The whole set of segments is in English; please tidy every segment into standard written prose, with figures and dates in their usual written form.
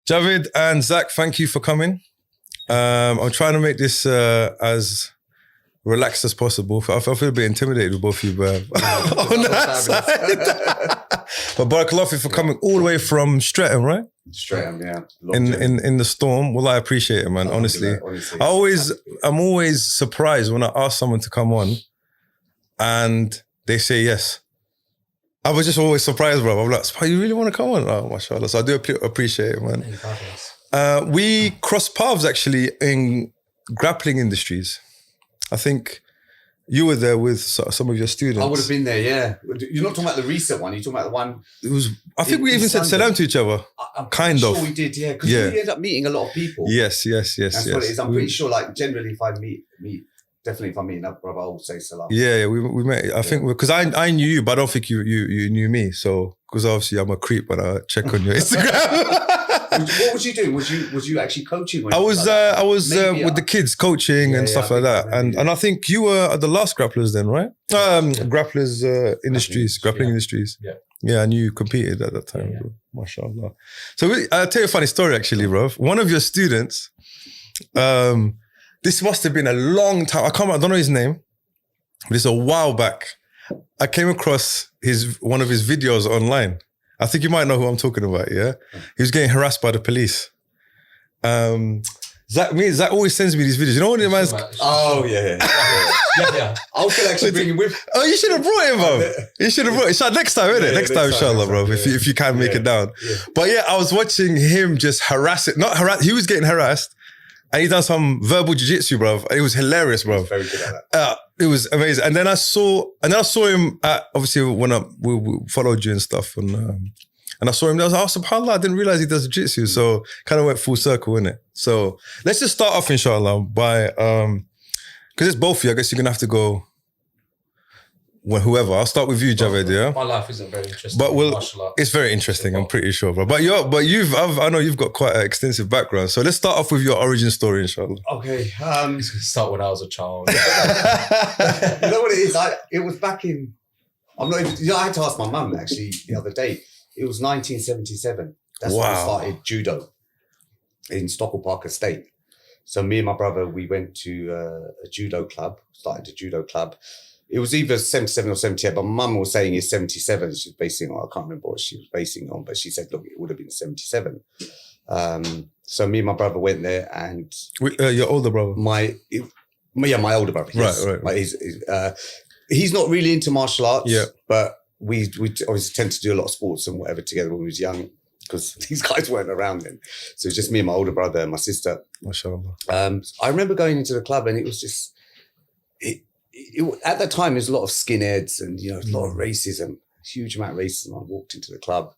Javid and Zak, thank you for coming. I'm trying to make this as relaxed as possible. I feel a bit intimidated with both of you, but on that side. But Barakallah for coming all the way from Streatham, right? Streatham, yeah. In the storm. Well, I appreciate it, man. Honestly. I'm always surprised when I ask someone to come on and they say yes. I was just always surprised, bro. I'm like, you really want to come on? Oh, mashallah. So I do appreciate it, man. We crossed paths actually in grappling industries. I think you were there with some of your students. I would have been there, yeah. You're not talking about the recent one. You're talking about the one. It was. I think we even said salam to each other. I'm kind sure of. We did, yeah. Because we ended up meeting a lot of people. Yes. That's what it is. I'm pretty sure, like, generally, if I meet. Definitely, if I meet another brother, I will say salam. Yeah, we met. I think because I knew you, but I don't think you knew me. So because obviously I'm a creep, but I check on your Instagram. What was you doing? Was you actually coaching? I was with the kids coaching and stuff like that. And I think you were at the last Grapplers Den, right? Grapplers Industries, Grappling Industries. Yeah. Yeah, and you competed at that time, bro. MashaAllah. So I'll tell you a funny story actually, bro. One of your students, this must have been a long time. I don't know his name, but it's a while back. I came across one of his videos online. I think you might know who I'm talking about, yeah? He was getting harassed by the police. Zak always sends me these videos. You know what the man's... Oh, yeah. I was going to actually bring him with... Oh, you should have brought him, bro. You should have brought him. Next time, innit? Next time, inshallah, bro, if you can make it down. Yeah. But yeah, I was watching him just he was getting harassed. And he done some verbal jiu-jitsu, bro. It was hilarious, bro. Very good at that. It was amazing. And then I saw him obviously when we followed you and stuff. And I saw him. I was like, oh, subhanAllah, I didn't realize he does jiu-jitsu. So kind of went full circle, innit? So let's just start off, inshallah, by, because it's both of you. I guess you're going to have to go whoever. I'll start with you, Javed, yeah? My life isn't very interesting. But it's very interesting, I'm pretty sure, bro. But I know you've got quite an extensive background. So let's start off with your origin story, inshallah. Okay. Start when I was a child. You know what it is? It was back in, I had to ask my mum actually the other day. It was 1977. That's when I started judo in Stockwell Park Estate. So me and my brother, we went to a judo club, started a judo club. It was either 77 or 78, but my mum was saying it's 77. She was basing on, I can't remember what she was basing on, but she said, look, it would have been 77. So me and my brother went there and... your older brother? My older brother, yes. Right. He's not really into martial arts, but we obviously tend to do a lot of sports and whatever together when we was young, because these guys weren't around then. So it was just me and my older brother and my sister. MashaAllah. I remember going into the club and it was just... at that time, there's a lot of skinheads and, a lot of racism, huge amount of racism. I walked into the club.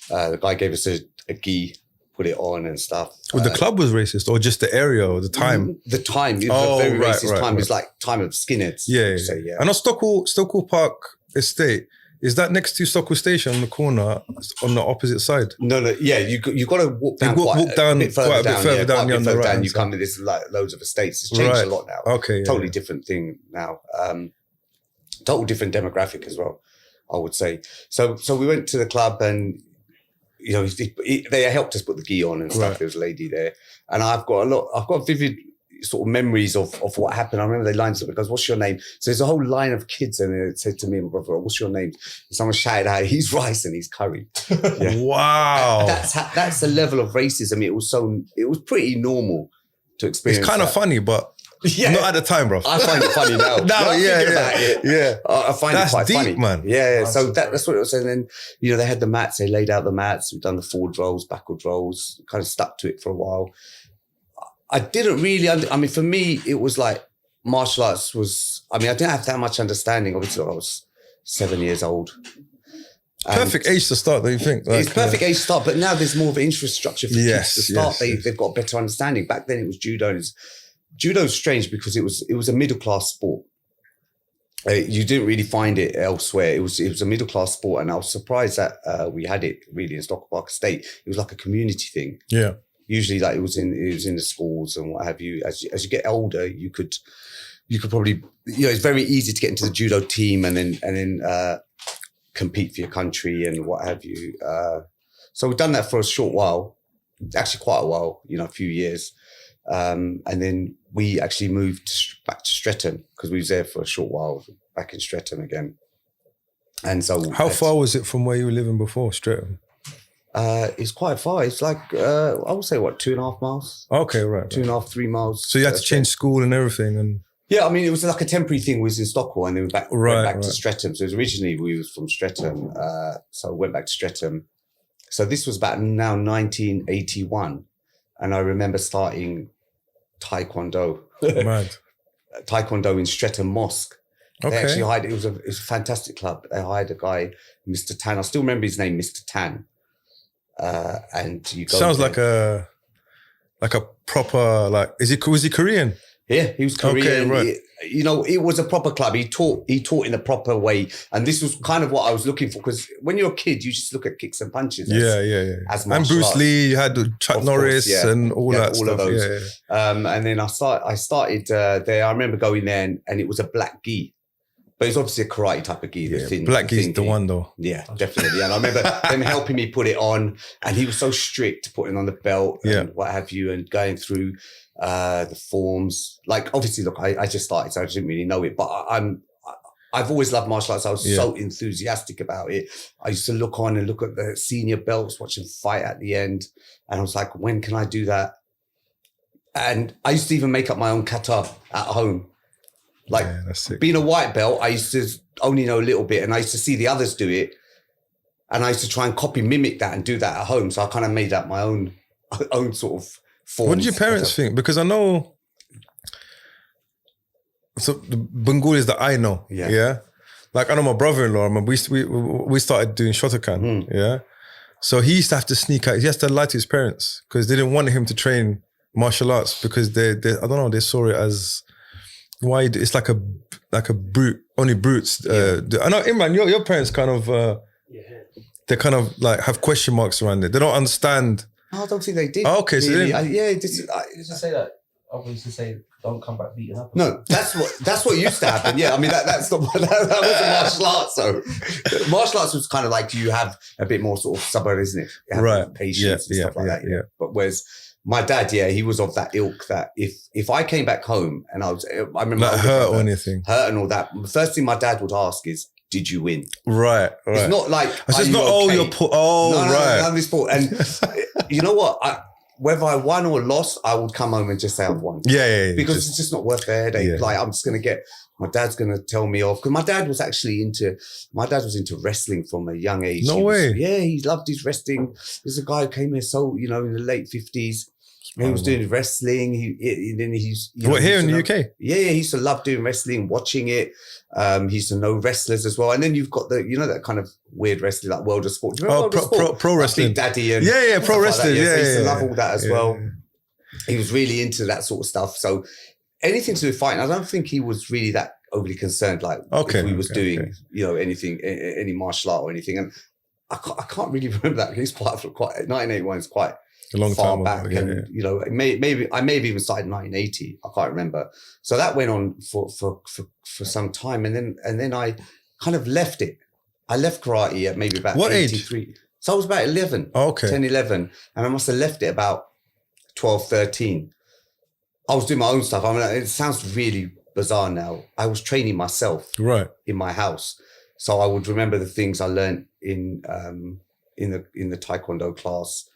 The guy gave us a gi, put it on and stuff. Well, the club was racist or just the area or the time? The time. It was a very racist time. It was like time of skinheads. Yeah. And on Stockwell Park Estate, is that next to Stockwell Station on the corner on the opposite side? No. Yeah, you got to walk down quite a bit further down. You come to this like loads of estates. It's changed a lot now. Okay, totally different thing now. Total different demographic as well, I would say. So we went to the club and they helped us put the gi on and stuff. There was a lady there, and I've got vivid sort of memories of what happened. I remember they lined up because, what's your name? So there's a whole line of kids and it said to me and my brother, what's your name? And someone shouted out, he's rice and he's curry. Yeah. Wow. That's the level of racism. It was pretty normal to experience. It's kind of funny, but not at the time, bro. I find it funny now. I find it quite funny, man. Yeah. So that's what it was. And then, they had the mats, they laid out the mats. We've done the forward rolls, backward rolls, kind of stuck to it for a while. I didn't really, for me, it was like martial arts was, I didn't have that much understanding. Obviously, I was 7 years old. Perfect age to start, don't you think? It's perfect age to start, but now there's more of an infrastructure for kids to start. They've got a better understanding. Back then it was judo. Judo's strange because it was a middle-class sport. You didn't really find it elsewhere. It was a middle-class sport, and I was surprised that we had it really in Stockwell Park Estate. It was like a community thing. Yeah. Usually, like it was in the schools and what have you. As you get older, you could probably, it's very easy to get into the judo team and then compete for your country and what have you. So we've done that for a short while. actually quite a while, a few years. And then we actually moved back to Streatham because we was there for a short while, back in Streatham again. And so... How far was it from where you were living before, Streatham? It's quite far. It's like, I would say, 2.5 miles? Okay, right. 2.5, 3 miles. So you had to change school and everything? And yeah, I mean, it was like a temporary thing. We was in Stockwell and then we went back to Streatham. So originally we was from Streatham. So I went back to Streatham. So this was about now 1981. And I remember starting Taekwondo. Mad. Taekwondo in Streatham Mosque. Okay. They actually hired, it was a fantastic club. They hired a guy, Mr. Tan. I still remember his name, Mr. Tan. And you go sounds like a proper, was he Korean? Yeah, he was Korean. Okay, right. It was a proper club. He taught in a proper way. And this was kind of what I was looking for, because when you're a kid, you just look at kicks and punches. As and Bruce arts. Lee, you had Chuck Norris and all that all stuff. of those. Yeah. And then I started there. I remember going there and it was a black gi. But it's obviously a karate type of gi. Black gi's the one though. Yeah, definitely. And I remember them helping me put it on, and he was so strict putting on the belt and what have you, and going through the forms. Like, obviously, look, I just started, so I didn't really know it, but I've always loved martial arts. I was so enthusiastic about it. I used to look at the senior belts, watch them fight at the end, and I was like, when can I do that? And I used to even make up my own kata at home. Like, being a white belt, I used to only know a little bit, and I used to see the others do it, and I used to try and mimic that and do that at home. So I kind of made up my own sort of forms. What did your parents think? Because I know, so the Bengalis that I know, like I know my brother-in-law, we started doing Shotokan, so he used to have to sneak out. He has to lie to his parents because they didn't want him to train martial arts because they I don't know, they saw it as... Why it's like a brute, only brutes. I know, Imran, your parents kind of they kind of like have question marks around it. They don't understand. No, I don't think they did. Oh, okay, really. so I used to say that. I used to say, "Don't come back beaten up." No, that's what used to happen. Yeah, I mean that wasn't martial arts. So martial arts was kind of like you have a bit more sort of stubborn, isn't it? You have patience and stuff like that. Yeah. But whereas my dad, he was of that ilk that if I came back home and I remember like hurt or anything, hurt and all that, the first thing my dad would ask is, "Did you win?" Right. It's not like it's just not okay? right. No, this sport. And you know what? Whether I won or lost, I would come home and just say I've won. Yeah. Because it's just not worth the headache. Yeah. Like, I'm just going to get, my dad's going to tell me off. Because my dad was into wrestling from a young age. No way. He loved his wrestling. There's a guy who came here in the late 50s. He was doing wrestling. He's here in the UK? Yeah, he used to love doing wrestling, watching it. He used to know wrestlers as well. And then you've got that kind of weird wrestling, like World of Sport. Do you remember World of Sport? Pro wrestling. Big Daddy and pro wrestling. Like so he used to love all that as well. He was really into that sort of stuff. So anything to do with fighting, I don't think he was really that overly concerned. Like if we was doing, anything, any martial art or anything. And I can't really remember that. It's quite 1981 is quite a long far time back, and maybe I may have even started in 1980. I can't remember. So that went on for some time, and then I kind of left it. I left karate at maybe about 83. Age? So I was about 11, 10, 11, and I must have left it about 12, 13. I was doing my own stuff. I mean, it sounds really bizarre now. I was training myself in my house, so I would remember the things I learned in the Taekwondo class.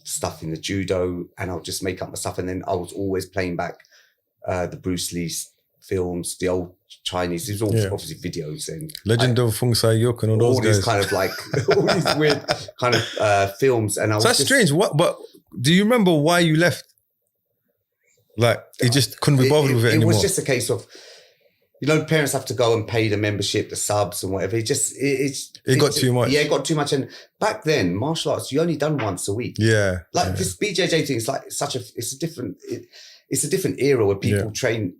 Stuff in the judo, and I'll just make up my stuff, and then I was always playing back the Bruce Lee films, the old Chinese. There's all obviously videos and Legend of Fung Sai Yuk and all these kind of like all these weird kind of films. And that's strange. But do you remember why you left? Like, you just couldn't be bothered with it anymore. It was just a case of, parents have to go and pay the membership, the subs and whatever. It got too much. Yeah, it got too much. And back then, martial arts, you only done once a week. Yeah. This BJJ thing is like it's a different era where people train.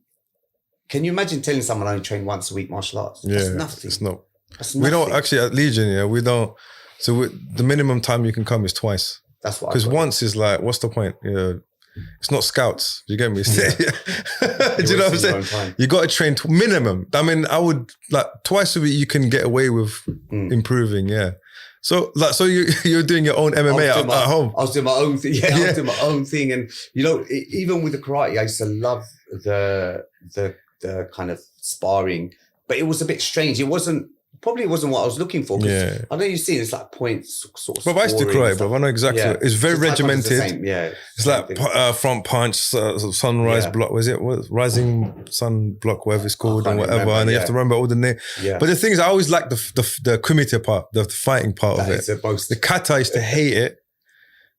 Can you imagine telling someone I only train once a week martial arts? Yeah. That's nothing. It's not. That's nothing. We don't actually at Legion, we don't. So the minimum time you can come is twice. That's what. Because once is like, what's the point? It's not scouts. You get me? Yeah. Do you know what I'm saying? You got to train minimum. I mean, I would like twice a week. You can get away with improving. Yeah, So you're doing your own MMA at home. I was doing my own thing. Yeah, I was doing my own thing, and even with the karate, I used to love the kind of sparring, but it was a bit strange. It probably wasn't what I was looking for. Yeah, I know you've seen it's like points sort of. But I used to karate, bro. I know exactly. Yeah. It's very regimented. It's like front punch, sunrise block. Was it rising sun block, whatever it's called, and whatever. And then you have to remember all the names. Yeah. But the thing is, I always like the kumite part, the fighting part of it. The kata, I used to hate it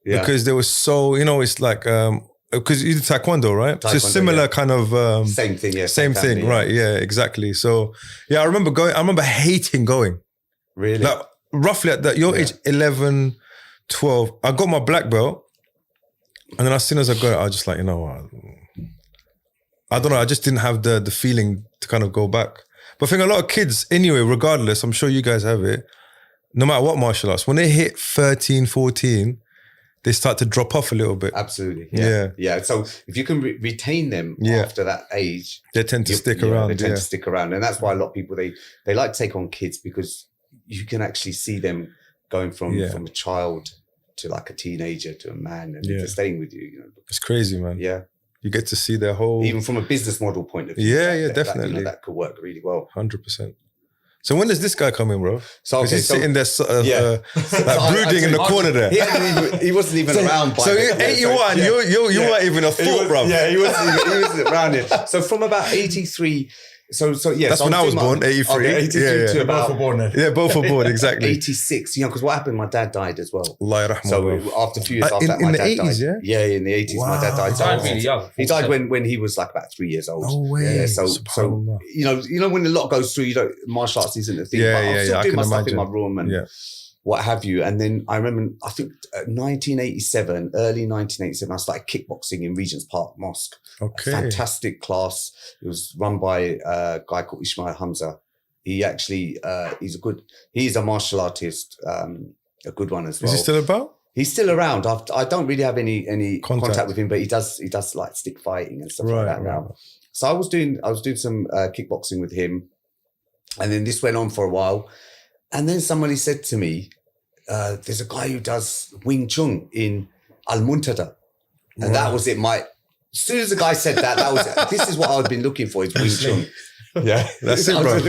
because there was so it's like. Because you did taekwondo, right? So similar kind of... same thing, yeah. Same thing, right. Yeah, exactly. So, yeah, I remember hating going. Really? Like, roughly at your age, 11, 12, I got my black belt. And then as soon as I got it, I was just like, you know what? I don't know. I just didn't have the feeling to kind of go back. But I think a lot of kids, anyway, regardless, I'm sure you guys have it, no matter what martial arts, when they hit 13, 14... they start to drop off a little bit. Absolutely. Yeah. So if you can retain them after that age, they tend to stick around. They tend to stick around. And that's why a lot of people, they like to take on kids because you can actually see them going from a child to like a teenager to a man and they're staying with you. It's crazy, man. Yeah. You get to see their whole... Even from a business model point of view. Yeah, definitely. That could work really well. 100%. So when does this guy come in, bro? So he's sitting there like brooding in the corner there. He wasn't even around. So 81, you weren't even a thought, bro. Yeah, he wasn't around it. So from about 83... So yeah, that's when I was born, 83. Okay, 83 to about both were born then. Yeah, both were born, exactly. 86, because what happened? My dad died as well. Allah rahmah, so bro. after a few years after that, my dad 80s, died. Yeah, in the 80s, my dad died. He died really young. He died when he was like about 3 years old. No way. Yeah, so when a lot goes through, martial arts isn't a thing. But I'm still doing my stuff in my room and what have you. And then I remember, I think 1987, early 1987, I started kickboxing in Regent's Park Mosque. Okay. A fantastic class. It was run by a guy called Ismail Hamza. He actually, he's a martial artist, a good one as well. Is he still about? He's still around. I don't really have any contact with him, but he does like stick fighting and stuff like that now. So I was doing some kickboxing with him, and then this went on for a while. And then somebody said to me, there's a guy who does Wing Chun in Al-Muntada. And that was it. As soon as the guy said that was it. This is what I've been looking for, is Wing Chun. Yeah. That's it, bro.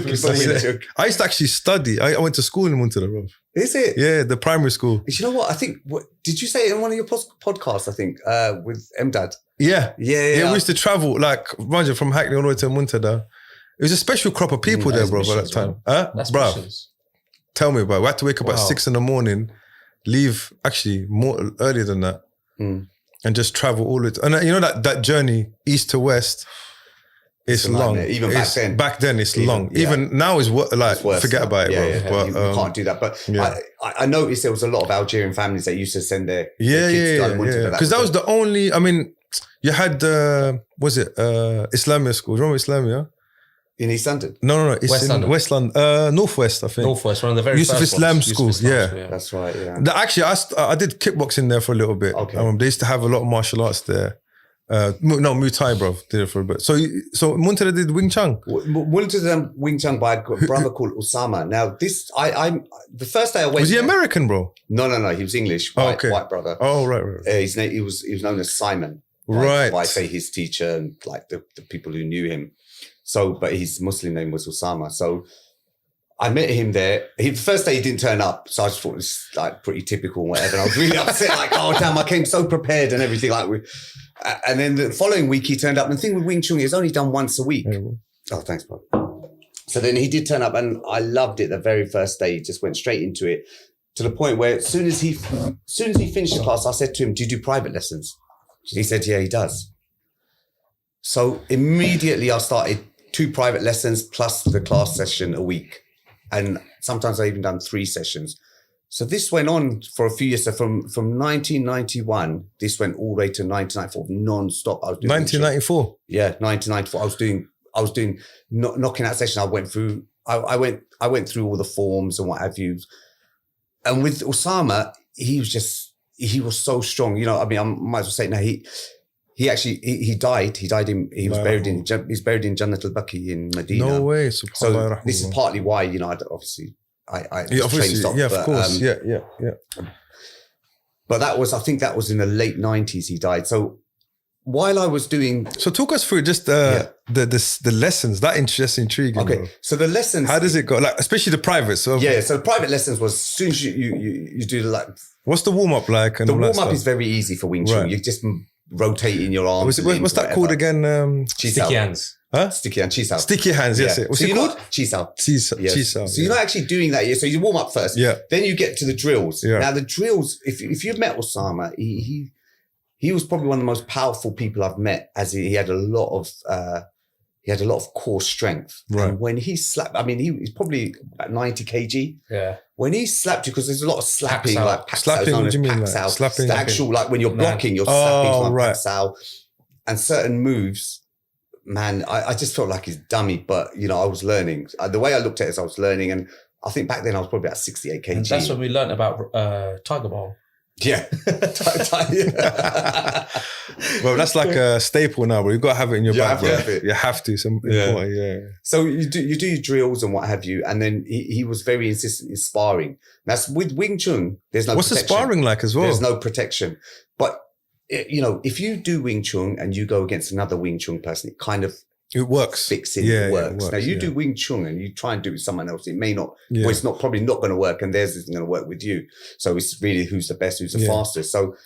I used to actually study. I went to school in Muntada, bro. Is it? Yeah, the primary school. You know what? I think, did you say it in one of your podcasts, I think, with Mdad? Yeah. We used to travel, like, imagine from Hackney all the way to Muntada. It was a special crop of people there, bro, at that time. That's bro. Missions. Tell me about it. We had to wake up at 6 a.m, leave actually more earlier than that, and just travel all the time. And you know that journey east to west, it's long. Even back then, it's long. Even now is worse, forget about it, bro. But you can't do that. But I noticed there was a lot of Algerian families that used to send their kids to because that was the only. I mean, you had Islamia school. Remember Islamia? In East London? No. It's West in London. West London. Northwest, I think. Northwest, one of the very Yusuf first Islam ones. schools, Islam, That's right, yeah. Actually, I did kickboxing there for a little bit. Okay. They used to have a lot of martial arts there. Muay Thai, bro. Did it for a bit. So Muntada did Wing Chun. Muntada Wing Chun by a brother called Osama. Now, the first day I went... Was he American, bro? No. He was English, white brother. Oh, right. He was known as Simon. Right. By, say, his teacher and like the people who knew him. So, but his Muslim name was Osama. So I met him there. The first day he didn't turn up. So I just thought it was like pretty typical and whatever. And I was really upset, like, oh damn, I came so prepared and everything. And then the following week he turned up. And the thing with Wing Chun is only done once a week. Oh, thanks, bro. So then he did turn up and I loved it the very first day. He just went straight into it to the point where as soon as he finished the class, I said to him, do you do private lessons? He said, yeah, he does. So immediately I started 2 private lessons plus the class session a week. And sometimes I even done 3 sessions. So this went on for a few years. So from 1991, this went all the way to 1994, non-stop. I was doing 1994? Yeah, 1994. I was doing knocking out sessions. I went through all the forms and what have you. And with Osama, he was so strong. I mean, I might as well say now he died. He's buried in Jannat al-Baqi in Medina. No way. So this is partly why, train stopped. Yeah, of course. Yeah. But I think that was in the late 90s he died. So while I was doing... So talk us through just the lessons. That's intriguing. Okay, bro. so the lessons... How does it go? Like, especially the private. So so private lessons was as soon as you do like... What's the warm-up like? And the all that warm-up stuff? is very easy for Wing Chun. Right. You just rotating your arms. What's that called again? Sticky hands. Huh? Sticky hand, Chi-Sao. Sticky hands, yes. What's it called? Chi-Sao. Chi-Sao. So you're not actually doing that. So you warm up first. Yeah. Then you get to the drills. Yeah. Now the drills, if you've met Osama, he was probably one of the most powerful people I've met, as he had a lot of core strength. Right. And when he slapped, I mean, he's probably about 90 kg. Yeah. When he slapped you, because there's a lot of slapping, Pax out. like Pax Slapping, out, what do you mean? Pax Like, out. slapping? The actual, like when you're blocking, you're slapping from Pax out. And certain moves, man, I just felt like he's dummy, but I was learning. The way I looked at it is I was learning, and I think back then I was probably about 68 kg. And that's when we learned about Tiger Ball. Yeah. Well, that's like a staple now, bro. You've got to have it in your bag, bro. Have it. You have to. So you do your drills and what have you, and then he was very insistent in sparring. That's with Wing Chun. There's no. What's protection. the sparring like as well? There's no protection, but if you do Wing Chun and you go against another Wing Chun person, it kind of works. Fixing it works. works. Now you do Wing Chun and you try and do it with someone else, it may not. Yeah. Well, it's probably not going to work, and theirs isn't going to work with you. So it's really who's the best, who's the fastest. So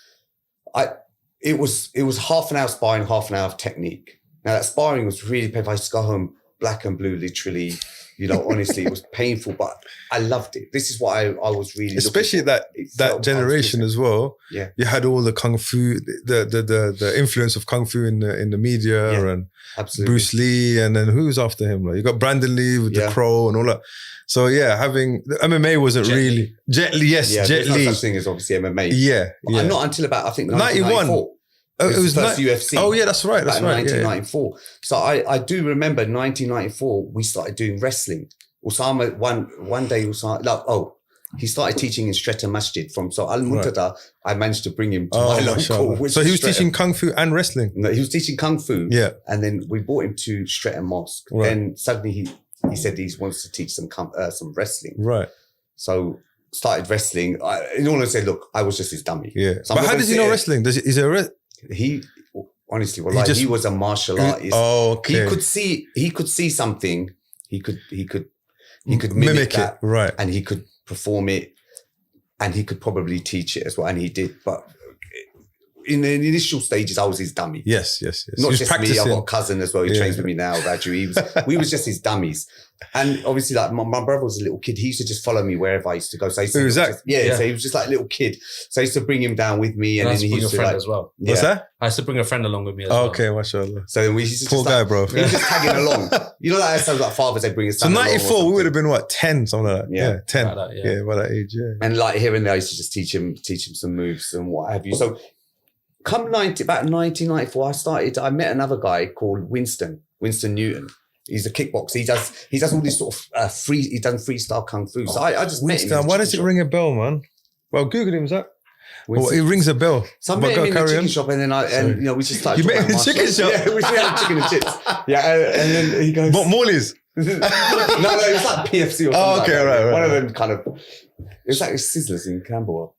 it was half an hour sparring, half an hour of technique. Now that sparring was really painful. I used to go home black and blue, literally. Honestly, it was painful, but I loved it. This is what I was really, especially that generation as well. Yeah, you had all the kung fu, the influence of kung fu in the media, and absolutely. Bruce Lee, and then who's after him? Like you got Brandon Lee with the Crow and all that. So having the MMA wasn't really Jet Li. Yes, Jet Li. No such thing as obviously MMA. Yeah. Not until about I think 91. It was the first UFC. Oh yeah, that's right. That's right. 1994. So I do remember 1994. We started doing wrestling. Osama one day he started teaching in Stretta Masjid from Al Muntada. Right. I managed to bring him to my local. So he was teaching kung fu and wrestling. No, he was teaching kung fu. Yeah, and then we brought him to Stretta Mosque. Right. Then suddenly he said he wants to teach some wrestling. Right. So started wrestling. In all honesty, look, I was just his dummy. Yeah. So but how does he know wrestling? Is there a he honestly, he was a martial artist. Oh, okay. He could see something. He could mimic it, right? And he could perform it, and he could probably teach it as well, and he did. But in the initial stages, I was his dummy. Yes. Not just practicing. Me. I've got a cousin as well. He trains with me now, Raju. We was just his dummies. And obviously, like my brother was a little kid. He used to just follow me wherever I used to go. So Zak? So he was just like a little kid. So I used to bring him down with me, and then he used to friend as well. What's that? I used to bring a friend along with me as well. Okay, mashallah. So we used to poor guy, bro. He was just tagging along. That sounds like fathers they bring his son. So 94, we would have been what 10, something like that. Yeah, 10. About that, by that age. Yeah. And like here and there, I used to just teach him some moves and what have you. So come about 1994, I met another guy called Winston Newton. He's a kickboxer. He does all this sort of he does freestyle kung fu. So I just met him. Why does it ring a bell, man? Well, Google him, Zak. Well, it rings a bell. So I met him in the chicken shop, and then we just started. You met him in the chicken shop? Yeah, we had chicken and chips. Yeah, and then he goes, "What, Morley's?" no, it was like PFC or something. Oh, okay, like right. One of them kind of. It was like Sizzlers in Camberwell.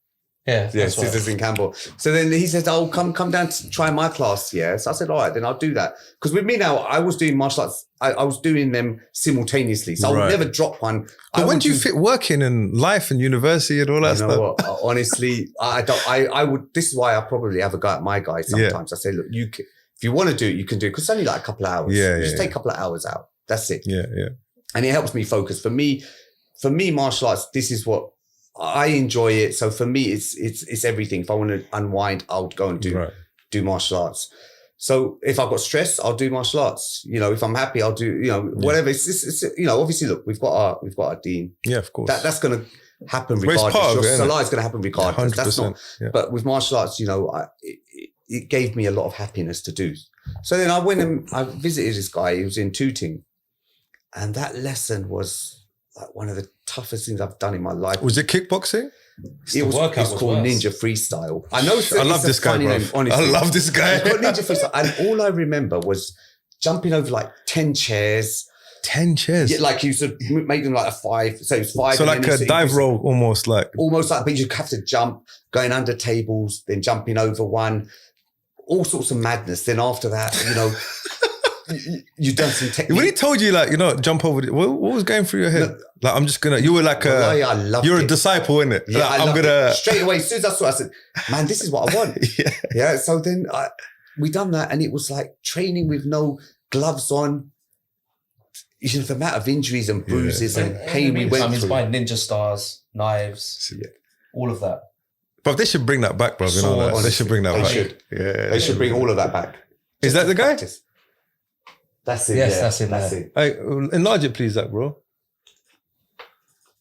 Yeah, Sizzlers in Campbell. So then he said, "Oh, come down to try my class." Yeah. So I said, "All right, then I'll do that." Because with me now, I was doing martial arts. I was doing them simultaneously, so I would never drop one. But when do you fit working and life and university and all that stuff? You know what? Honestly, I would. This is why I probably have a go at my guys sometimes. I say, look, if you want to do it, you can do it. Because it's only like a couple of hours. Just take a couple of hours out. That's it. Yeah. And it helps me focus. For me, martial arts. This is what. I enjoy it. So for me, it's everything. If I want to unwind, I'll go and do martial arts. So if I've got stress, I'll do martial arts. If I'm happy, I'll do, whatever. It's obviously, look, we've got our dean. Yeah, of course. That's going to happen regardless. Your salah is going to happen regardless. 100%, that's not, but with martial arts, it gave me a lot of happiness to do. So then I went and I visited this guy. He was in Tooting. And that lesson was like one of the toughest things I've done in my life. Was it kickboxing? It's called Ninja Freestyle. I know. I love this guy, bro. I love this guy. It's called Ninja Freestyle, and all I remember was jumping over like 10 chairs. 10 chairs. Yeah, like you sort of make them like a 5. So it's 5. So like a dive roll almost like. Almost like, but you have to jump, going under tables, then jumping over one, all sorts of madness. Then after that, you've done some technique. When he told you like, jump over, what was going through your head? No, like, I'm just gonna, you were like you're a disciple, innit? Yeah, like, I'm gonna. Straight away, as soon as I saw it, I said, man, this is what I want. Yeah. So then we done that, and it was like training with no gloves on. The amount of injuries and bruises and pain we went through. By ninja stars, knives, all of that. But they should bring that back, bro. Honestly, they should bring that back. Yeah, they should bring all of that back. Is that the guy? Practice. That's it. Yes, yeah, that's it. Hey, enlarge it, please, Zach, bro.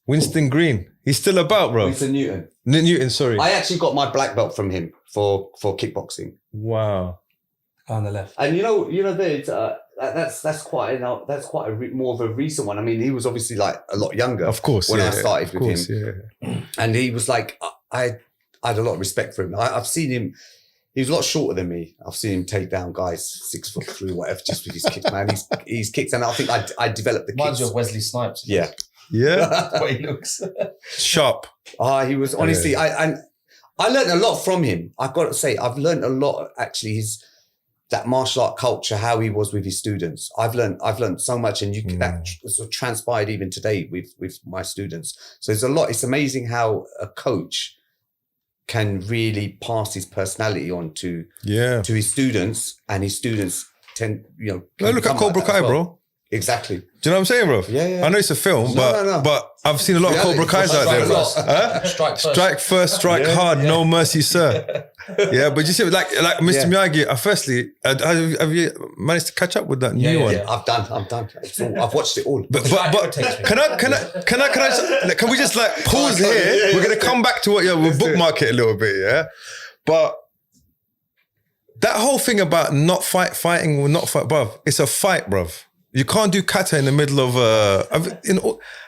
Winston Green. He's still about, bro. Winston Newton. Newton, sorry. I actually got my black belt from him for kickboxing. Wow. On the left. And that's quite more of a recent one. I mean, he was obviously like a lot younger. Of course, when I started with course, him. Yeah. And he was like, I had a lot of respect for him. I've seen him. He was a lot shorter than me. I've seen him take down guys 6'3", whatever, just with his kicks, man. He's kicks, and I think I developed the kicks. Reminds you of Wesley Snipes. Yeah. Yeah. The way he looks. Sharp. He was honestly, I learned a lot from him. I've got to say, I've learned a lot, actually, that martial art culture, how he was with his students. I've learned so much, and that sort of transpired even today with my students. So there's a lot. It's amazing how a coach can really pass his personality on to his students, and his students tend, look at Cobra Kai, bro. Exactly. Do you know what I'm saying, bro? Yeah. I know it's a film, but I've seen a lot of Cobra Kais out there, bro. Strike first, strike hard, no mercy, sir. Yeah, but you see, like Mr. Miyagi, firstly, have you managed to catch up with that new one? Yeah, I'm done. I've watched it all. But can we just like pause here? We're gonna come back to we'll bookmark it a little bit, yeah. But that whole thing about fighting, bruv, it's a fight, bruv. You can't do kata in the middle of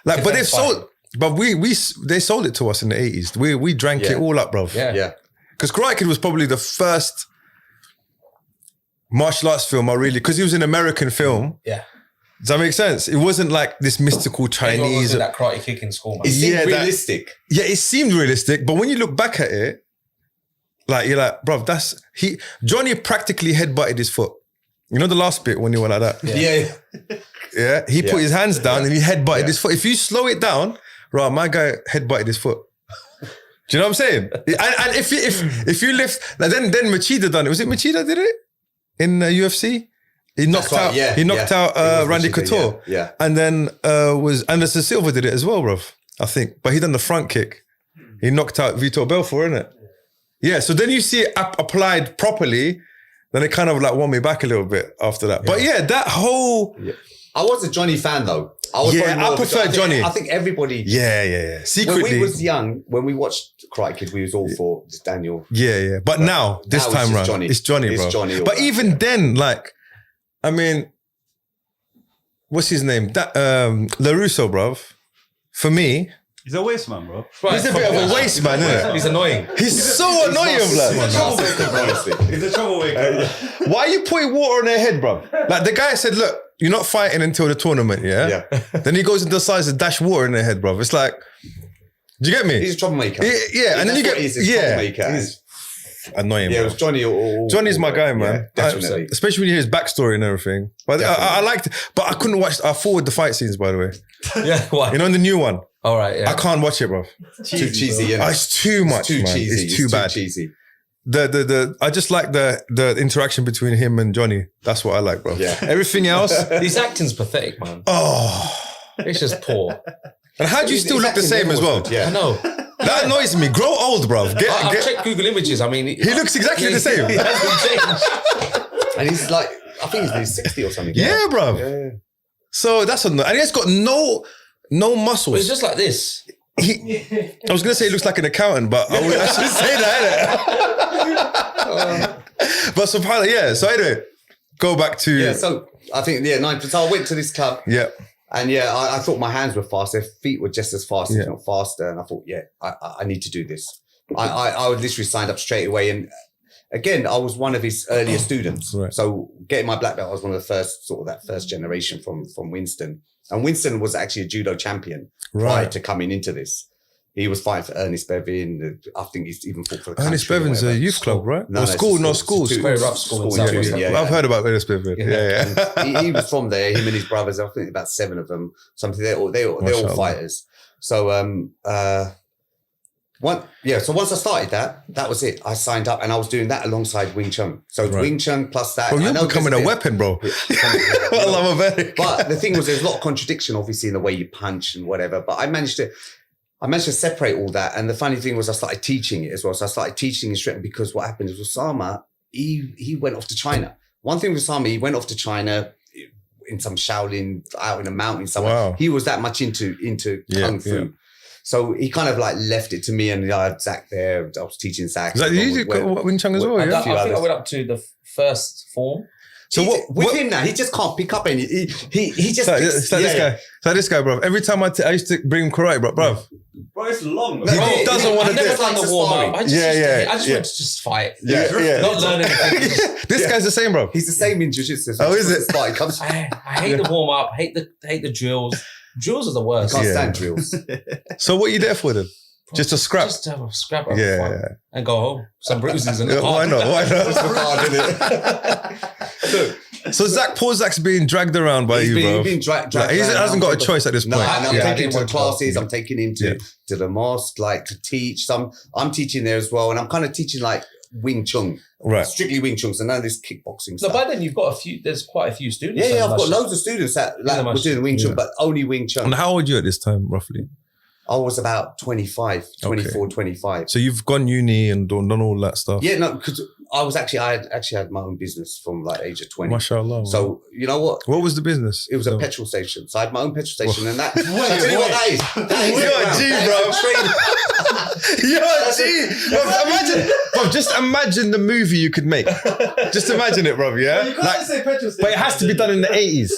but they've sold, but they sold it to us in the 80s. We drank it all up, bruv. Yeah. Because Karate Kid was probably the first martial arts film because it was an American film. Yeah. Does that make sense? It wasn't like this mystical Chinese. That karate kick in school, man. It seemed realistic. It seemed realistic, but when you look back at it, like you're like, bruv, Johnny practically headbutted his foot. You know the last bit when he went like that? Yeah. He put his hands down and he headbutted his foot. If you slow it down, right, my guy headbutted his foot. Do you know what I'm saying? And if you lift, like then Machida done it. Was it Machida did it in UFC? He knocked out Randy Couture. Yeah. And then Anderson Silva did it as well, bruv, I think. But he done the front kick. He knocked out Vitor Belfort, innit? Yeah, so then you see it applied properly. Then it kind of like won me back a little bit after that. But that whole... Yeah. I was a Johnny fan though. I prefer Johnny. I think everybody... Yeah. Secretly. When we was young, when we watched Karate Kid, we was all for Daniel. Yeah. But now, this time around, it's Johnny, bro. But even then, like, I mean, what's his name? LaRusso, bruv. For me... He's a waste man, bro. He's a bit of a waste man, isn't He's annoying. He's so annoying, blood. He's a troublemaker. Why are you putting water on their head, bro? Like the guy said, look, you're not fighting until the tournament, yeah? Then he goes and decides to dash water in their head, bro. It's like, do you get me? He's a troublemaker. And then you get, troublemaker. He's annoying, bro. It was Johnny. Johnny's my guy, man. Definitely. Especially when you hear his backstory and everything. But I liked it. But I couldn't watch, I forward the fight scenes, by the way. Yeah, why? You know, in the new one. All right, yeah. I can't watch it, bro. Too cheesy, yeah. It's too much, man. Cheesy. It's too bad. Cheesy. I just like the interaction between him and Johnny. That's what I like, bro. Yeah. Everything else. His acting's pathetic, man. Oh. It's just poor. And how do you still look the same as well? Yeah. I know. That annoys me. Grow old, bro. I've checked Google Images. I mean... He looks exactly the same. He hasn't changed. And he's like, I think he's nearly 60 or something. Yeah, bro. Yeah. So that's and he's got no muscles. But it's just like this. I was going to say he looks like an accountant, but I should say that, innit? But subhanAllah, yeah. So anyway, go back to... Yeah, so I think, 9. So I went to this club. Yeah. And I thought my hands were fast. Their feet were just as fast, if not faster. And I thought, I need to do this. I would literally signed up straight away. And again, I was one of his earlier students. Right. So getting my black belt, I was one of the first, sort of that first generation from Winston. And Winston was actually a judo champion prior to coming into this. He was fighting for Ernest Bevin. I think he's even fought for the Ernest country or Bevan's a whatever. youth club, right? No, Or no, school, it's school. it's Very rough school in South yeah, West. yeah. I've heard about Ernest Bevan. Yeah. He was from there. Him and his brothers. I think about 7 of them. Something. They're all Mashallah. fighters. So So once I started that was it. I signed up and I was doing that alongside Wing Chun. So Right. Wing Chun plus that. Bro, I you're know becoming this a is- weapon, bro. Yeah. Allah Mabarak. But the thing was, there's a lot of contradiction, obviously, in the way you punch and whatever. But I managed to separate all that. And the funny thing was, I started teaching it as well. So I started teaching instructing because what happened is Osama, he went off to China. One thing with Osama, he went off to China in some Shaolin, out in a mountain somewhere. Wow. He was that much into Kung Fu. Yeah. So he kind of like left it to me, and I had Zak there. I was teaching Zak. Is that you got Wing Chun as well, I yeah? think I went up to the first form. So With him now, he just can't pick up any. He just. It's like this guy. It's like this guy, bro. Every time I used to bring him karate, bro. Bro, it's long. No, He doesn't want to do never it. done the warm up. I just Yeah. want to just fight. Yeah. Not learn anything. This guy's the same, bro. He's the same in jiu-jitsu. Oh, is it? I hate the warm up. Hate the drills. Drills are the worst. Can't Yeah. stand drills. So what are you there for then? Just a scrap? Just to have a scrap of Yeah. fun and go home. Some bruises and Yeah, why not? Just for hard, innit? So poor Zak's being dragged around by He's you, bro. been dragged Like, he around. hasn't got a choice at this No, point. and I'm Yeah. taking him to Yeah. classes. I'm taking him to the mosque, like to teach. I'm teaching there as well, and I'm kind of teaching like Wing Chun, Right. strictly Wing Chun. So none of this kickboxing So stuff. by then you've got there's quite a few students. Yeah, I've got mashallah. loads of students that like, Yeah, were doing Wing Chun, Yeah. but only Wing Chun. And how old are you at this time, roughly? I was about 25, 24, 25. So you've gone uni and done all that stuff. Yeah, no, because I had actually had my own business from like age of 20. Mashallah. So you know what? What was the business? It was a petrol station. So I had my own petrol station, and that. Wait, I tell you what that is. That is You're a G, bro. You're a G. Bro, just imagine the movie you could make. Just imagine it, bro. Yeah. You can't say petrol station. But it has to be done in the 80s.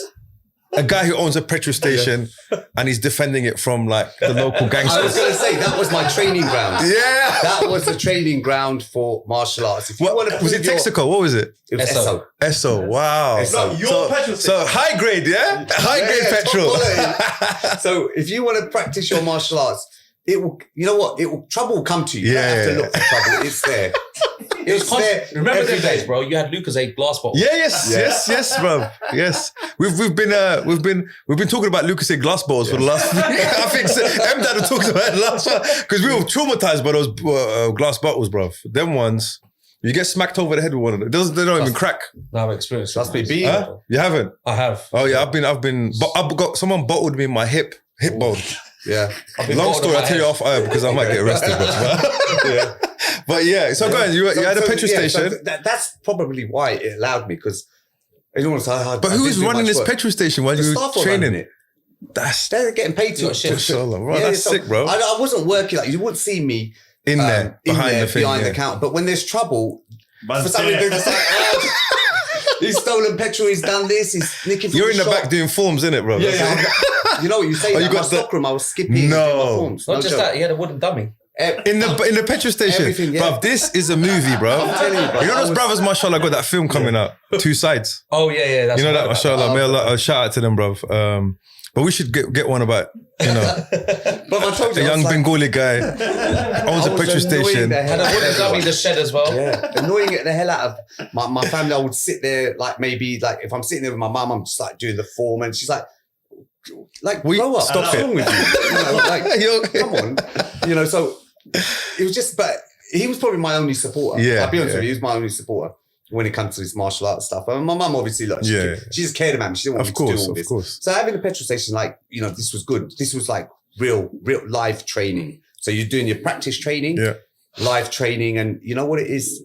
A guy who owns a petrol station and he's defending it from like the local I was gangsters. going to say that was my training ground. Yeah. That was the training ground for martial arts. If you What want to was it? Texaco? What was it? It was SO. SO. Esso. Wow. Esso. No, your petrol So station. high grade, yeah? High grade Yeah, petrol. top quality. So if you want to practice your martial arts, it will. You know what? Trouble will come to you. You don't have to look for trouble. It's there. It's there. Remember every them days, day. bro? You had Lucas 8 glass bottle. Yeah, yes, bro. Yes, we've been talking about Lucas in glass bottles for the last. I think M-Dad talked about it last one because we were traumatized by those glass bottles, bro. Them ones, you get smacked over the head with one of them. They don't even crack. No, I've experienced Trust me, it. be- Huh? You haven't? I have. Oh yeah, I've got someone bottled me in my hip bone. Yeah. I've been Long bottled story, in I'll my tell you head. off air because I might get arrested. Yeah. But yeah, so guys, you had a petrol station. So that's probably why it allowed me because everyone's like, But who was running this petrol station while The you staff were were running training? it. That's They're getting paid to. Got shit. Mashallah, bro, that's so sick, bro. I wasn't working like you wouldn't see me in there, behind the thing. behind Yeah. the counter. But when there's trouble, Man's for some reason there. they're just like, he's stolen petrol. He's done this. He's nicking. From You're in the shop. back doing forms, innit, bro? Yeah, yeah. You know what you say? Oh, That. you got My the- stockroom, I was skipping and doing my forms. Not No just joke. that, he had a wooden dummy. In the petrol station, Everything, yeah. bro. This is a movie, bro. I'm telling you, bro. You know I those was- brothers, mashallah, got that film coming out, Two Sides. Oh, yeah. That's You know what that, I- mashallah. May Allah, shout out to them, bro. But we should get one about, you know, But I told a you, I young was like, Bengali guy owns a I was petrol annoying station. the hell Had a out of wooden dummy in everyone. the shed as well. Yeah, annoying the hell out of my family. I would sit there, like maybe like if I'm sitting there with my mum, I'm just like doing the form, and she's like grow up. Stop What's it. wrong with you? You know, like You okay? come on, you know. So it was just, but he was probably my only supporter. Yeah, I'll be honest yeah. with you, he was my only supporter when it comes to this martial arts stuff. And my mum obviously, like, Yeah. she just cared about me. She didn't want Of me to do course, all of this. course. So having a petrol station, like, you know, this was good. This was like real live training. So you're doing your practice training, Yeah. live training, and you know what it is?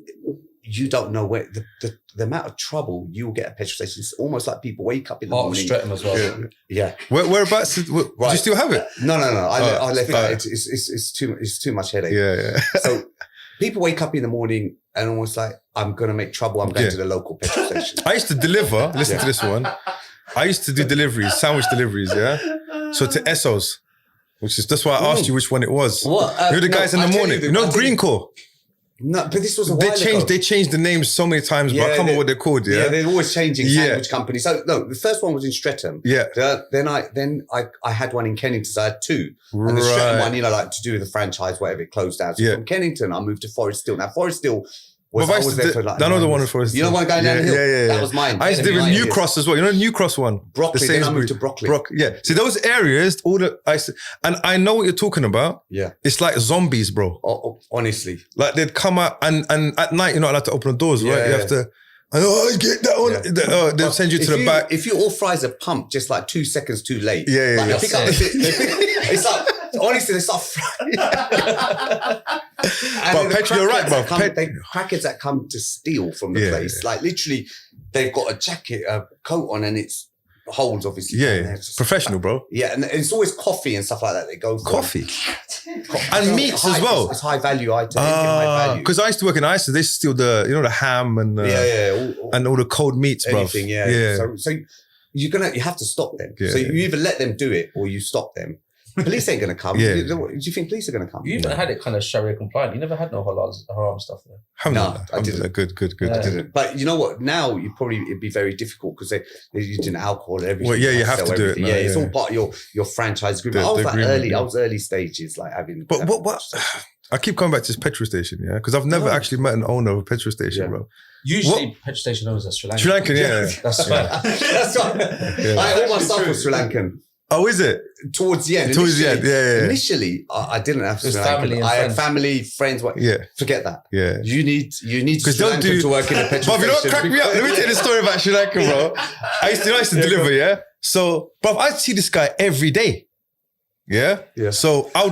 You don't know where the amount of trouble you will get at petrol stations. It's almost like people wake up in the Heart was morning. Streatham as well. Yeah. Whereabouts? Do you Right. still have it? No. I left right. that. It's too much headache. Yeah. So people wake up in the morning and almost like, I'm going to make trouble. I'm going Yeah. to the local petrol station. I used to deliver. Listen Yeah. to this one. I used to do deliveries, sandwich deliveries. Yeah. So to Essos, that's why I asked you which one it was. What? You're the guys in the morning. You know Green Core. No, but this was a while ago. They changed the names so many times, but I can't remember what they're called. Yeah, they're always changing sandwich companies. So no, the first one was in Streatham. Yeah. Then I had one in Kennington, so I had two. And the Streatham one, like to do with the franchise, whatever, it closed down. So from Kennington, I moved to Forest Hill. Now Forest Hill was there for like. I know the one in Forest Hill. You know the one going down the hill? Yeah. That was mine. I used to live in New Cross as well. You know the New Cross one? Brockley. Then I moved to Brockley. Yeah. See those areas, and I know what you're talking about. Yeah. It's like zombies, bro. Honestly. Like they'd come out and at night you're not allowed to open the doors, right? You have to. Get that one. They'll send you to the back. If your all fries are pumped just like 2 seconds too late. Yeah. They pick up it's like, honestly, they start frying. But Petro, you're right, bro. Crackers that come to steal from the place, like literally, they've got a coat on and it's holes, obviously. Yeah, professional, bro. Yeah, and it's always coffee and stuff like that. They go for coffee. And meats as well. It's high value item. Because I used to work in Iceland, they steal the ham and and all the cold meats, bro. Anything, So you have to stop them. Yeah. So you either let them do it or you stop them. Police ain't gonna come. Do you think police are gonna come? You even had it kind of Sharia compliant. You never had no haram stuff there. No, I didn't. Good. I didn't. But you know what? Now it'd be very difficult because they're using alcohol and everything. Well, you have to do it. Yeah, it's all part of your franchise agreement. I was early stages, like having. But what? I keep coming back to this petrol station, because I've never actually met an owner of a petrol station, bro. Usually, petrol station owners are Sri Lankan. Sri Lankan, yeah. That's right. That's right. All my stuff was Sri Lankan. Oh, is it? Towards the end. Yeah. Initially, I didn't have Sri Lankan. Family and I had friends. family, friends. Forget that. Yeah. You need Sri Lankan to work in a petrol station. But you know what cracked me up? Let me tell you the story about Sri Lanka, bro. I used to deliver, So, bro, I'd see this guy every day. Yeah. So I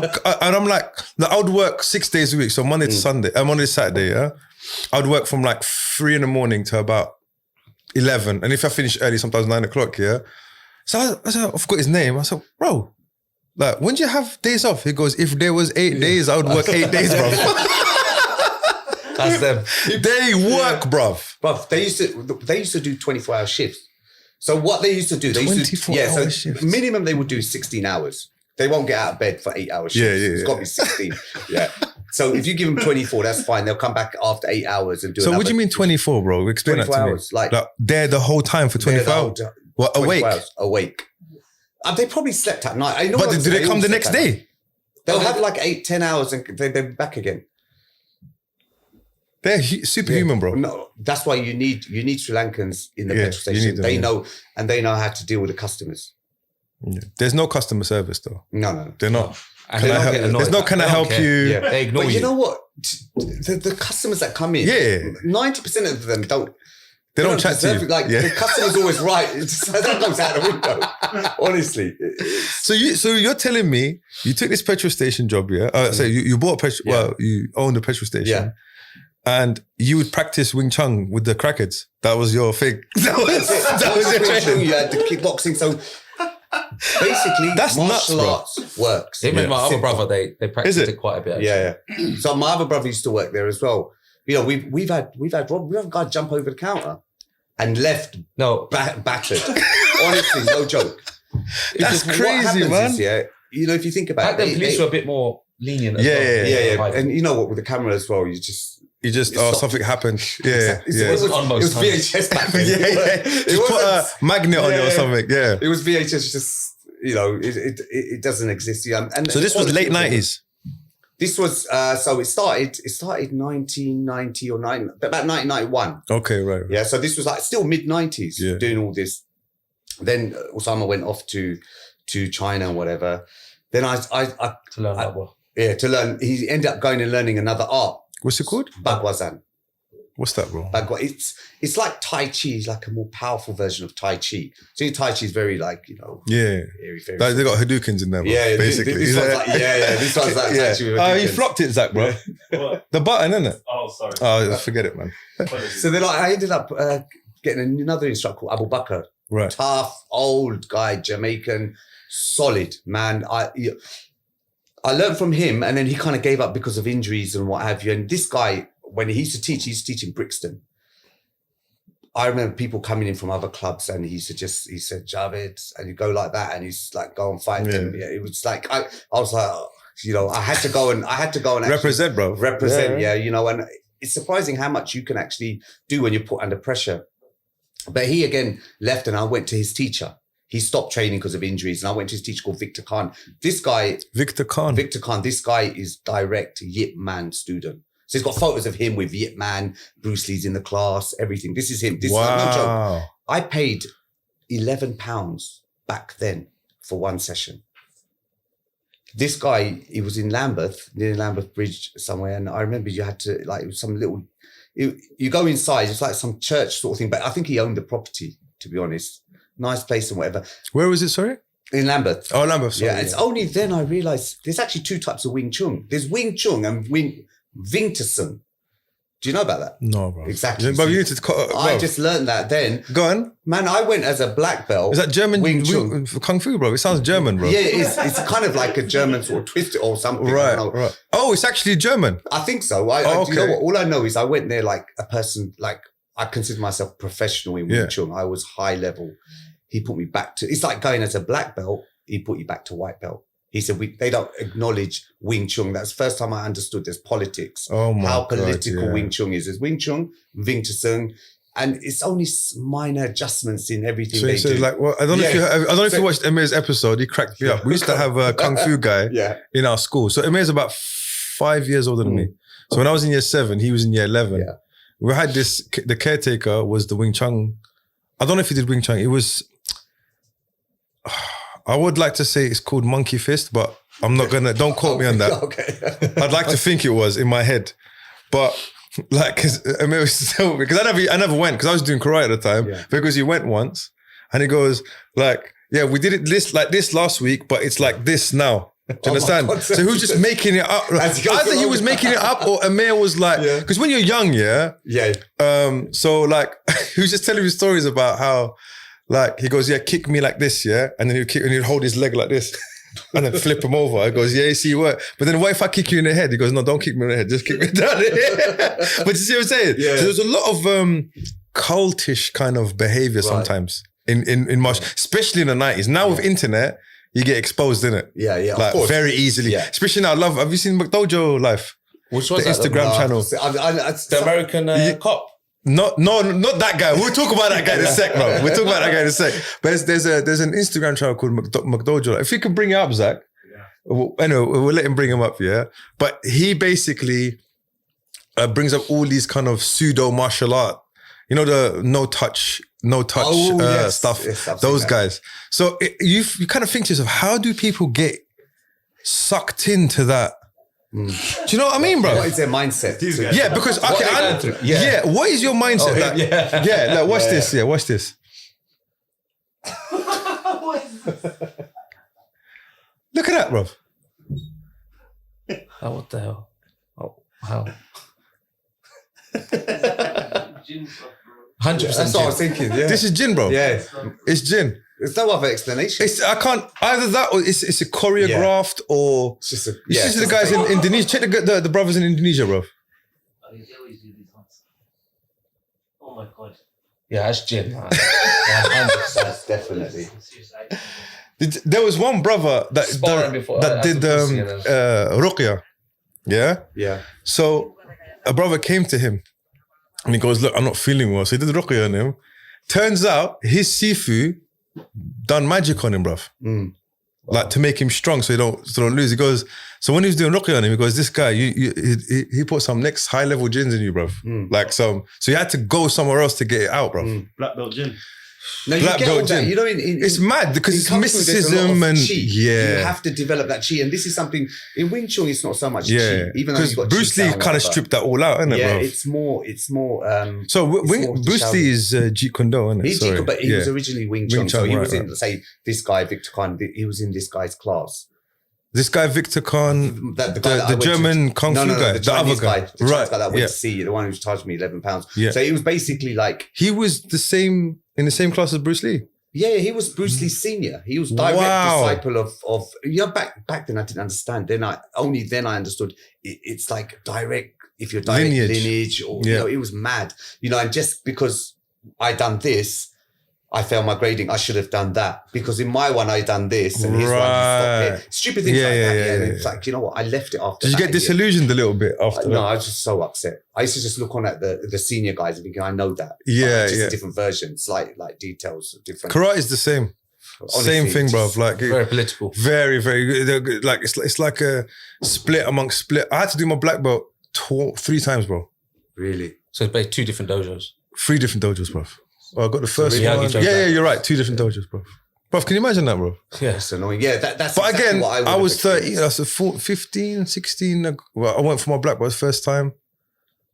would work 6 days a week. So Monday to Sunday, Monday to Saturday. I'd work from like 3 a.m. to about 11. And if I finish early, sometimes 9 o'clock. So I forgot his name. I said, bro, like, when do you have days off? He goes, if there was 8 days, I would work 8 days, bro. That's them. They work, bro. Bruv, they used to do 24-hour shifts. So what they used to do, 24-hour shifts. Minimum they would do 16 hours. They won't get out of bed for 8 hour shifts. It's got to be 16. So if you give them 24, that's fine. They'll come back after 8 hours and do. So what do you mean 24, bro? Explain 24 that to hours, me. Like they're the whole time for 24 hours. What, awake? Awake. They probably slept at night. But do they come the next day? They'll have like 8-10 hours and they'll be back again. They're superhuman, bro. No, that's why you need Sri Lankans in the petrol station. They know how to deal with the customers. Yeah. There's no customer service though. No. They're not. And there's no can I help you? They ignore you. But you know what? The customers that come in, 90% of them don't. They don't chat to you. The customer's always right. That goes out the window. Honestly. So you're telling me you took this petrol station job, So you bought a petrol. Well, you owned a petrol station, and you would practice Wing Chun with the crackheads. That was your thing. That was your training. You had the kickboxing. So basically, that's martial nuts, arts works. Even my other brother, they practice it quite a bit. Actually. Yeah. So my other brother used to work there as well. You know, we've had a guy jump over the counter and left battered. Honestly, no joke. That's crazy, man. You know, if you think about it, the police were a bit more lenient. Yeah. And you know what, with the camera as well, you just something happened. Yeah. It was VHS back then. Just put a magnet on it or something. Yeah. It was VHS. Just it doesn't exist. And so this was late 90s. This was it started 1990 or about 1991. Okay, right. Yeah, so this was like still mid 90s doing all this. Then Osama went off to China and whatever. Then I to learn that well. Yeah, to learn. He ended up going and learning another art. What's it called? Bagwazan. What's that, bro? It's like Tai Chi. It's like a more powerful version of Tai Chi. So Tai Chi is very like, very, like they got Hadoukens in there, bro. Yeah, basically. This one's like, this one's like Tai Chi with Hadoukens. You flopped it, Zach, bro. What? The button, isn't it? Oh, sorry. Oh, forget it, man. So then I ended up getting another instructor called Abu Bakr. Right. Tough, old guy, Jamaican, solid, man. I learned from him, and then he kind of gave up because of injuries and what have you. And this guy, when he used to teach in Brixton. I remember people coming in from other clubs and he said, Javid, and you go like that and he's like, go and fight them. Yeah, it was like, I was like, oh, You know, I had to go and actually represent, bro. Represent, yeah. You know, and it's surprising how much you can actually do when you're put under pressure. But he again left, and I went to his teacher. He stopped training because of injuries, and I went to his teacher called Victor Khan. This guy, Victor Khan, this guy is direct Yip Man student. So he's got photos of him with Yip Man, Bruce Lee's in the class, everything. This is him. This is no joke. I paid £11 back then for one session. This guy, he was in Lambeth, near Lambeth Bridge somewhere, and I remember you had to, like, it was some little, you go inside, it's like some church sort of thing, but I think he owned the property, to be honest. Nice place and whatever. Where was it, sorry? In Lambeth. Oh, Lambeth, sorry. Yeah, it's only then I realised there's actually two types of Wing Chun. There's Wing Chun and Wing Chun. Do you know about that? No, bro. Exactly. But you need to, I just learned that then. Go on. Man, I went as a black belt. Is that German Wing Chun? Kung Fu, bro? It sounds German, bro. Yeah, it is. It's kind of like a German sort of twist or something. Right, right. Oh, it's actually German. I think so. Do you know what? All I know is I went there like a person, like I consider myself professional in Wing Chun. I was high level. He put me back to, it's like going as a black belt. He put you back to white belt. He said, they don't acknowledge Wing Chun. That's the first time I understood there's politics. Oh my how political Wing Chun is. There's Wing Chun, Wing Chun, and it's only minor adjustments in everything they do. Like, well, I don't know if you watched Emir's episode. He cracked me up. We used to have a Kung Fu guy in our school. So Emir's about 5 years older than me. So when I was in year 7, he was in year 11. Yeah. We had this, the caretaker was the Wing Chun. I don't know if he did Wing Chun. It was, I would like to say it's called Monkey Fist, but I'm not gonna, don't quote me on that. Okay. I'd like to think it was in my head. But like, because I never went, because I was doing karate at the time, because he went once and he goes like, yeah, we did it like this last week, but it's like this now. Do you understand? God, so he was just making it up. Either he was making it up or Amir was like, because when you're young, so like, he was just telling me stories about how, like, he goes, kick me like this, and then he'd hold his leg like this and then flip him over. He goes, you see what? But then what if I kick you in the head? He goes, no, don't kick me in the head. Just kick me down here. But you see what I'm saying? Yeah. So there's a lot of cultish kind of behavior sometimes in martial, especially in the 90s. Now with internet, you get exposed, innit? Yeah, like, of course. Very easily. Yeah. Especially now, have you seen McDojo Live? Which was the Instagram channel? The American cop. Not that guy. We'll talk about that guy in a sec, bro. We'll talk about that guy in a sec. But there's an Instagram channel called McDojo. If you can bring it up, Zach. Anyway, we'll let him bring him up, But he basically brings up all these kind of pseudo martial art. You know, the no touch stuff. Yes, those guys. So you kind of think to yourself, how do people get sucked into that? Do you know what I mean, bro? What is their mindset? Yeah, because what is your mindset? Like, watch this. Yeah, watch this. Look at that, bro. Oh, what the hell? Oh, how? 100%. That's what I was thinking. Yeah. This is gin, bro. Yeah, it's gin. There's no other explanation. I can't either that or it's a choreographed or it's just the guys in Indonesia. Check the brothers in Indonesia, bro. Oh my god. Yeah, that's gin. That's definitely. There was one brother that did ruqya. Yeah. So a brother came to him and he goes, look, I'm not feeling well. So he did ruqya on him. Turns out his sifu done magic on him, bruv. Like to make him strong so he don't lose. He goes, so when he was doing ruqya on him, he goes, this guy, he put some next high level gins in you, bruv. Like so you had to go somewhere else to get it out, bruv. Black belt gin. No, you get all that. You know, it's mad because it's mysticism and you have to develop that chi, and this is something in Wing Chun. It's not so much chi, even though you've got Bruce Lee kind of stripped that all out, isn't it? Yeah, bro? it's more. So Bruce Lee is Jeet Kune Do, isn't it? He's Jeet Kune, but he was originally Wing Chun. So he was in, say, this guy Victor Khan. He was in this guy's class. This guy Victor Khan, the German Kung Fu guy, the other guy, the Chinese guy that I went to see, the one who charged me £11. Yeah. So he was basically like he was in the same class as Bruce Lee. Yeah, he was Bruce Lee's senior. He was direct disciple of back then I didn't understand. Then I understood it's like direct, if you're direct lineage or you know, it was mad. You know, and just because I done this, I failed my grading. I should have done that because in my one I done this and his one he stopped here. Stupid things like that. Yeah, and it's like, you know what? I left it after. Did you get disillusioned a little bit after? No, I was just so upset. I used to just look on at the senior guys and thinking, I know that. Yeah, just a different version, slight like details, different. Karate is the same. Honestly, same thing, bruv. Like Very political. very, very good. Like it's like a split amongst split. I had to do my black belt 3 times, bro. Really? So it's basically 2 different dojos. 3 different dojos, bruv. Well, I got the first really one. Yeah, you're right. 2 different dojos, bruv. Bruv, can you imagine that, bro? Yeah. That's annoying. Yeah, that's But exactly again, what I was experienced. 13. I was 15, 16. Well, I went for my black belt first time.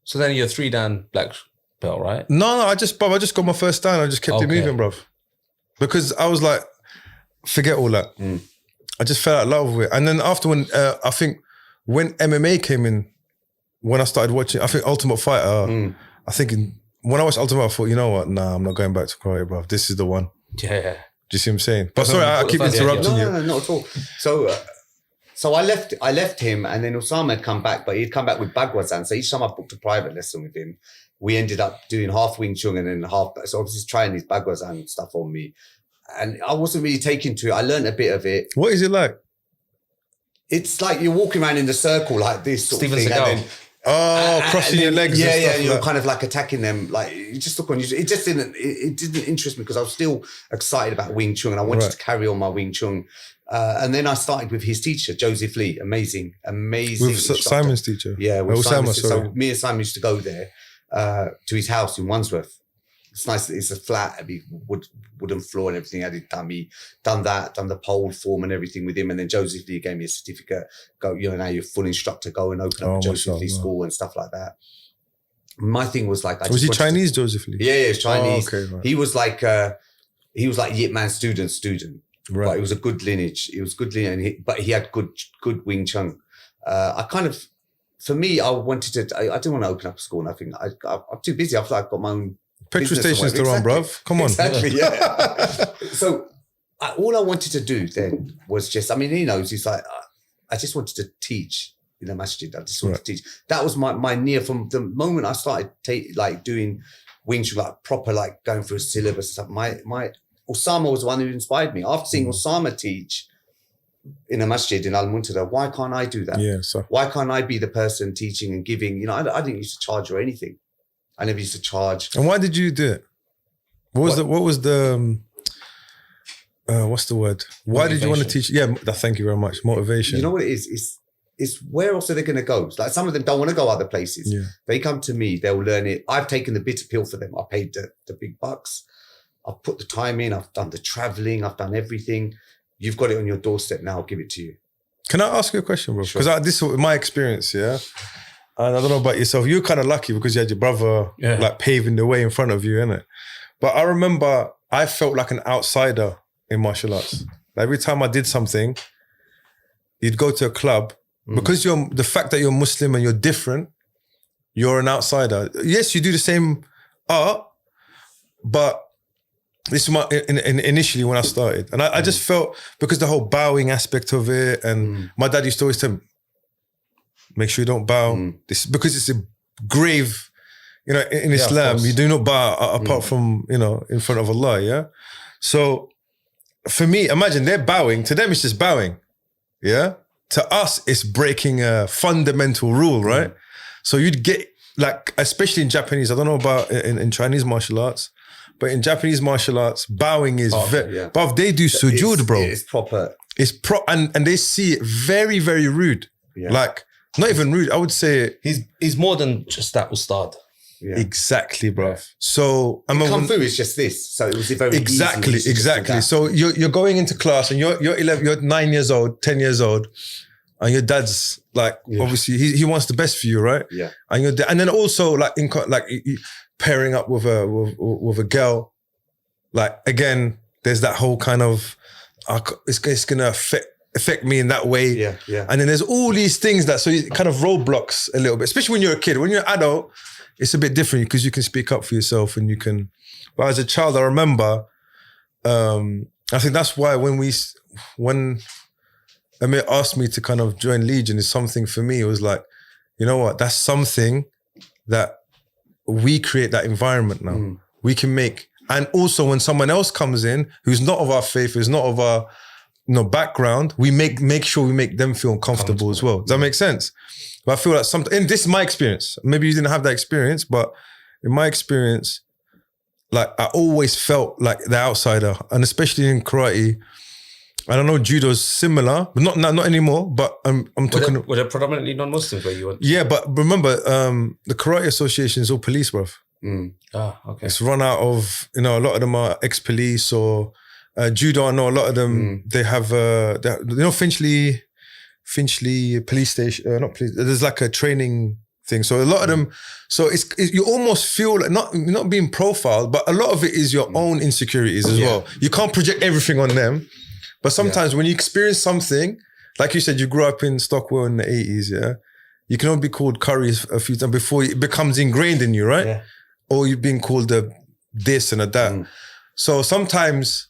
So then you're 3 dan black belt, right? No, I just got my first dan. I just kept it Okay. moving, bruv. Because I was like, forget all that. I just fell out of love with it. And then after I think when MMA came in, when I started watching, I think Ultimate Fighter, I think when I watched Ultimate, I thought, you know what? Nah, I'm not going back to karate, bro. This is the one. Yeah. Do you see what I'm saying? But sorry, I keep interrupting you. No, not at all. So I left him, and then Osama had come back, but he'd come back with Bagwazan. So each time I booked a private lesson with him, we ended up doing half Wing Chun and then half. So obviously he's trying his Bagwazan stuff on me, and I wasn't really taken to it. I learned a bit of it. What is it like? It's like you're walking around in the circle like this sort Steven of thing, Seagal. and then Crossing your legs. Yeah, and stuff and you're like. kind of like attacking them. Like you just look on. It just didn't. It didn't interest me because I was still excited about Wing Chun and I wanted to carry on my Wing Chun. And then I started with his teacher, Joseph Lee. Amazing. With instructor. Simon's teacher. Yeah, with Osama, Simon. sorry. So me and Simon used to go there to his house in Wandsworth. It's nice. It's a flat, wooden floor and everything. I did done the pole form and everything with him. And then Joseph Lee gave me a certificate. Go, now you're full instructor. Go and open up a Joseph Lee school and stuff like that. My thing was like, was he Chinese, Joseph Lee? Yeah, he's Chinese. Oh, okay, right. He was like Yip Man student. Right. But it was a good lineage. It was good lineage, but he had good Wing Chun. For me, I wanted to. I didn't want to open up a school. Nothing. I'm too busy. I feel like I've got my own petrol stations to run, bruv. Come on. Exactly. Yeah. So all I wanted to do then was just. I mean, he knows. He's like, I just wanted to teach in the masjid. I just wanted to teach. That was my near from the moment I started doing Wing Chun, like proper, like going through a syllabus and stuff. My Osama was the one who inspired me. After seeing Osama teach in a masjid in Al-Muntada, why can't I do that? Yeah, so. Why can't I be the person teaching and giving? I didn't used to charge or anything. I never used to charge. And why did you do it? What was the what's the word? Why did you want to teach? Yeah, thank you very much. Motivation. You know what it is? It's where else are they going to go? Like some of them don't want to go other places. Yeah. They come to me, they'll learn it. I've taken the bitter pill for them. I paid the big bucks. I've put the time in. I've done the traveling. I've done everything. You've got it on your doorstep now. I'll give it to you. Can I ask you a question, bro? Sure. Because this is my experience, yeah? And I don't know about yourself. You're kind of lucky because you had your brother like paving the way in front of you, innit? But I remember I felt like an outsider in martial arts. Like every time I did something, you'd go to a club. Because the fact that you're Muslim and you're different, you're an outsider. Yes, you do the same art, but this is initially when I started. And I just felt, because the whole bowing aspect of it, and my dad used to always tell me, make sure you don't bow. Because it's a grave, in Islam, you do not bow apart from, in front of Allah, yeah? So for me, imagine they're bowing. To them, it's just bowing, yeah? To us, it's breaking a fundamental rule, right? So you'd get, like, especially in Japanese, I don't know about in Chinese martial arts, but in Japanese martial arts, bowing is but they do sujood, bro. It's proper. It's and they see it very, very rude. Yeah. Like, not even rude. I would say he's more than just that ustad. Yeah. Exactly, bro. So Kung Fu is just this. So it was very exactly. So you're going into class and you're 11, you're 9 years old, 10 years old, and your dad's like, obviously he wants the best for you, right? Yeah. And then also like pairing up with a girl, like again, there's that whole kind of it's gonna affect me in that way. Yeah. And then there's all these things so you kind of roadblocks a little bit, especially when you're a kid. When you're an adult, it's a bit different because you can speak up for yourself and you can. But as a child, I remember, I think that's why when Amir asked me to kind of join Legion, is something for me. It was like, you know what? That's something that we create that environment now. We can make And also when someone else comes in who's not of our faith, who's not of our background, we make sure we make them feel comfortable as well. Does that make sense? But I feel like and this is my experience. Maybe you didn't have that experience, but in my experience, like I always felt like the outsider, and especially in karate. I don't know, judo's similar, but not anymore. But I'm talking. Were there predominantly non-Muslims where you went? Yeah, but remember, the Karate Association is all police, bruv. Okay. It's run out of, a lot of them are ex-police or judo. I know a lot of them. They have, Finchley police station. Not police. There's like a training thing. So a lot of them. So it's you almost feel like not being profiled, but a lot of it is your own insecurities as well. You can't project everything on them. But sometimes when you experience something, like you said, you grew up in Stockwell in the 80s, yeah? You can only be called Curry a few times before it becomes ingrained in you, right? Yeah. Or you're being called a this and a that. So sometimes,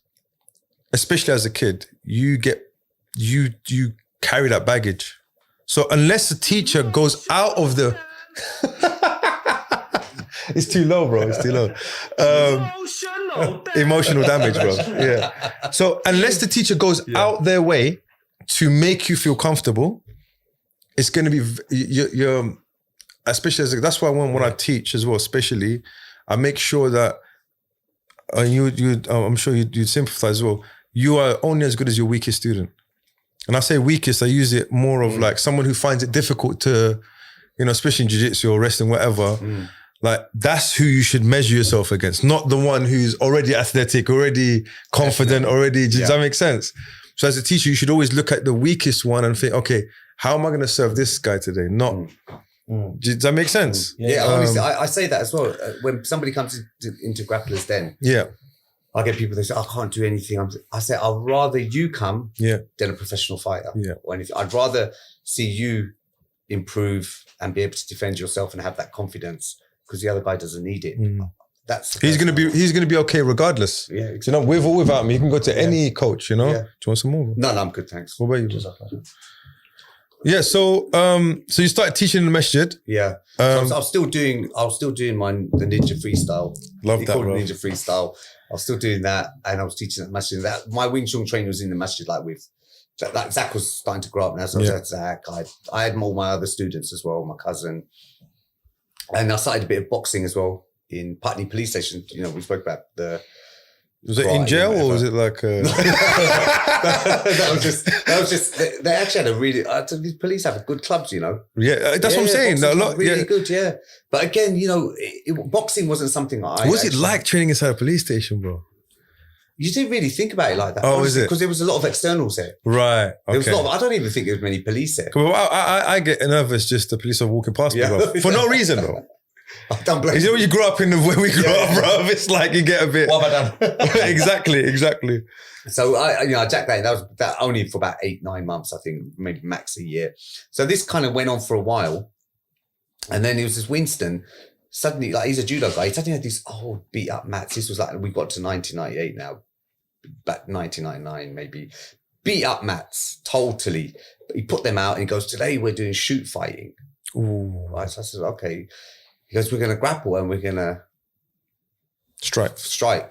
especially as a kid, you carry that baggage. So unless the teacher goes out of the... It's too low, bro. It's too low. Emotional damage, bro. Yeah. So unless the teacher goes out their way to make you feel comfortable, it's going to be you're especially that's why when I teach as well, especially I make sure that I'm sure you'd sympathize as well. You are only as good as your weakest student. And I say weakest, I use it more of like someone who finds it difficult to, especially in jiu-jitsu or wrestling, whatever. Like that's who you should measure yourself against, not the one who's already athletic, already confident, already. Does that make sense? So as a teacher, you should always look at the weakest one and think, okay, how am I going to serve this guy today? Does that make sense? Yeah, obviously, I say that as well. When somebody comes into Grapplers Den, I get people that say, I can't do anything. I say, I'd rather you come than a professional fighter. I'd rather see you improve and be able to defend yourself and have that confidence, because the other guy doesn't need it. He's gonna be okay regardless. Yeah, exactly. With or without me, you can go to any coach. Do you want some more? No, I'm good, thanks. What about you? Yeah, so you started teaching in the masjid. Yeah, so I was still doing the ninja freestyle. Love that, bro. Ninja freestyle. I was still doing that, and I was teaching at the masjid. That my Wing Chun training was in the masjid, like with that. Zach was starting to grow up now, so I was at Zach. I had all my other students as well, my cousin. And I started a bit of boxing as well in Putney Police Station. We spoke about the... Was it in jail or was it like... that was just... They actually had a really... the police have good clubs, Yeah, that's what I'm saying. A lot, really good, yeah. But again, boxing wasn't something What was it like training inside a police station, bro? You didn't really think about it like that. Oh, is it? Because there was a lot of externals there. Right. There was a lot of, I don't even think there was many police there. Well, I get nervous just the police are walking past me, bro. For no reason, though. I don't blame you. When you grew up in the way we grew up, bro, it's like you get a bit... What have I done? Exactly. So I jacked that. That was only for about 8-9 months, I think, maybe max a year. So this kind of went on for a while. And then it was this Winston... Suddenly, like, he's a judo guy. He suddenly had these old beat up mats. This was like, we got to 1998 now. Back 1999 maybe, beat up mats totally. He put them out and he goes, today we're doing shoot fighting. Ooh. Right, so I said, okay. He goes, we're going to grapple and we're going to strike.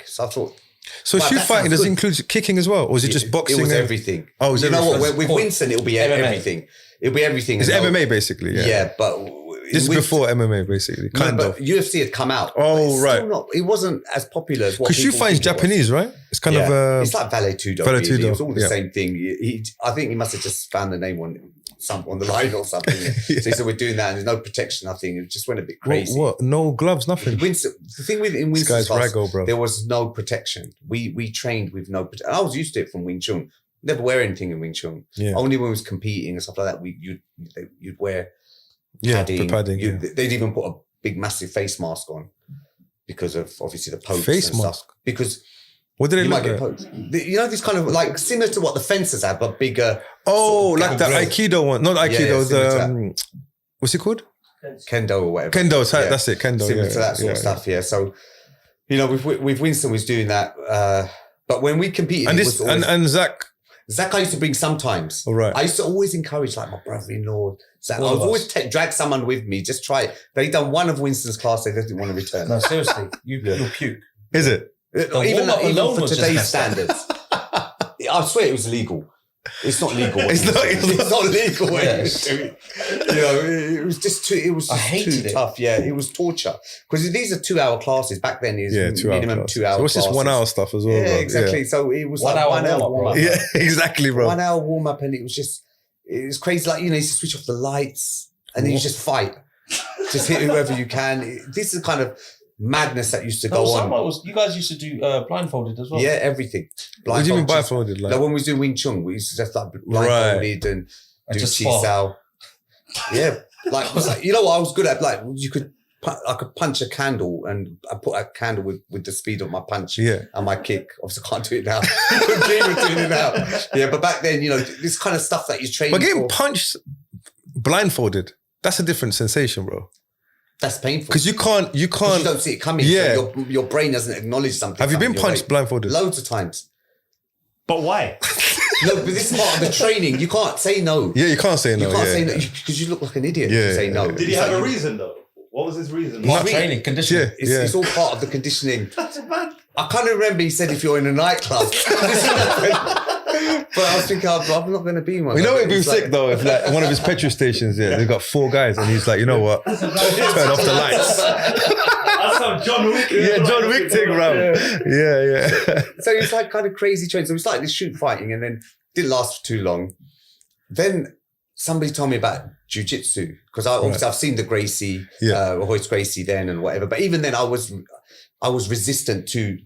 So I thought, so shoot fighting does it include kicking as well, or is it just boxing? It was everything. Oh, is it? With Winston it'll be everything. It'll be everything. It's MMA basically. Yeah, but this is before MMA basically. Kind of. UFC had come out. Oh, right. It wasn't as popular as what. Because shoot fighting is Japanese, right? It's kind of it's like Vale Tudo. Really. It was all the same thing. I think he must have just found the name on the line or something. So he said, we're doing that and there's no protection, nothing. It just went a bit crazy. What? No gloves, nothing? The thing in Winston's class, bro. There was no protection. We trained with no protection. I was used to it from Wing Chun. Never wear anything in Wing Chun. Yeah. Only when we was competing and stuff like that, you'd wear padding. They'd even put a big massive face mask on because of obviously the pokes face and mask. Stuff. Because what did it you look might get poked. This kind of like similar to what the fencers have, but bigger. Oh, sort of like the Aikido one. Not Aikido, the what's it called? Kendo or whatever. Kendo, that's it. Kendo. Similar to that sort of stuff, yeah. So, with Winston was doing that. But when we competed, and Zach I used to bring sometimes. All right. I used to always encourage like my brother-in-law. Zach, I was always drag someone with me. Just try it. They done one of Winston's class. They didn't want to return. No, seriously. You'll puke. Is it? warm-up even alone for was just today's messed up. standards. I swear it was legal. It's not legal. It's not legal. What Yeah. he was doing. You know, it was just too. It was I just hated too it. tough. Yeah, it was torture because these are 2-hour classes. Back then, is 2 hour minimum classes. 2 hour. So what's this 1 hour stuff as well? Yeah, bro? exactly. So it was 1 like hour 1 hour warm-up, warm up. Yeah, exactly, bro. 1 hour warm up, and it was crazy. Like, you know, you switch off the lights, and then you just fight, just hit whoever you can. This is kind of madness that used to go on. You guys used to do blindfolded as well. Yeah, everything. What do you mean Blindfold, blindfolded? like when we was doing Wing Chun, we used to just like Right. blindfolded and do just Chi spar. Sao. Yeah, like you know what I was good at? Like you could, I could punch a candle, and I put a candle with the speed of my punch Yeah. and my kick. Obviously, I can't do it now. I'm dreaming of doing it now. Yeah, but back then, you know, this kind of stuff that you train. But getting for, punched blindfolded, that's a different sensation, bro. that's painful Because you can't. you don't see it coming. Yeah. So your brain doesn't acknowledge something. Have you been coming your punched way. blindfolded? Loads of times. But why? No, but this is part of the training. You can't say no. Yeah, you can't say no. You can't yeah, say no yeah. because you look like an idiot. Yeah, if you say no. Did he It's have like a reason though? What was his reason? He's Not really- training, conditioning. Yeah, yeah. It's all part of the conditioning. That's bad. I can't remember. He said if you're in a nightclub, but I was thinking I'm not going to be one. You know it'd be It's sick like- though if like one of his petrol stations, they've got 4 guys and he's like, you know what? Turn off the lights. That's how John Wick. Yeah, John Wick thing, bro. Yeah. So it's like kind of crazy training. So we started this shoot fighting, and then didn't last for too long. Then somebody told me about jiu-jitsu because obviously I've seen the Gracie, Hoist Gracie then and whatever. But even then, I was resistant to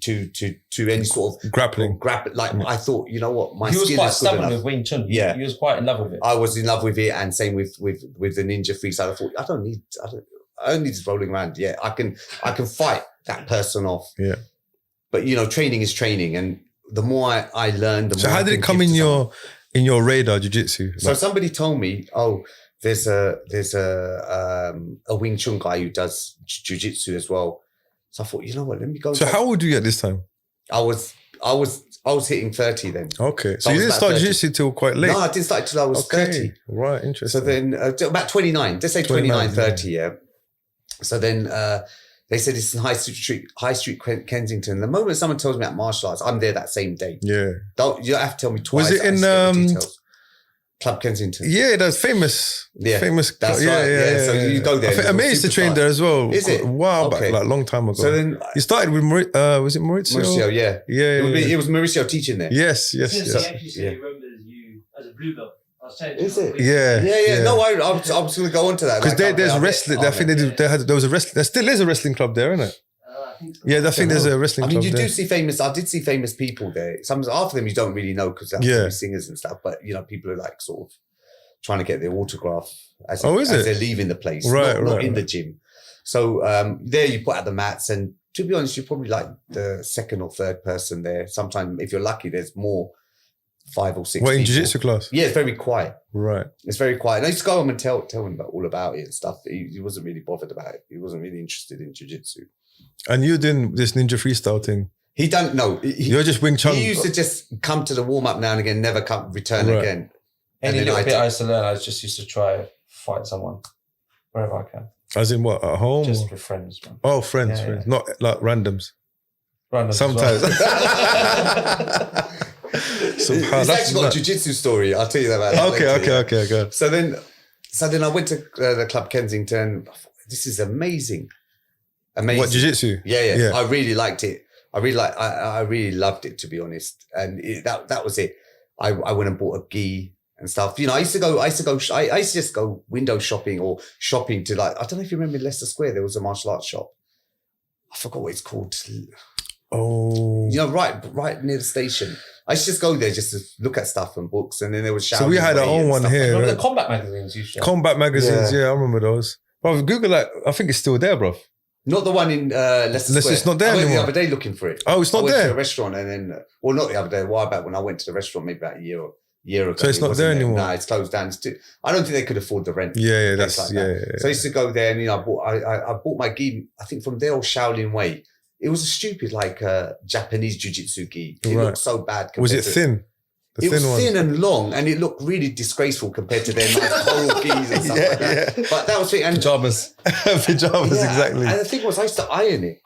any sort of Grappling. Like I thought, you know what, my He was skill quite is good stubborn enough. with Wing Chun. Yeah. He was quite in love with it. I was in love with it, and same with the ninja freestyle. I thought I don't need just rolling around. Yeah, I can fight that person off. Yeah. But you know, training is training, and the more I learned, the more. So how I did can it come give in to someone. your radar, jiu-jitsu? So somebody told me, oh, there's a Wing Chun guy who does jiu-jitsu as well. So I thought, you know what, let me go. So how old were you at this time? I was hitting 30 then. Okay. So I you was didn't about start 30. jiu-jitsu till quite late. No, I didn't start until I was 30. Right, interesting. So then about 29, let's say 29, 29, 30, yeah. So then they said it's in High Street, Kensington. The moment someone tells me about martial arts, I'm there that same day. Yeah. You don't have to tell me twice. Was it I in just get the details. Club Kensington? Yeah, that's famous. Yeah, famous. that's yeah, right. Yeah. So you go there. I think Amir used to train there as well. Is it? A while Okay. back, like a long time ago. So then you started with was it Maurizio? Mauricio, yeah. Yeah. It was Mauricio teaching there. Yes. Since he actually said Yeah. he remembers you as a blue belt. I was saying to Is him, it? Yeah. Yeah. No, I was going to go on to that. Because there's wrestling. I think there was a wrestling. There still is a wrestling club there, isn't it? I think so. Yeah, I think there's a wrestling I mean, club you there. do see famous. I did see famous people there. Some half of them you don't really know because they're singers and stuff. But you know, people are like sort of trying to get their autograph as they're leaving the place, not in the gym. So there you put out the mats, and to be honest, you're probably like the second or third person there. Sometimes, if you're lucky, there's more, 5 or 6. What, in people. jiu-jitsu class? Yeah, it's very quiet. Right. It's very quiet. And I used to go home and tell him all about it and stuff. He wasn't really bothered about it. He wasn't really interested in jiu-jitsu. And you're doing this ninja freestyle thing? He don't know. You're just Wing Chun? He used to just come to the warm-up now and again, never return again. Any then little bit I used to learn, I just used to try fight someone wherever I can. As in what? At home? Just with friends, man. Oh, friends. Yeah. Not like randoms. Random Sometimes. He's actually got a jiu-jitsu story. I'll tell you that about Okay. So then I went to the Club Kensington. I thought, this is amazing. What, jiu-jitsu? Yeah. I really liked it. I really loved it, to be honest. And that was it. I went and bought a gi and stuff. You know, I used to just go window shopping or shopping to, like, I don't know if you remember Leicester Square, there was a martial arts shop. I forgot what it's called. Oh. You know, right near the station. I used to just go there just to look at stuff and books, and then there was So we had our own one here. Remember Right? the combat magazines you show? Combat magazines, yeah, I remember those. Bro, Google that. I think it's still there, bro. Not the one in Leicester Square. It's not there I went anymore. the other day looking for it. Oh, it's not I went there? to a restaurant and then, well, not the other day, a while back when I went to the restaurant, maybe about a year ago. So it's not there anymore? No, it's closed down. I don't think they could afford the rent. Yeah, Things that's, like that. So I used to go there and, you know, I bought my gi, I think from their old Shaolin Way. It was a stupid, like, Japanese jiu-jitsu gi. It looked so bad. Was it thin? It was thin and long, and it looked really disgraceful compared to their nice coral gis and stuff like that. But that was it. And Pajamas. Pajamas, exactly. And the thing was, I used to iron it.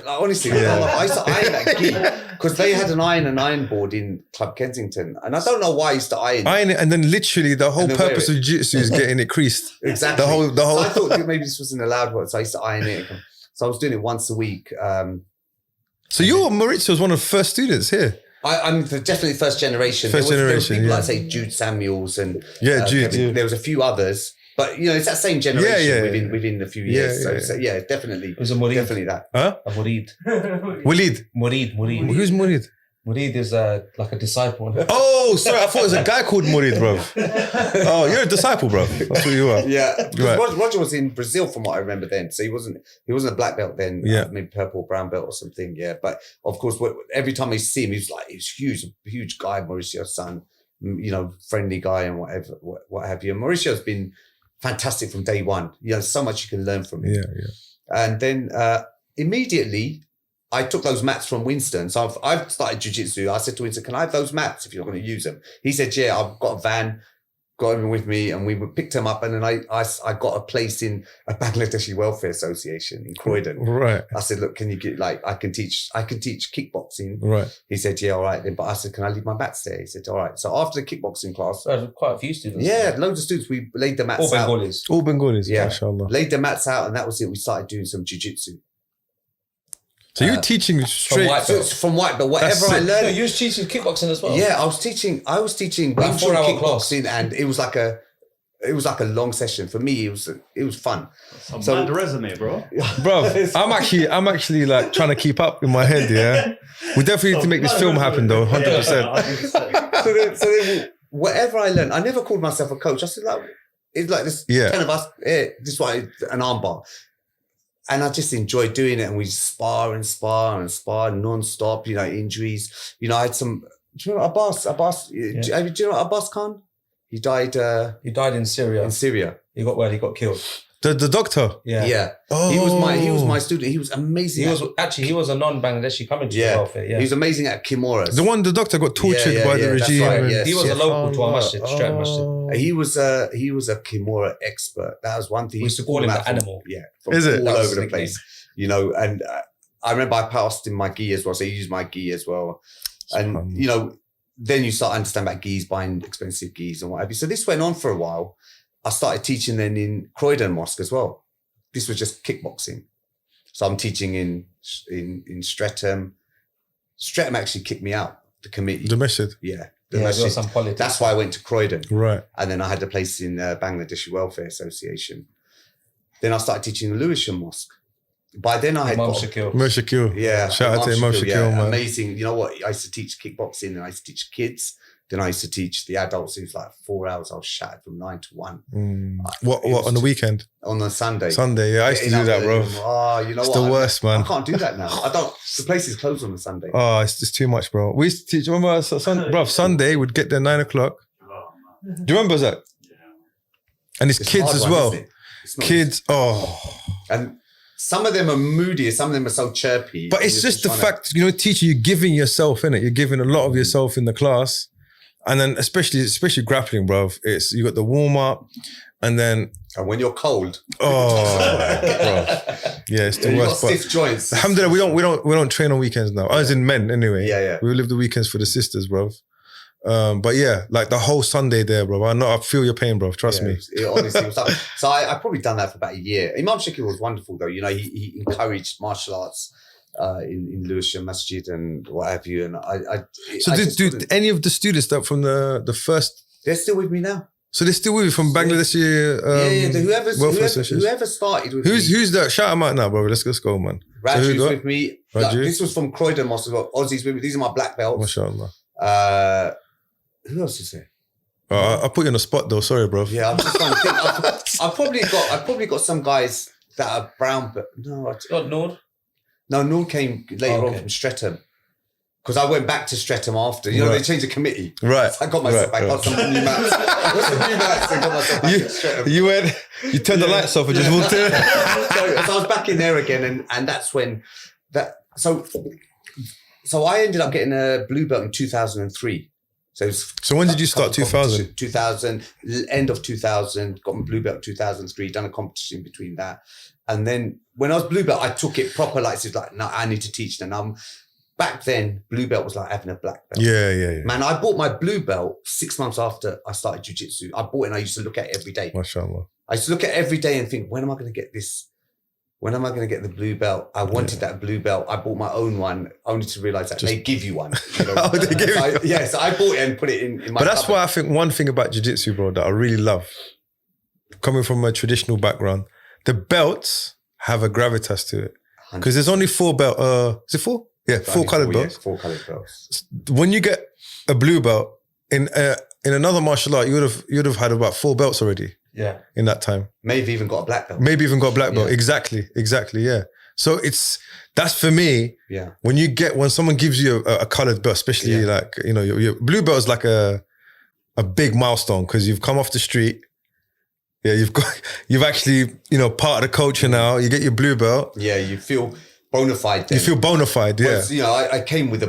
Honestly, I used to iron that gi because they had an iron board in Club Kensington, and I don't know why I used to iron it, and then literally the whole purpose of jiu-jitsu is getting it creased. Exactly. The whole. So I thought maybe this wasn't allowed one, so I used to iron it. So I was doing it once a week. So Maurizio was one of the first students here. I'm definitely first generation. There was people like say Jude Samuels and Jude. Kevin. There was a few others. But it's that same generation within a few years. So definitely. It was a Murid. Definitely that. Huh? A Murid. Walid. Murid. Who's Murid? Murid is like a disciple. Oh, sorry. I thought it was a guy called Murid, bro. Oh, you're a disciple, bro. That's who you are. Yeah. Right. Roger was in Brazil from what I remember then. So he wasn't a black belt then. Yeah. Maybe purple, brown belt or something. Yeah. But of course, every time I see him, he was huge, a huge guy, Mauricio's son, friendly guy and what have you. And Mauricio's been fantastic from day one. So much you can learn from him. Yeah. And then immediately I took those mats from Winston. So I've started jiu-jitsu. I said to Winston, can I have those mats if you're going to use them? He said, yeah, I've got a van, got them with me, and we picked them up. And then I got a place in a Bangladeshi Welfare Association in Croydon. Right. I said, look, can you get I can teach kickboxing. Right. He said, yeah, all right then. But I said, can I leave my mats there? He said, all right. So after the kickboxing class, There's quite a few students. yeah, loads of students. We laid the mats out. All Bengalis. Yeah. Mashallah. Laid the mats out, and that was it. We started doing some jiu-jitsu. So you're teaching straight From white belt, whatever I learned. No, you was teaching kickboxing as well. Yeah, I was teaching Like Wing Chun 4-hour class. kickboxing, and it was like a long session for me. It was fun. Some bad resume, bro. Bro, I'm actually like trying to keep up in my head. Yeah, we definitely need to make this film happen though. 100%. So then, whatever I learned, I never called myself a coach. I said it's like this 10 of us. This one, an armbar. And I just enjoyed doing it, and we spar non-stop, injuries. I had some, do you know Abbas? Do you know Abbas Khan? He died in Syria. in Syria. He got killed. The doctor. Yeah. Oh. He was my student. He was amazing. He was a non-Bangladeshi coming to the welfare. Yeah. He was amazing at Kimuras. The doctor got tortured by the regime. That's right, yes. He was a local to our masjid, Stratton Masjid. He was a Kimura expert. That was one thing. We used to call him the animal. Yeah. Is it? All over the place. And I remember I passed in my gi as well. So he used my gi as well. And, then you start to understand about gis, buying expensive gis and what have you. So this went on for a while. I started teaching then in Croydon Mosque as well. This was just kickboxing. So I'm teaching in Streatham. Streatham actually kicked me out, the committee. The masjid. Yeah. There was some politics. That's why I went to Croydon. Right. And then I had a place in Bangladeshi Welfare Association. Then I started teaching in Lewisham Mosque. By then I had Imam got... Shakil. Yeah. Shout out to Imam Shakil, man. Amazing. You know what? I used to teach kickboxing and I used to teach kids. Then I used to teach the adults. It was like 4 hours. I was shattered from 9 to 1. What on the weekend? On the Sunday. Yeah. I used to do that, bro. Oh, you know it's what? the worst, man. I can't do that now. The place is closed on the Sunday. Oh, it's just too much, bro. We used to teach, remember, Sunday we'd get there 9 o'clock. Do you remember that? Yeah. And it's kids hard as one, well. isn't it? It's not Kids, And some of them are moody, some of them are so chirpy. But it's just the fact, teacher, you're giving yourself in it. You're giving a lot of yourself in the class. And then especially grappling, bro. You got the warm up and then... And when you're cold. Oh, bro. Yeah, it's the You've got worst. stiff joints. Alhamdulillah, we don't train on weekends now. As in men, anyway. Yeah. We live the weekends for the sisters, bro. But yeah, like the whole Sunday there, bro. I feel your pain, bro. Trust me. It honestly was tough. So I probably done that for about a year. Imam Shakir was wonderful though. He encouraged martial arts in Lewisham Masjid and what have you. And did any of the students that from the first? They're still with me now. So they're still with you from Bangladeshi. Whoever started with who's that? Shout them out now, bro. Let's go, man. Raju's with me. Raju? This was from Croydon Mosque. Aussie's with me. These are my black belts. MashaAllah. Who else is there? I put you on the spot though. Sorry, bro. Yeah, I'm just trying to think. I've probably got some guys that are brown, but no. Noor? No, Noor came later on from Streatham. Because I went back to Streatham after. They changed the committee. Right. So I got myself back. I got some new mats. I got some new mats and got myself back to Streatham. You turned the lights off and just walked in. So I was back in there again, and that's when So I ended up getting a blue belt in 2003. So when did you start? 2000? 2000, end of 2000, got my blue belt 2003, done a competition between that. And then when I was blue belt, I took it proper, like, it's like, no, I need to teach them. Back then, blue belt was like having a black belt. Yeah. Man, I bought my blue belt 6 months after I started jiu-jitsu. I bought it and I used to look at it every day. MashaAllah. I used to look at it every day and think, when am I going to get this? When am I going to get the blue belt? I wanted that blue belt. I bought my own one, only to realize that they give you one. You know? Oh, they give you so I bought it and put it in my But that's cupboard. why I think one thing about jiu-jitsu, bro, that I really love, coming from a traditional background, the belts have a gravitas to it. Because there's only 4 belt. Is it 4? Yeah, 4 coloured belts. Yes, 4 coloured belts. When you get a blue belt in another martial art, you'd have had about 4 belts already. Yeah. In that time. Maybe even got a black belt. Maybe even got a black belt. Yeah. Exactly. Yeah. So that's for me. Yeah. When someone gives you a coloured belt, especially like, you know, your blue belt is like a big milestone because you've come off the street. Yeah, you've actually, you know, part of the culture now. You get your blue belt. Yeah, you feel bona fide then. You feel bona fide, yeah. Whereas, you know, I came with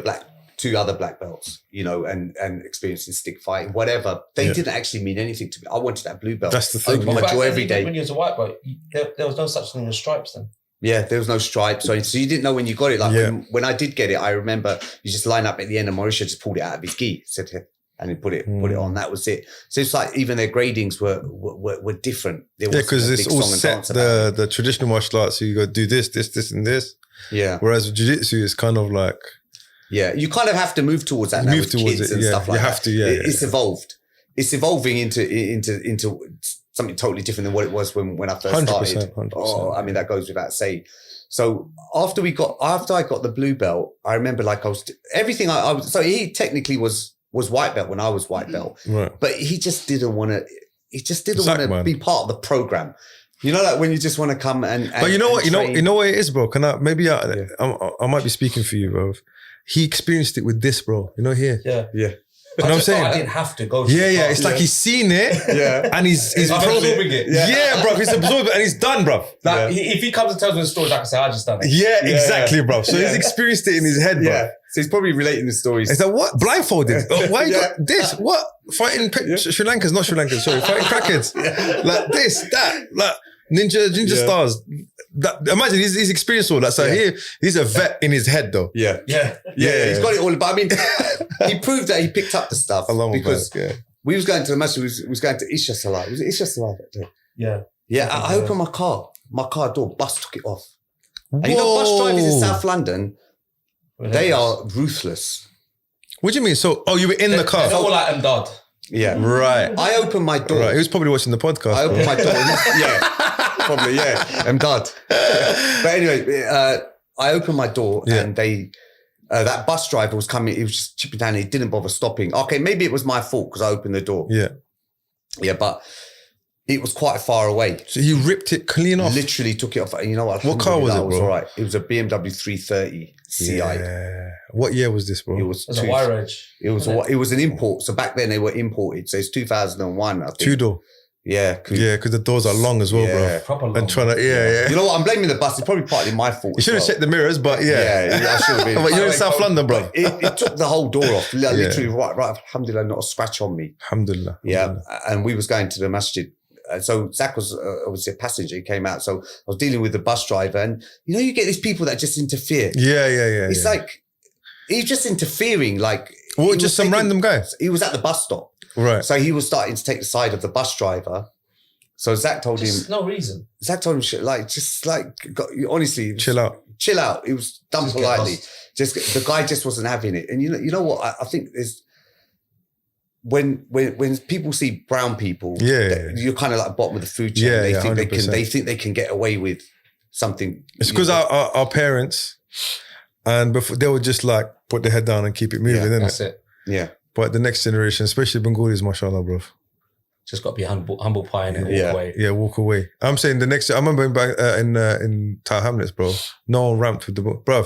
2 other black belts, you know, and experiencing stick fighting, whatever. They didn't actually mean anything to me. I wanted that blue belt. That's the thing. Open my door every day. When you was a white belt, there was no such thing as stripes then. Yeah, there was no stripes. So you didn't know when you got it. Like when I did get it, I remember you just line up at the end and Mauricio just pulled it out of his gi, said, and he put it on. That was it. So it's like even their gradings were different. There because it's all set. The traditional martial arts, so you got to do this, and this. Yeah. Whereas with jiu-jitsu, it's kind of like, yeah, you kind of have to move towards that. Move towards it, and stuff like you have to. Yeah, it's evolved. It's evolving into something totally different than what it was when I first started. 100%. Oh, I mean that goes without saying. So after I got the blue belt, I remember like I was everything. I was so he technically was white belt when I was white belt, right? But he just didn't want to. He just didn't want to be part of the program. You know, like when you just want to come and but you know what, train. you know what it is, bro. Can I maybe I might be speaking for you, bro. He experienced it with this, bro. You know, here. Yeah. You know what I'm saying? I didn't have to go. Yeah. It's like he's seen it. And he's absorbing it. Yeah, bro. He's absorbed it and he's done, bro. Like if he comes and tells me the story, like I say, I just done it. Yeah, exactly, bro. So he's experienced it in his head, bro. Yeah. So he's probably relating the stories. It's like, what? Blindfolded? Why you got this? What? Fighting Sri Lankans, not Sri Lankans, sorry. Fighting crackheads. Like this, that, like ninja stars. Imagine he's experienced all that. So he's a vet in his head though. Yeah. He's got it all. But I mean, he proved that he picked up the stuff because we was going to the masjid. We was going to Isha Salah. Was it Isha Salah that day? Yeah. Yeah. I opened my car door. Bus took it off. And you know, bus drivers in South London, they are ruthless. What do you mean? So, you were in the car? They're all like Dad. Yeah. Right. I opened my door. Right. He was probably watching the podcast. I opened my door. Probably, yeah. I'm dad. But anyway, I opened my door and that bus driver was coming. He was just chipping down. He didn't bother stopping. Okay, maybe it was my fault because I opened the door. Yeah. Yeah, but it was quite far away. So he ripped it clean off? Literally took it off. You know what? What car was it, bro? It was all right. It was a BMW 330 CI. Yeah. What year was this, bro? It was a wire edge. It was an import. So back then they were imported. So it's 2001, I think. Two-door. Yeah. Because the doors are long as well, bro. Proper long. And trying to, You know what? I'm blaming the bus. It's probably partly my fault. You should have checked the mirrors, but Yeah, I should have been. But you're in South London, bro. It took the whole door off. Literally, right, alhamdulillah, not a scratch on me. Alhamdulillah. Yeah. And we was going to the masjid. So Zak was obviously a passenger. He came out. So I was dealing with the bus driver. And, you know, you get these people that just interfere. Yeah. It's like, he's just interfering. Like, just some random guy? He was at the bus stop. Right. So he was starting to take the side of the bus driver. So Zak told him. No reason. Zak told him, honestly. Chill out. It was done politely. The guy just wasn't having it. And you know what? I think there's, when people see brown people, you're kind of like bottom of the food chain. They think they can get away with something. It's because our parents, and before they would just like put their head down and keep it moving, isn't That's it? Yeah. But the next generation, especially Bengalis, mashallah, bro. Just got to be humble pie and walk away. Yeah, walk away. I'm saying the next. I remember back in Tower Hamlets, bro. No one ramped with the book, bro.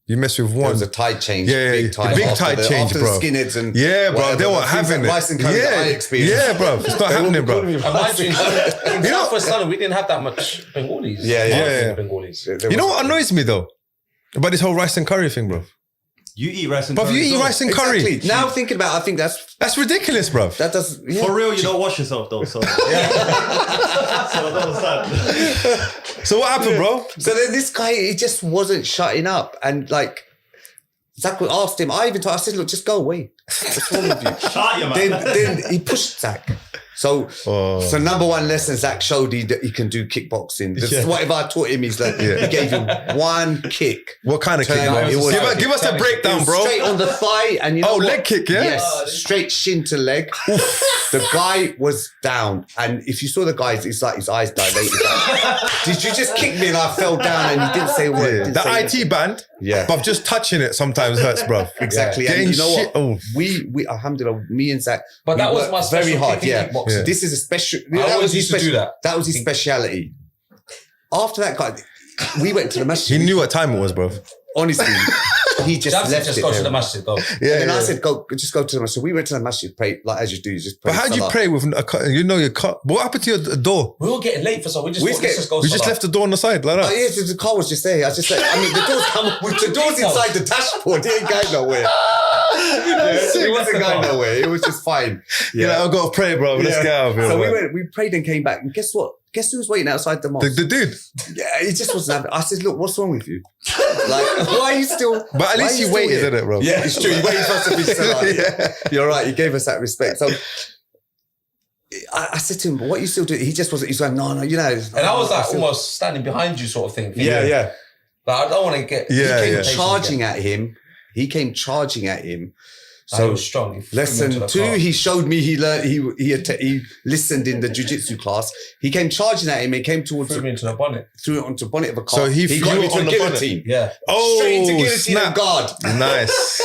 You mess with one. There was a tide change. Big tide change, after bro. The skinheads and bro, they weren't having it. Rice and curry that I experienced. Yeah, bro. It's not happening, bro. In South West London, we didn't have that much Bengalis. Yeah. Bengalis. You know what annoys me though about this whole rice and curry thing, bro? You eat rice and Bruv, curry. you as eat well. rice and curry. Exactly. Now thinking about it, I think That's ridiculous, bruv. that does For real, you don't wash yourself though. So, so I don't understand. So what happened, bro? So then this guy, he just wasn't shutting up. And like, Zach asked him, I said, look, just go away. What's wrong with you? Shut your mouth. Then he pushed Zach. So number one lesson Zach showed that he can do kickboxing. Whatever I taught him, he's like, he gave him one kick. What kind of kick, Turn bro? it was- Give us a breakdown, bro. Straight on the thigh. And you know what? leg kick, yeah? Yes, straight shin to leg. The guy was down. And if you saw the guy, it's like his eyes dilated. Did you just kick me and I fell down and he didn't say a word? Didn't The say IT anything. band, but just touching it sometimes hurts, bro. Exactly. Getting And you know shit. what? We Alhamdulillah, me and Zach, But we that was worked my very special hard. kick in Yeah. kickboxing. This is a special. I always used to do that. That was his speciality. After that guy, we went to the masjid. He knew what time it was, bro. Honestly, he just Just, left just it go to there. the masjid, go. Yeah, And then I yeah. said, just go to the masjid. We went to the masjid, pray, like as you do, you just pray. But how'd you salah. pray with a cut? You know your cut. What happened to your door? We were getting late for something. We Let's just go. We just salah. left the door on the side like Oh, that. yeah, the car was just there. I just said, I mean, the door's inside the dashboard. It ain't going nowhere. It wasn't going nowhere. It was just fine. Yeah, I've got to pray, bro. Let's Yeah. get out of here. So man. we prayed and came back. And guess what? Guess who was waiting outside the mosque? The dude. Yeah, he just wasn't having. I said, look, what's wrong with you? Like, why are you still? But at why least are he still waited, here? didn't it, bro? Yeah, it's true. He waited for us to be salah. Yeah. You're right. He gave us that respect. So I said to him, what are you still doing? He just wasn't. He's like, no, you know. And I was like almost standing behind you, sort of thing. Yeah. Like, I don't want to get. Yeah, He came yeah. charging at him. So So he was strong. He threw me into lesson the 2, car. he showed me. He learned. He listened in the jiu-jitsu class. He came charging at him and came towards threw me into the bonnet. threw it onto the bonnet of a car. So he got threw him it into on a the bonnet? guillotine. Yeah. Oh, Straight into guillotine snap. and guard. Nice.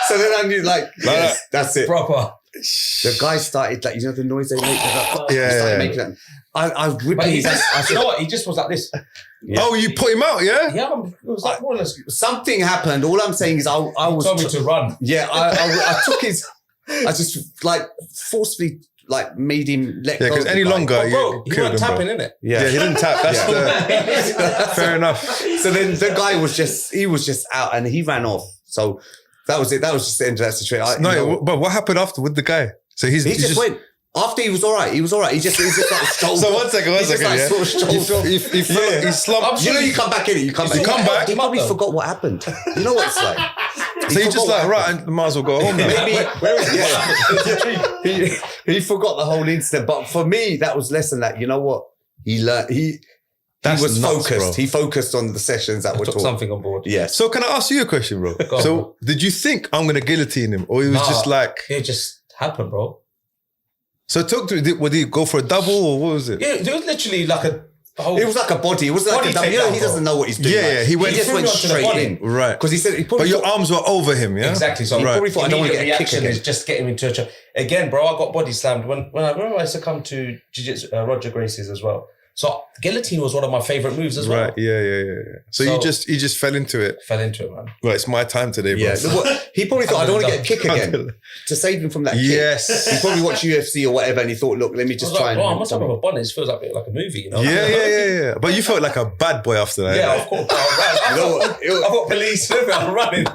So then I knew, like, yes, that's it. Proper. The guy started, like, you know, the noise they make. He started Yeah. making that. I was But ripping he his ass. I just, said, you know what? He just was like this. Oh, you put him out, yeah? Yeah, it was like more or less. something happened. All I'm saying is I He was. told me to run. Yeah, I took his. I just like forcefully like made him let go. Yeah, because of the any guy. longer, But bro, you he killed weren't him, tapping bro. in it. Yeah, he didn't tap. That's the fair enough. So then the guy was just out and he ran off. So that was it. That was just the end of that situation. But what happened after with the guy? So he just went. After he was all right. He was all right. He just like strolled. So one second. He just like Yeah. sort of strolled off. He slumped. You know, you come back in it. You come back. You come back. He probably forgot what happened. You know what it's like. So you just like, right, I might as well go home now. Maybe he forgot the whole incident. But for me, that was lesson that, you know what? He learned. He That's was nuts, focused. bro. He focused on the sessions that were Took taught. something on board. Yes. So can I ask you a question, bro? Go on, So bro. did you think I'm going to guillotine him? Or he was Nah. just like... It just happened, bro. So talk to me. Would he go for a double or what was it? Yeah, it was literally like a whole. It was like a body. It wasn't like Body a dumb. You know, takedown, he bro. doesn't know what he's doing. Yeah, like, yeah, he went- He just He went threw me onto the straight body. in. Right. Because he said he probably But your thought- arms were over him, yeah? Exactly. So He probably thought, I don't want to immediate get a kick reaction again. is just get him into a choke. Again, bro, I got body slammed when I remember I used to come to Jiu-Jitsu, Roger Gracie's as well. So guillotine was one of my favorite moves as well. Right, yeah. So you just fell into it. Fell into it, man. Right, it's my time today, bro. Yeah. He probably thought, I don't want to get a kick again. To save him from that kick. Yes. He probably watched UFC or whatever and he thought, look, let me I just was try like, and... oh, I must have a bonnet. It feels like a movie, you know? Yeah. But you felt like a bad boy after that. Yeah, of course. Bro, You know what? I've got police. I'm running.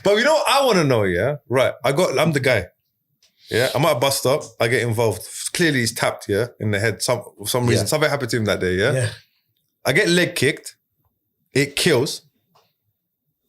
But you know what I want to know, yeah? Right, I'm the guy. Yeah, I'm at a bus stop. I get involved. Clearly he's tapped, yeah, in the head. For some reason. Yeah. Something happened to him that day, yeah? Yeah. I get leg kicked. It kills.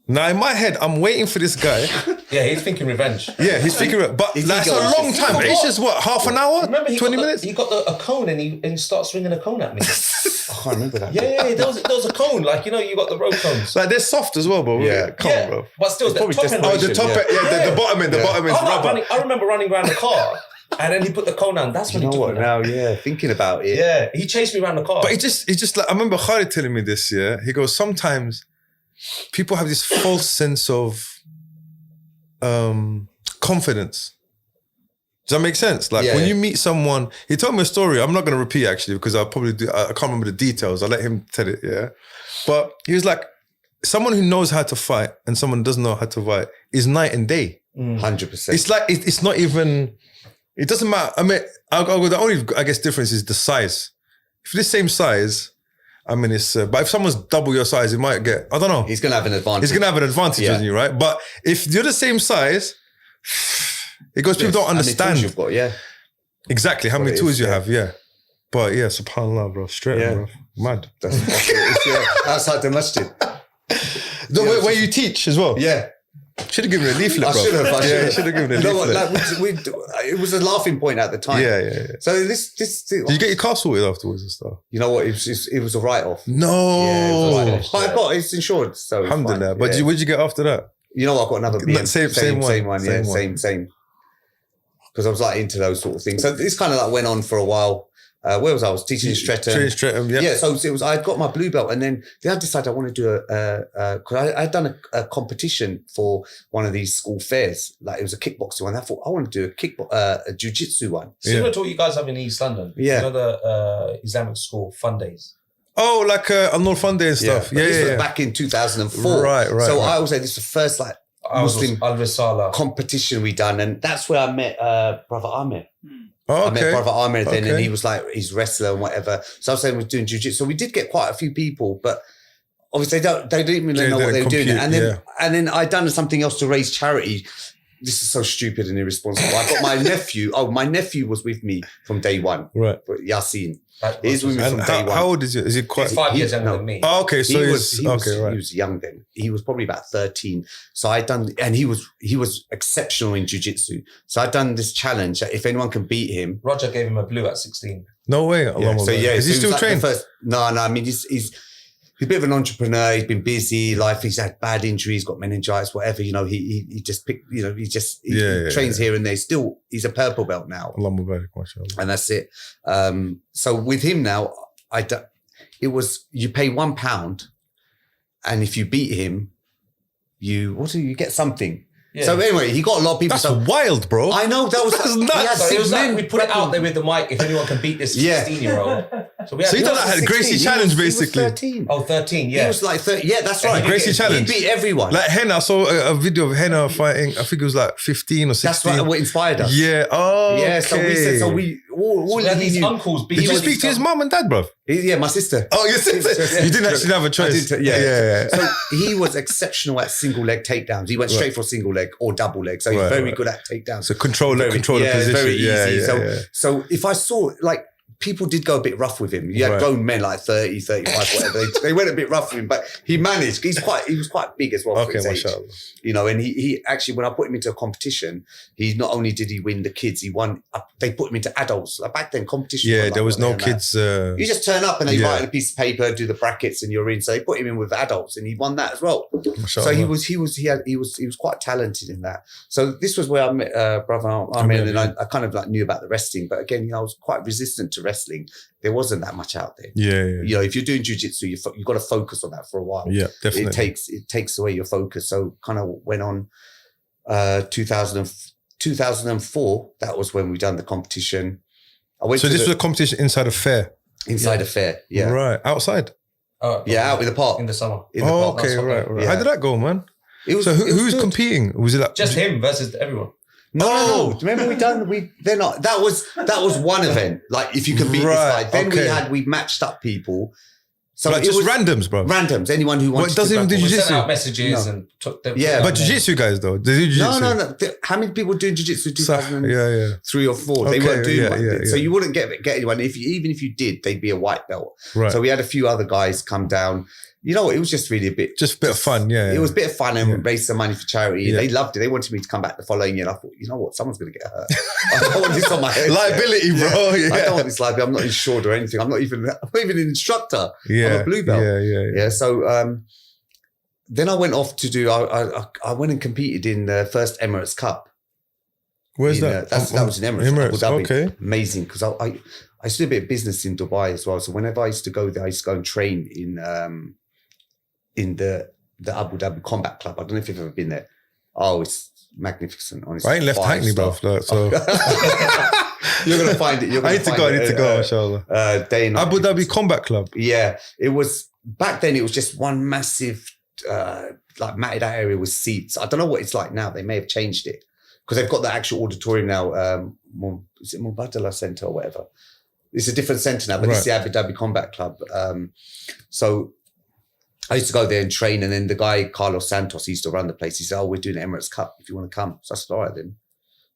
Now in my head, I'm waiting for this guy. Yeah, he's thinking revenge. Yeah, he's thinking, but His that's ego a is long just- time. It's just what, half an hour? Remember, 20 minutes? He got a cone and he starts swinging a cone at me. I can't remember that. Yeah. There was a cone. Like, you know, you got the rope cones. Like they're soft as well, bro. Yeah. Come on, bro. But still, the probably top end. Oh, the top, Yeah. the bottom end, the bottom end's rubber. I remember running around the car and then he put the cone down. That's You when know he took what me down. now? Yeah, thinking about it. Yeah, he chased me around the car. But he just like, I remember Khalid telling me this, yeah? He goes, sometimes people have this false sense of confidence. Does that make sense? Like Yeah, when yeah. you meet someone, he told me a story. I'm not going to repeat actually because I can't remember the details. I'll let him tell it, yeah? But he was like, someone who knows how to fight and someone who doesn't know how to fight is night and day. 100%. It's like, it's not even, it doesn't matter. I mean, the only, I guess, difference is the size. If they're the same size I mean, it's but if someone's double your size, it might get. I don't know. He's gonna have an advantage. He's gonna have an advantage on you, right? But if you're the same size, it goes. People don't understand. You've got, Exactly how many it tools is, you yeah. have, But subhanAllah, bro, straight, bro, mad. That's outside the masjid. No, where you teach as well. Yeah. Should have given a leaflet, bro. I should have. Should have given a You know what? leaflet. Like, it was a laughing point at the time. Yeah. So this. Did you get your car sorted afterwards and stuff? You know what? It was a write-off. No. Yeah, it was a write-off. But I got it's insured, so it's Alhamdulillah. fine. But what did you get after that? You know what? I got another BM. Same one. Yeah, same. Because I was like into those sort of things. So this kind of like went on for a while. Where was I? I was teaching in Streatham. Yeah, so it was. I got my blue belt, and then I decided I want to do because I had done a competition for one of these school fairs. Like it was a kickboxing one. I thought I want to do a jiu-jitsu one. Similar to what you guys have in East London. Yeah. You know the Islamic school fun days. Oh, like Al-Nur Fun Day and stuff. Yeah, This was back in 2004. Right. So I would say this is the first like Muslim Al-Risala competition we done, and that's where I met Brother Ahmed. Oh, I met Brother Ahmed then, and Okay. he was like, he's a wrestler and whatever. So I was saying we're doing jiu-jitsu. So we did get quite a few people, but obviously they didn't really know what they were doing. And then I done something else to raise charity. This is so stupid and irresponsible. I got my nephew. Oh, my nephew was with me from day one. Right. But Yasin. He's with me And from day one. how old is he? Is he quite? He's 5 years younger than me. Oh, okay. So he he's okay, right. He was young then. He was probably about 13. So I done, and he was exceptional in jiu-jitsu. So I done this challenge that if anyone can beat him. Roger gave him a blue at 16. No way. Is he still trained? No. I mean, he's a bit of an entrepreneur. He's been busy. He's had bad injuries, got meningitis, whatever. You know, he just picked. You know, he trains here and there. Still, he's a purple belt now, Allah Mubarak, mashallah. and that's it. So with him now, it was you pay £1, and if you beat him, you get something. Yeah. So anyway, he got a lot of people. That's wild, bro. I know that's nuts. So it was like we put it out there with the mic if anyone can beat this 16-year-old. So we had you done that had a Gracie challenge basically. He was 13. Oh, 13, yeah. He was like 30. Yeah, that's right. Gracie challenge. He beat everyone. Like Henna, I saw a video of Henna fighting. I think it was like 15 or 16. That's right. What inspired us. Yeah. Oh. Yeah. So we said. So we all So he his knew. uncles beat Did you him. speak to his mum and dad, bro? Yeah, my sister. Oh, your sister. You didn't actually have a choice. Yeah. So he was exceptional at single leg takedowns. He went straight for single leg or double leg. So he's very good at takedowns. So control the position. Very easy. Yeah. So if I saw like people did go a bit rough with him. You had grown men like 30, 35, whatever. They went a bit rough with him, but he managed. He was quite big as well for his age. You know, and he actually, when I put him into a competition, he not only did he win the kids, he won. They put him into adults. Like back then, competition. Yeah, there was no kids. You just turn up and they write on a piece of paper, do the brackets, and you're in. So they put him in with adults, and he won that as well. So he was quite talented in that. So this was where I met Brother Ahmed, and I kind of like knew about the wrestling, but again, you know, I was quite resistant to wrestling. There wasn't that much out there. Yeah. You know, if you're doing jiu-jitsu, you've got to focus on that for a while. Yeah, definitely. It takes away your focus. So kind of went on 2004. That was when we done the competition. So this was a competition inside a fair? Inside a fair, yeah. Right. Outside? Out in the park. In the summer. Okay, right. Yeah. How did that go, man? So who's competing? Was it like Just him versus everyone. No. Remember that was one event. Like if you can beat this guy. Then we matched up people. So like just randoms, bro. Randoms. Anyone who wants to. Doesn't even do We jiu-jitsu. sent out messages and took them. Yeah, but jiu-jitsu guys though. They do jiu-jitsu. No. How many people doing jiu-jitsu? 2003 or 4. They Okay, weren't doing one. yeah. So you wouldn't get anyone. Even if you did, they'd be a white belt. Right. So we had a few other guys come down. You know, it was just really a bit of fun, yeah. It was a bit of fun and raised some money for charity. Yeah. They loved it. They wanted me to come back the following year. And I thought, you know what? Someone's going to get hurt. I don't want this on my head. Liability, bro. Yeah. I don't want this liability. I'm not insured or anything. I'm not even an instructor. Yeah. I'm a blue belt. Yeah. So then I went off to do. I went and competed in the first Emirates Cup. Where's that? That was in Emirates. Emirates. Abu Dhabi. Okay. Amazing because I used to do a bit of business in Dubai as well. So whenever I used to go there, I used to go and train in the Abu Dhabi Combat Club. I don't know if you've ever been there. Oh, it's magnificent, honestly. I ain't left Hackney, bro. So you're gonna find it. I need to go, inshallah. Day and night. Abu Dhabi Combat Club. Yeah, it was back then. It was just one massive, like matted out area with seats. I don't know what it's like now. They may have changed it because they've got the actual auditorium now. Is it Mubadala Centre or whatever? It's a different centre now, but this is the Abu Dhabi Combat Club. So I used to go there and train, and then the guy, Carlos Santos, he used to run the place. He said, we're doing the Emirates Cup if you want to come. So I said, all right then.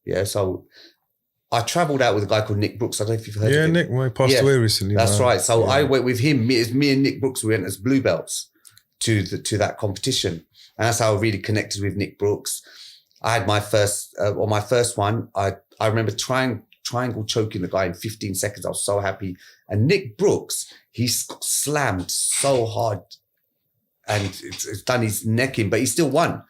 Yeah, so I travelled out with a guy called Nick Brooks. I don't know if you've heard of him. Yeah, Nick, he passed away recently. That's right. So I went with him. It was me and Nick Brooks. We went as blue belts to that competition. And that's how I really connected with Nick Brooks. I had my first one. I remember triangle choking the guy in 15 seconds. I was so happy. And Nick Brooks, he slammed so hard and it's done his neck in, but he still won.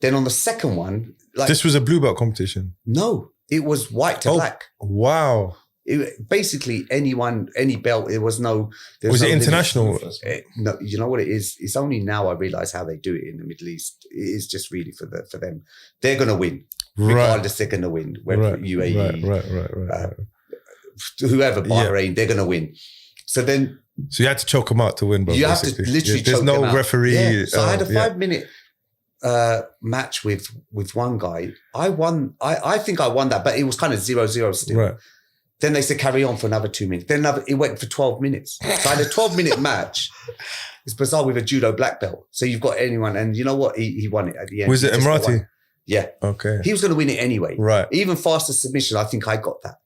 Then on the second one, this was a blue belt competition. No, it was white to black. Wow. Basically any belt. It was no. Was it international? No, you know what it is. It's only now I realise how they do it in the Middle East. It is just really for them. They're going to win, regardless. They're going to win. Whether UAE, right. Whoever, Bahrain, they're going to win. So you had to choke them out to win, bro. You have to literally. There's no referee. Yeah. So I had a 5-minute match with one guy. I won. I think I won that, but it was kind of 0-0 still. Right. Then they said carry on for another 2 minutes. Then it went for 12 minutes. So I had a 12-minute match. It's bizarre with a judo black belt. So you've got anyone, and you know what? He won it at the end. Was it Emirati? Yeah. Okay. He was going to win it anyway. Right. Even faster submission. I think I got that.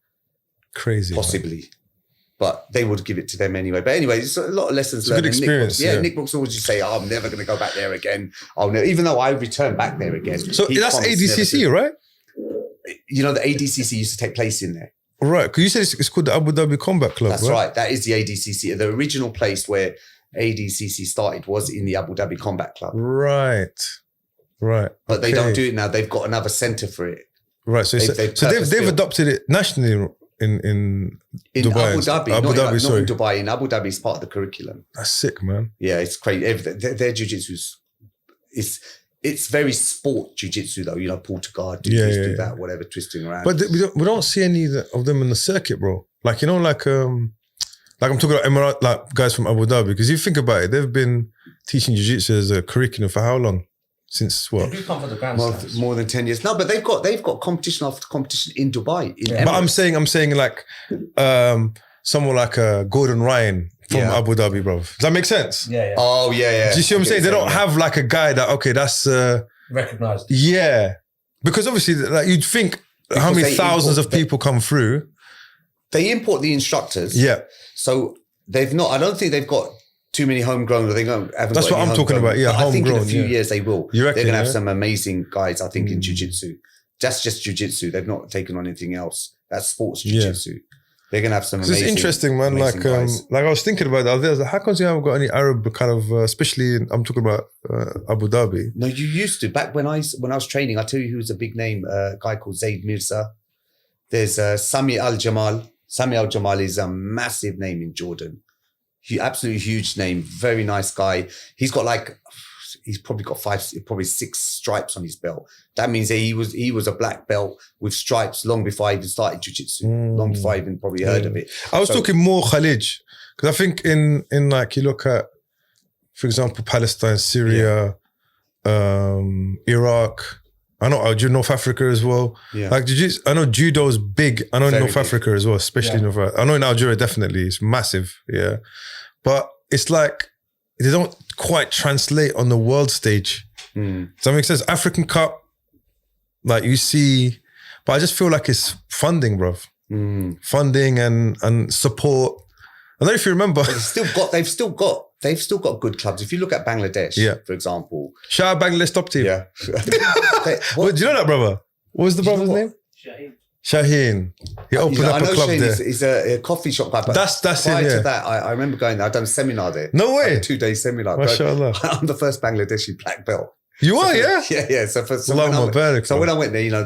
Crazy. Possibly. Man. But they would give it to them anyway. But anyway, it's a lot of lessons learned. Good experience. Nick Brooks always just say, I'm never going to go back there again. Even though I returned back there again. So that's ADCC, right? You know, the ADCC used to take place in there. Right, because you said it's called the Abu Dhabi Combat Club, That's right. That is the ADCC. The original place where ADCC started was in the Abu Dhabi Combat Club. Right. But they don't do it now. They've got another centre for it. Right, so they've adopted it nationally in Dubai. Abu Dhabi. Not in Dubai. In Abu Dhabi, it's part of the curriculum. That's sick, man. Yeah, it's crazy. Their jiu-jitsu's... It's very sport jiu-jitsu though, you know, pull to guard, do this, do that, whatever, twisting around. But we don't see any of them in the circuit, bro. Like, you know, like I'm talking about Emirat, like guys from Abu Dhabi, because you think about it, they've been teaching jiu-jitsu as a curriculum for how long? Since what? They do come for the Grand Slams. More than 10 years. No, but they've got competition after competition in Dubai. But I'm saying like someone like Gordon Ryan from Abu Dhabi, bro. Does that make sense? Yeah. Oh, yeah. Do you see what I'm saying? They don't have like a guy that, that's... recognised. Yeah. Because obviously, like you'd think how many thousands of people come through. They import the instructors. Yeah. So they've not... I don't think they've got too many homegrown. Or they haven't. That's what I'm talking about. Yeah, I think in a few years they will. You reckon, they're going to have some amazing guys, I think, in jiu-jitsu. That's just jiu-jitsu. They've not taken on anything else. That's sports jiu-jitsu. They're going to have some amazing... It's interesting, man. Like I was thinking about that. I was like, how come you haven't got any Arab kind of, especially I'm talking about Abu Dhabi? No, you used to. Back when I was training, I'll tell you who was a big name, a guy called Zaid Mirza. There's Sami Al-Jamal. Sami Al-Jamal is a massive name in Jordan. Absolutely huge name. Very nice guy. He's probably got 6 stripes on his belt. That means that he was a black belt with stripes long before I even started jiu-jitsu. Long before I even probably heard of it. I was talking more Khalij, because I think in like you look at, for example, Palestine, Syria, Iraq. I know North Africa as well. Yeah. Like I know judo's big. I know in North Africa as well, especially North Africa. I know in Algeria definitely it's massive. Yeah, but it's like they don't quite translate on the world stage. Does that make sense? African Cup, like you see, but I just feel like it's funding, bruv. Funding and support. I don't know if you remember. They've still got good clubs. If you look at Bangladesh, for example. Shout out Bangladesh top team. Yeah. Do you know that, brother? What was the brother's name? Shaheen. He opened up a club Shaheen there. He's a coffee shop guy. But that's prior it, to that, I remember going there. I'd done a seminar there. No way. Like a 2-day seminar. MashaAllah. I'm the first Bangladeshi black belt. You are, yeah? Yeah. So when I went there, you know,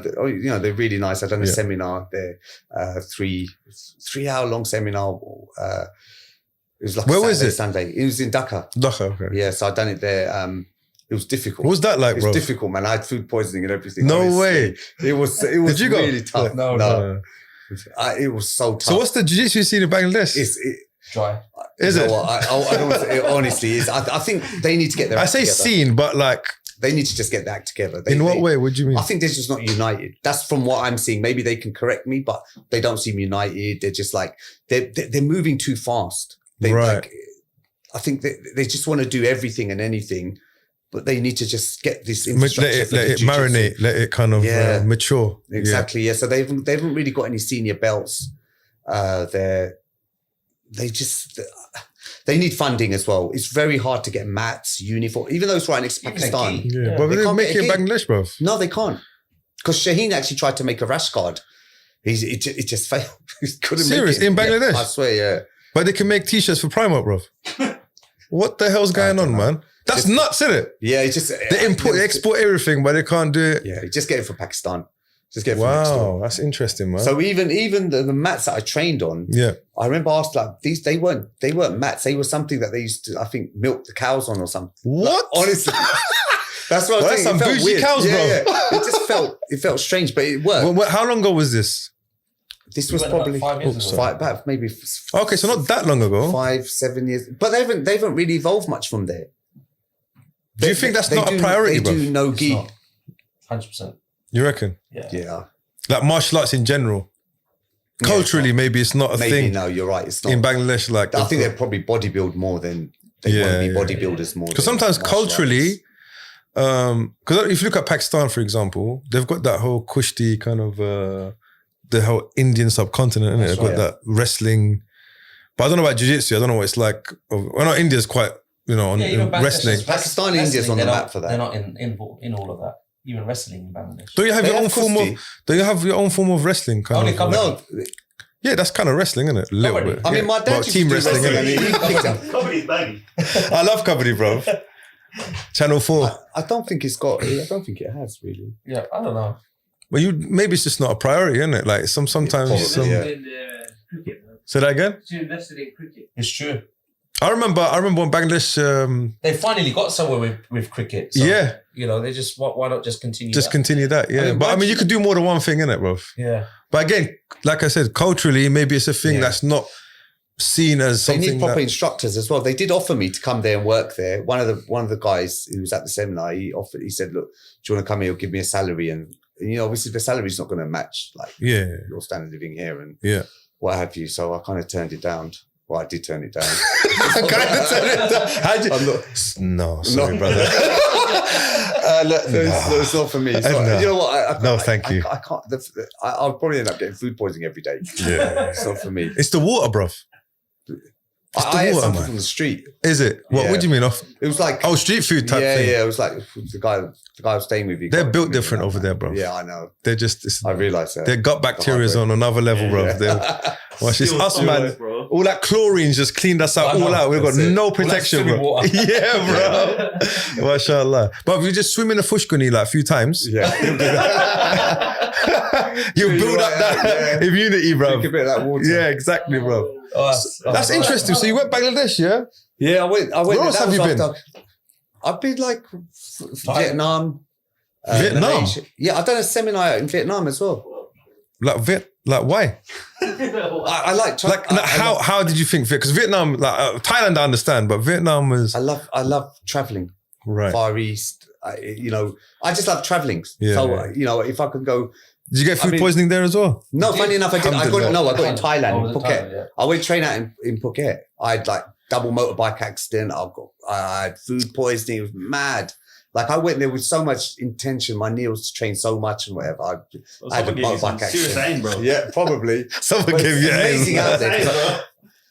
they're really nice. I'd done a seminar there, 3-hour long seminar. It was like Where was it? Sunday. It was in Dhaka. Dhaka, okay. Yeah, so I'd done it there. It was difficult. What was that like, bro? It was difficult, man. I had food poisoning and everything. No honestly. way. It was Did you really go? tough. No. It was so tough. So what's the jiu-jitsu scene in Bangladesh? It's dry. Is it? I don't want to, it honestly is. I think they need to get their act together. scene, but like... They need to just get their act together. In what way? What do you mean? I think they're just not united. That's from what I'm seeing. Maybe they can correct me, but they don't seem united. They're just like, they're moving too fast. Right. I think they just want to do everything and anything, but they need to just get this infrastructure. Let it marinate, let it kind of mature. Exactly. Yeah. So they haven't really got any senior belts. They need funding as well. It's very hard to get mats, uniform, even though it's right next to Pakistan. Yeah. But they make it in Bangladesh, bro. No, they can't. Because Shaheen actually tried to make a rash guard. It just failed. He couldn't Serious? make it. In Bangladesh? Yeah, I swear, yeah. But they can make t-shirts for Primark, bro. What the hell's going on, man? That's nuts, isn't it? Yeah, it's just... They export everything, but they can't do it. Yeah, just get it from Pakistan. Just get it from Wow, that's interesting, man. So even the mats that I trained on, I remember asking, like, they weren't mats. They were something that they used to, I think, milk the cows on or something. What? Like, honestly. That's what I was That's some bougie weird. cows, bro. Yeah. It felt strange, but it worked. How long ago was this? This was probably 5 years ago. about maybe Okay, so not that long ago. 5-7 years. But they haven't really evolved much from there. Do you think that's not a priority, bro? They do no gi. 100%. You reckon? Yeah. Like martial arts in general. Culturally, maybe it's not a maybe, thing. no, you're right. It's not. In Bangladesh, like... I think they probably bodybuild more than... They want to be bodybuilders more. Because sometimes culturally... Because if you look at Pakistan, for example, they've got that whole Kushti kind of... the whole Indian subcontinent, innit? They've got that wrestling... But I don't know about jiu-jitsu. I don't know what it's like. Well, no, India's quite, in wrestling. Pakistan and India's on the map for that. They're not in all of that. Even wrestling in Bangladesh. Do you have your own form of... Do you have your own form of wrestling? No. Yeah, that's kind of wrestling, isn't it? A little bit. I mean, my dad used team to do wrestling, innit? Comedy's baggy. I love Kabaddi, bro. Channel 4. I don't think it's got... I don't think it has, really. Yeah, I don't know. But maybe it's just not a priority, isn't it? Like sometimes... In cricket, man. Say that again? She invested in cricket. It's true. I remember when Bangladesh... They finally got somewhere with cricket. So, they just... Why not just continue continue that, yeah. But I mean, you could do more than one thing, innit, bro? Yeah. But again, like I said, culturally, maybe it's a thing that's not seen as something. They need proper instructors as well. They did offer me to come there and work there. One of the guys who was at the seminar, he said, "Look, do you want to come here? He'll give me a salary." And obviously the salary's not going to match like your standard of living here and what have you. So I kind of turned it down. Well, I did turn it down. No, sorry, brother. It's not for me. So, you know what? Thank you. I can't. I'll probably end up getting food poisoning every day. Yeah, it's not for me. It's the water, bruv. I had something from the street. Is it? What do you mean? It was like street food type thing. Yeah, it was like the guy I was staying with. They're built different over there, bro. Yeah, I know. They're just. I realise that. Their gut bacteria is on another level, bro. Watch this, us, man. Bro. All that chlorine's just cleaned us out all out. We've got no protection, bro. Yeah, bro. Mashallah. But if you just swim in the fushkuni like a few times, you build up that immunity, bro. Drink a bit of that water. Yeah, exactly, bro. That's interesting. So you went Bangladesh, yeah? Yeah, I went. Where else have you been? I've been like Vietnam. Vietnam? Malaysia. Yeah, I've done a seminar in Vietnam as well. Like why? I like how did you think? Because Vietnam, Thailand, I understand, but Vietnam was. I love traveling. Right. Far East. I just love traveling. Yeah, so if I could go. Did you get food poisoning there as well? No, funny enough, I did. I got it in Thailand, in Phuket. Yeah. I went train out in Phuket. I had like double motorbike accident. I had food poisoning. It was mad. Like I went there with so much intention. My knee was to train so much and whatever. I had a motorbike accident. Serious aim, bro. Yeah, probably. Someone gave you amazing out there.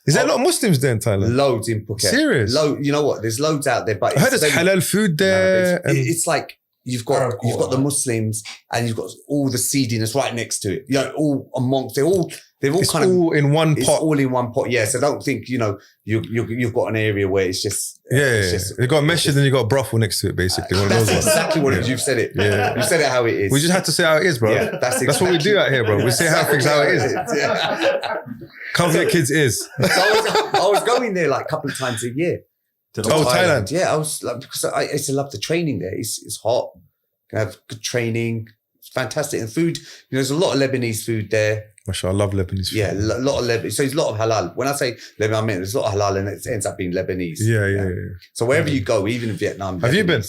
Is there a lot of Muslims there in Thailand? Loads in Phuket. Serious? You know what? There's loads out there. But I heard there's halal food there. It's like you've got the Muslims and you've got all the seediness right next to it. All amongst it's all in one pot. It's all in one pot. Yeah. So don't think you've got an area where it's just You've got meshes and you've got a brothel next to it, basically. That's exactly what it is. You've said it. Yeah. You said it how it is. We just had to say how it is, bro. Yeah, that's what we do out here, bro. We say how things how it is. Can't get kids' ears. So I was going there like a couple of times a year. Thailand. Yeah, I was like, because I used to love the training there. It's hot. Can have good training, fantastic. And food, there's a lot of Lebanese food there. Mashallah, I love Lebanese food. Yeah, a lot of Lebanese. So there's a lot of halal. When I say Lebanese, I mean there's a lot of halal and it ends up being Lebanese. Yeah. So wherever you go, even in Vietnam. Have you been?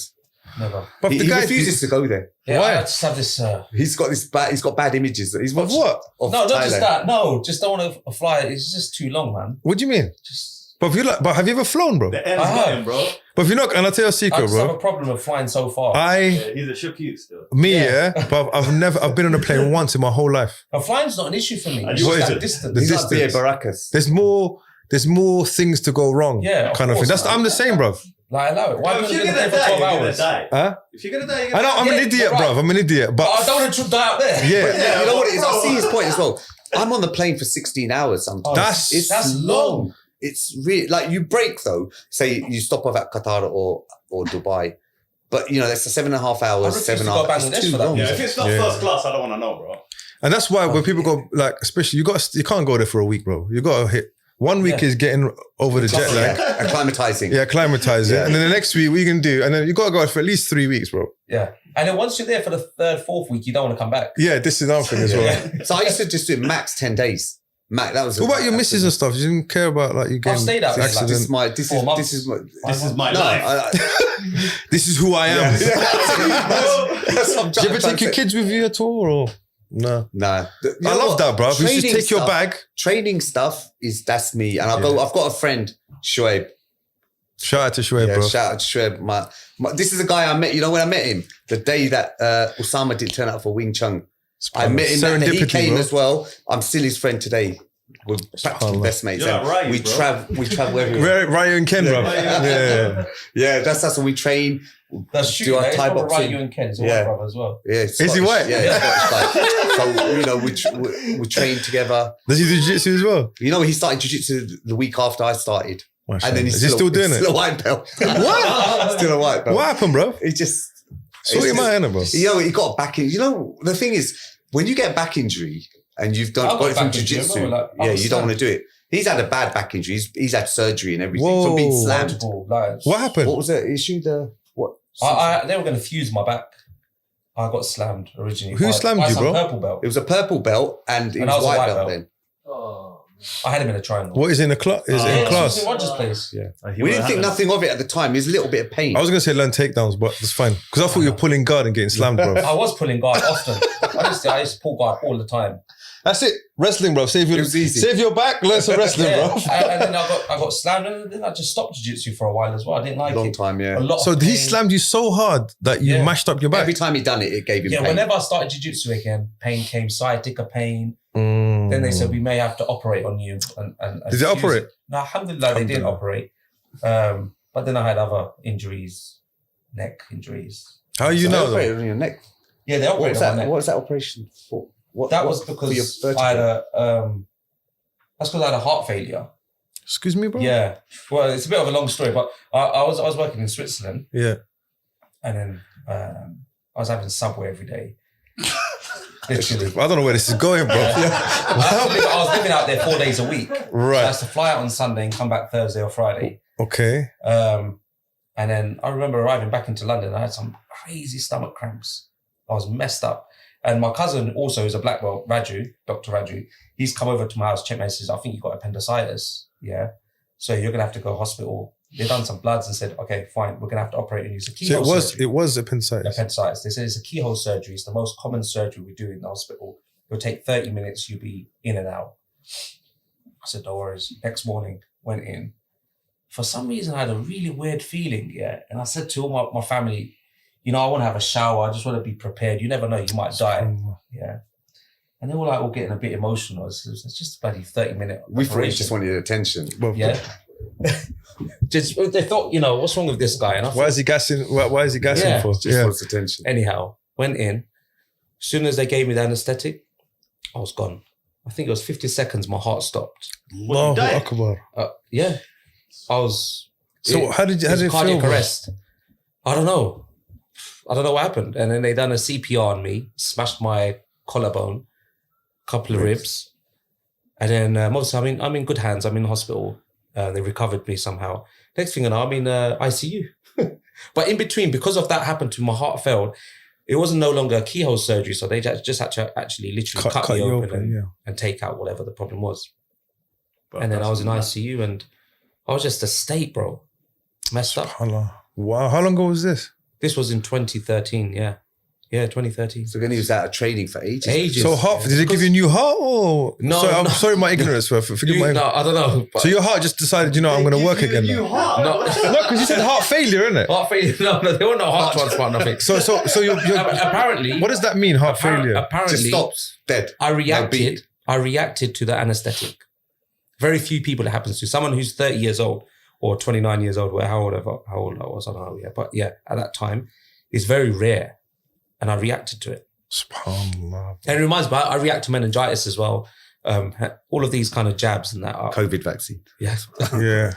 Never. But He the guy refuses to go there. Yeah, Why? I just have this. He's got bad images. He's Of watched what? of No, not Thailand. just that. No, just don't want to fly. It's just too long, man. What do you mean? Just But have you ever flown, bro? The end's I have. going, bro. But if you're not, and I'll tell you a I secret, just have bro. a problem with flying so far. Yeah, he's a shook you still. But I've been on a plane once in my whole life. But flying's not an issue for me. And It's what just is that it? distance. The He's like distance. Beer Baracus. There's more things to go wrong. Yeah, of kind of thing. course, I'm the same, bro. Like, allow it. Why If don't you're you gonna there for die, 12 you're gonna hours? die. Huh? If you're gonna die, you're I gonna know die. I'm an Yeah, idiot, you're bro. right. I'm an idiot. But I But don't want to die out there. yeah, Yeah, you know what it is? I bro. see his point as well. I'm on the plane for 16 hours sometimes. That's long. It's really like you break though. Say you stop off at Qatar or Dubai, but that's a 7.5 I hours. refuse to 7.5 go hours. Bangladesh It's too for that. long. Yeah, if it's not Yeah. first class, I don't want to know, bro. and that's why when people go like, especially you can't go there for a week, bro. You got to hit 1 week Yeah. is getting over the jet lag. Yeah, acclimatizing. Yeah, acclimatize it, Yeah. and then the next week what you can do, and then you got to go for at least 3 weeks, bro. Yeah. And then once you're there for the third, fourth week, you don't want to come back. Yeah, this is another thing as well. Yeah. So I used to just do max 10 days. Max, that was. What about your missus and stuff? You didn't care about like you getting stayed out there, like, accident. This is my. This 4 months. this is my. my life. This is who I am. That's what I'm Do you ever trying take to your say. kids with you at all? Or no? Nah. I love that, bro. You just take your bag. Training stuff that's me, and I've got a friend, Shoaib. Shout out to Shoaib, Yeah, bro. shout out to Shoaib. This is a guy I met. You know when I met him, the day that Osama didn't turn up for Wing Chun, I met him. That day. He Serendipity, came bro. as well. I'm still his friend today. We're practically SubhanAllah. best mates. You're and like Ryu, we bro. travel everywhere. Ryu and Ken, bro. Yeah. Yeah, that's what we train. That's Do true. our Thai Thai boxing. boxing. You and Ken is a Yeah. white brother as well. Yeah, Is he Scottish. white? Yeah, Scottish guy. So we train together. Does he do jiu-jitsu as well? He started jiu-jitsu the week after I started, and then he's Is he still doing he's it? Still a white belt. What? Still a white belt. What happened, bro? He just Sort him out, innit, bro. he got a back injury. The thing is, when you get a back injury and you've I got got it from back injury, jiu-jitsu, remember, like, I was you don't slammed. want to do it. He's had a bad back injury. He's had surgery and everything Whoa. from being slammed. Multiple, like, What happened? What was the issue? What? they were going to fuse my back. I got slammed originally. Who slammed you, some bro? Purple belt. It was a purple belt and it And I was was a white white belt belt. then. Oh, I had him in a triangle. What is in the class? Is it in Yeah, class? it was in Roger's place. We didn't think nothing of it at the time. There's a little bit of pain. I was gonna say learn takedowns, but it's fine because I thought you were pulling guard and getting slammed, bro. I was pulling guard often. Honestly, I used to pull guard all the time. That's it. Wrestling, bro. Save It was easy. your back. Learn some wrestling, Yeah. bro. And then I got slammed, and then I just stopped jiu-jitsu for a while as well. I didn't like Long it. time, yeah. A lot. So of he pain. slammed you so hard that you Yeah. mashed up your back. Every time he done it, it gave him Yeah, pain. whenever I started jiu-jitsu again, pain came, sciatica pain. Mm. Then they said we may have to operate on you. And Did they fuse operate? it. No, alhamdulillah, they didn't operate. But then I had other injuries, neck injuries. How you So they know? operated on your neck. Yeah, they What operated was on my that? neck. What was that operation for? That was for your because vertebrae? I had that's because I had a heart failure. Excuse me, bro. Yeah. Well, it's a bit of a long story, but I was working in Switzerland, Yeah. and then I was having Subway every day. Literally. I don't know where this is going, bro. I was living out there 4 days a week. So I Right. used to fly out on Sunday and come back Thursday or Friday. Okay. And then I remember arriving back into London. I had some crazy stomach cramps. I was messed up. And my cousin also is a black belt, Raju, Dr. Raju. He's come over to my house, checked me, and says, I think you got appendicitis. Yeah. So you're going to have to go to hospital. They've done some bloods and said, okay, fine, we're going to have to operate on you. It's a So keyhole surgery. it was appendicitis. Appendicitis. They said it's a keyhole surgery. It's the most common surgery we do in the hospital. It'll take 30 minutes. You'll be in and out. I said, no worries. Next morning, went in. For some reason, I had a really weird feeling, yeah. And I said to all my family, I want to have a shower. I just want to be prepared. You never know, you might die. Yeah. And they were like all getting a bit emotional. It's just a bloody 30-minute We thought he operation. just wanted attention. Yeah. They thought, what's wrong with this guy? And I thought, Why is he gassing? Why is he gassing Yeah. for? Just wants attention. anyhow, went in. As soon as they gave me the anesthetic, I was gone. I think it was 50 seconds, my heart stopped. Allahu died? Akbar. Yeah. I was... So how did it cardiac feel? arrest. I don't know what happened. And then they done a CPR on me, smashed my collarbone, couple of ribs. And then obviously I'm in good hands. I'm in hospital. They recovered me somehow. Next thing I know, I'm in ICU. But in between, because of that happened to me, my heart failed. it wasn't no longer a keyhole surgery, so they just had to actually literally cut me open and take out whatever the problem was. Bro, and then I was in ICU and I was just a state, bro. Messed up. Wow, how long ago was this? This was in 2013, yeah. Yeah, 2013. So then he was out of training for ages. So heart, did they give you a new heart or? No, sorry, I'm no. sorry my ignorance. Forgive my No, I don't know. So your heart just decided, I'm going to work again now? No, because you said heart failure, innit? heart failure. No, they weren't no heart transplant, nothing. So you're apparently. What does that mean, heart failure? Apparently, just stops dead. I reacted to the anesthetic. Very few people it happens to. Someone who's 30 years old or 29 years old, how old I was, I don't know. Yeah, but yeah, at that time, it's very rare. And I reacted to it. SubhanAllah. And it reminds me, I react to meningitis as well. All of these kind of jabs and that. COVID vaccine. Yes. Yeah.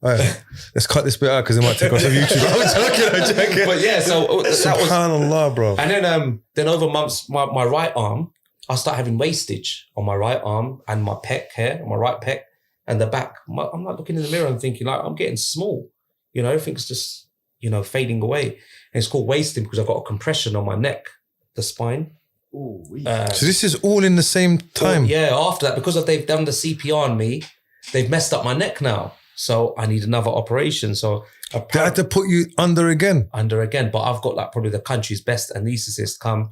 All right. Let's cut this bit out because it might take us off YouTube. I'm joking. But yeah, so that was... SubhanAllah, bro. And then over months, my right arm, I start having wastage on my right arm and my pec hair, my right pec and the back. I'm like looking in the mirror and thinking like, I'm getting small. Everything's just, fading away. And it's called wasting because I've got a compression on my neck, the spine. Ooh, so this is all in the same time? Yeah, after that, because they've done the CPR on me, they've messed up my neck now. So I need another operation. So they had to put you under again? Under again. But I've got like probably the country's best anaesthetists come.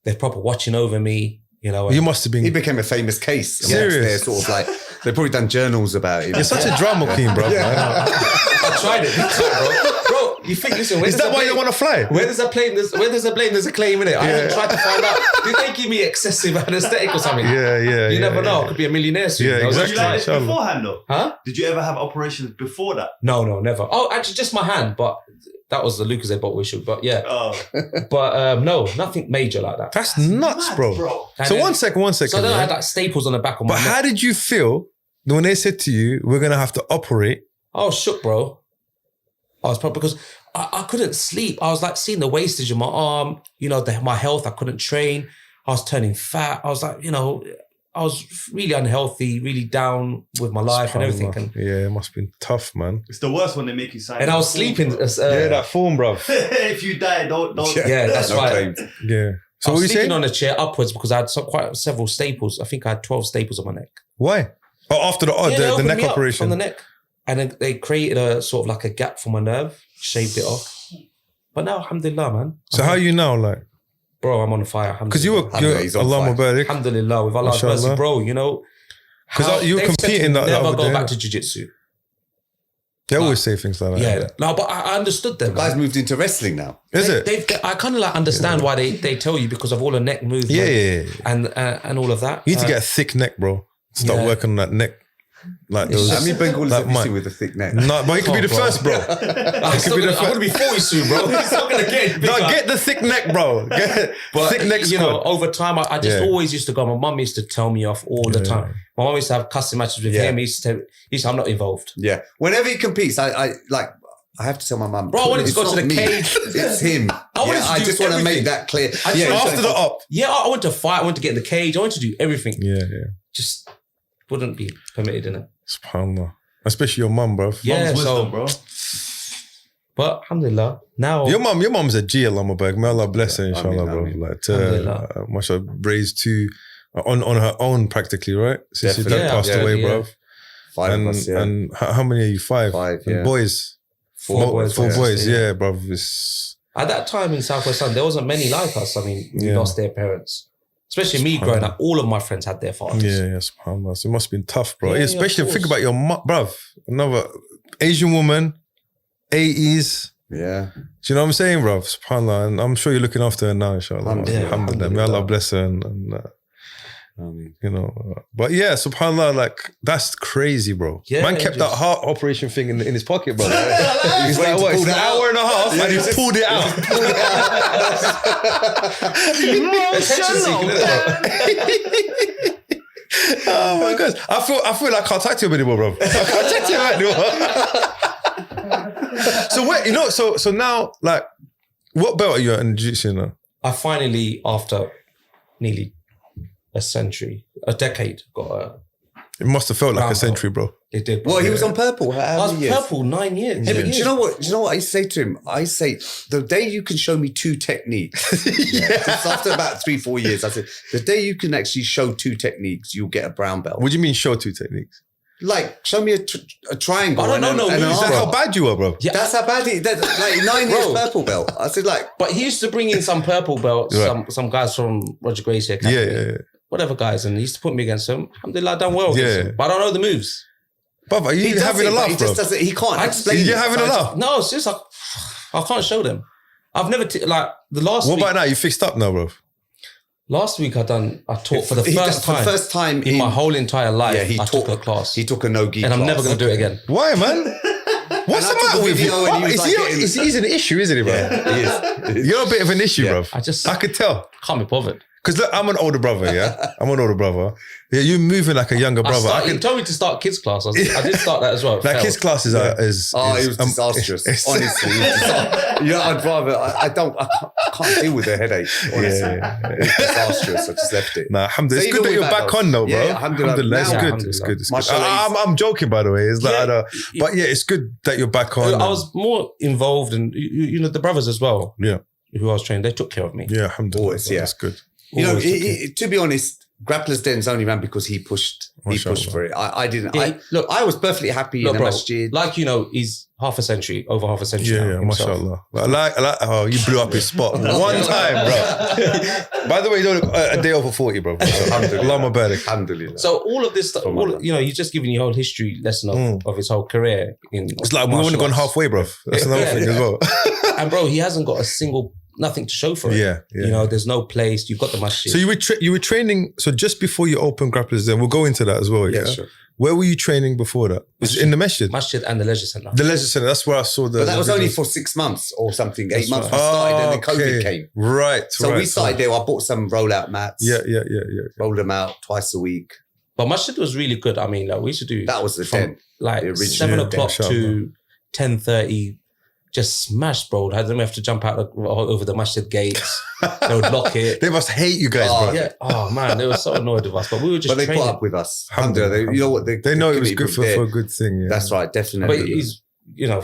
They're proper watching over me, You must have been... He became a famous case. Serious? They're sort of like, they've probably done journals about it. You're such a drama queen, bro. Yeah. I tried it, bro. You think, listen, is that why you want to fly? Where there's a plane, there's a claim in it. I haven't tried to find out. Did they give me excessive anesthetic or something? Yeah. You never know. I could be a millionaire soon. Yeah, exactly. Did you like this beforehand though? Huh? Did you ever have operations before that? No, never. Oh, actually, just my hand, but that was the Lucas bot issue. But yeah. Oh. But no, nothing major like that. That's nuts, bro. So one second. So then I had like staples on the back of my neck. But how did you feel when they said to you, we're going to have to operate? I was shook, bro. I was probably because I couldn't sleep. I was like seeing the wastage in my arm, my health. I couldn't train. I was turning fat. I was like, I was really unhealthy, really down with my life and everything. And yeah, it must have been tough, man. It's the worst when they make you sign. And I was sleeping. That form, bro. If you die, don't. Yeah, that's right. Yeah. So I was what you sleeping saying? on a chair upwards because I had quite several staples. I think I had 12 staples on my neck. Why? Oh, after the they neck opened me up operation. from the neck. And then they created a sort of like a gap for my nerve, shaved it off. But now, alhamdulillah, man. So how are you now, like? Bro, I'm on fire. Because you're Allah Mubarak. Alhamdulillah, with Allah's mercy, bro, because you were competing that never other go day, back to jiu-jitsu. They always say things like that. Yeah, no, but I understood them. The guy's moved into wrestling now. Is it? I kind of like understand why they tell you because of all the neck movement. Yeah. And all of that. You need to get a thick neck, bro. Start working on that neck. Like those. How many Bengalis have you Mike. seen with a thick neck? No, but it could be the first, bro. I'm going to be 40 soon, bro. It's not going to get bigger. No, get the thick neck, bro. But, thick neck squad. over time, I just always used to go. My mum used to tell me off all the time. My mum used to have custom matches with him. He used to say, I'm not involved. Yeah. Whenever he competes, I have to tell my mum. Bro, I wanted to go to the cage. It's him. I just want to make that clear. After the op. Yeah, I went to fight. I went to get in the cage. I went to do everything. Yeah. Just wouldn't be permitted in it. SubhanAllah. Especially your mum, bro. Yeah, Mom's wisdom, bro. But alhamdulillah, now your mum's a G, Allah Mubarak. May Allah bless her, inshallah, bro. Like, mashallah, raised two on her own practically, right? Since your dad passed away, bro. 5 of us, yeah. And how many are you? 5? 5, and yeah. boys? 4 boys. 4 boys, yeah, bro. At that time in Southwest London, there wasn't many like us. I mean, we lost their parents. Especially me growing up, all of my friends had their fathers. Yeah, subhanAllah. So it must have been tough, bro. Yeah, especially think about your mum, bruv. Another Asian woman, 80s. Yeah. Do you know what I'm saying, bruv? SubhanAllah. And I'm sure you're looking after her now, inshallah. Alhamdulillah. May Allah bless her and but yeah, subhanAllah, like that's crazy, bro. Yeah, man kept that heart operation thing in his pocket, bro. He's like, what? It's an hour and a half, and he pulled it out. Oh my gosh, I feel like I can't talk to him anymore, bro. I can't talk to him anymore. So wait, so now, like, what belt are you at in jiu-jitsu now? I finally, after nearly a decade, got It must have felt like Brown a century, bro. It did. Well, he was on purple. I How was many years? purple 9 years. Hey, but Yeah. do you know what? Do you know what I say to him? I say, the day you can show me 2 techniques, just after about 3-4 years, I said, the day you can actually show 2 techniques, you'll get a brown belt. What do you mean show 2 techniques? Like, show me a triangle. I don't know, and no, an moves. Is that arm. how bad you are, bro? Yeah. That's how bad that's like 9 years Bro. purple belt. I said, like, But he used to bring in some purple belts, Right. some guys from Roger Gracie Academy, Yeah. whatever guys, and he used to put me against them. Alhamdulillah, I done well against Yeah. them. But I don't know the moves. Brother, are he you does having it, a but laugh, he bro? just doesn't, he can't I explain just- it. You're having a laugh. No, it's just like, I can't show them. I've never, like, the last What week, about now? You fixed up now, bro. last week I taught for the He- first for the time first time in my whole entire life, Yeah, he I took taught a class. He took a no-gi And I'm never going to do it again. Why, man? What's And the I took matter a with you? video and he was like getting- He's an issue, isn't he, bro? Yeah, he is. You're a bit of an issue, Yeah. bro. I I could tell. can't be bothered. Because look, I'm an older brother, yeah? I'm an older brother. Yeah, you're moving like a younger brother. He told me to start kids class. I did start that as well. Like his classes is Oh, it was disastrous. Honestly, it was disastrous. You know, I'd rather. I can't deal with the headache. Honestly, it's disastrous. I just left it. Nah, alhamdulillah. So It's you good know that you're we've back had on though, bro. those. Yeah, alhamdulillah. It's Now- good. Yeah, It's good. It's good. Mashallah. I'm joking, by the way. It's like, Yeah. but yeah, it's good that you're back on. I was more involved, and you know the brothers as well. Yeah. Who I was training, they took care of me. Yeah, alhamdulillah. Always, yeah. That's good. You know, Always took care. to be honest, Grapplers Den's only ran because he pushed. He Mashallah. pushed for it. I didn't. Yeah, look, I was perfectly happy look, in the bro, masjid. like you know, he's over half a century now. Yeah, himself. mashallah. I like how you blew up his spot one time, bro. By the way, you don't look a day over 40, bro. Allahumma barik. Alhamdulillah. So all of this stuff, you know, he's just giving you a whole history lesson of his whole career in. It's like we've only gone halfway, bro. That's another thing as well. And bro, he hasn't got a single nothing to show for it. Yeah. You know, there's no place. You've got the masjid. So you were training. So just before you opened Grapplers Den, we'll go into that as well. Yeah. Sure. Where were you training before that? Was it in the masjid? Masjid and the leisure centre. The leisure centre. That's where I saw the. But that was only videos. for 6 months or something. 8 That's months right. we started and then COVID Okay. came. Right. So we started there. I bought some rollout mats. Yeah. Rolled them out twice a week. But masjid was really good. I mean, like, we used to do That was the from, den. like the original 7 den, o'clock inshallah. to 10:30. Just smashed, bro. Had them have to jump out over the masjid gates. They would lock it. They must hate you guys, Oh, bro. Yeah. Oh man, they were so annoyed with us. But we were just But they training. put up with us. Alhamdulillah. Alhamdulillah. You know what? They know it was good commitment for there. a good thing. Yeah. That's right. But Definitely. he's, you know,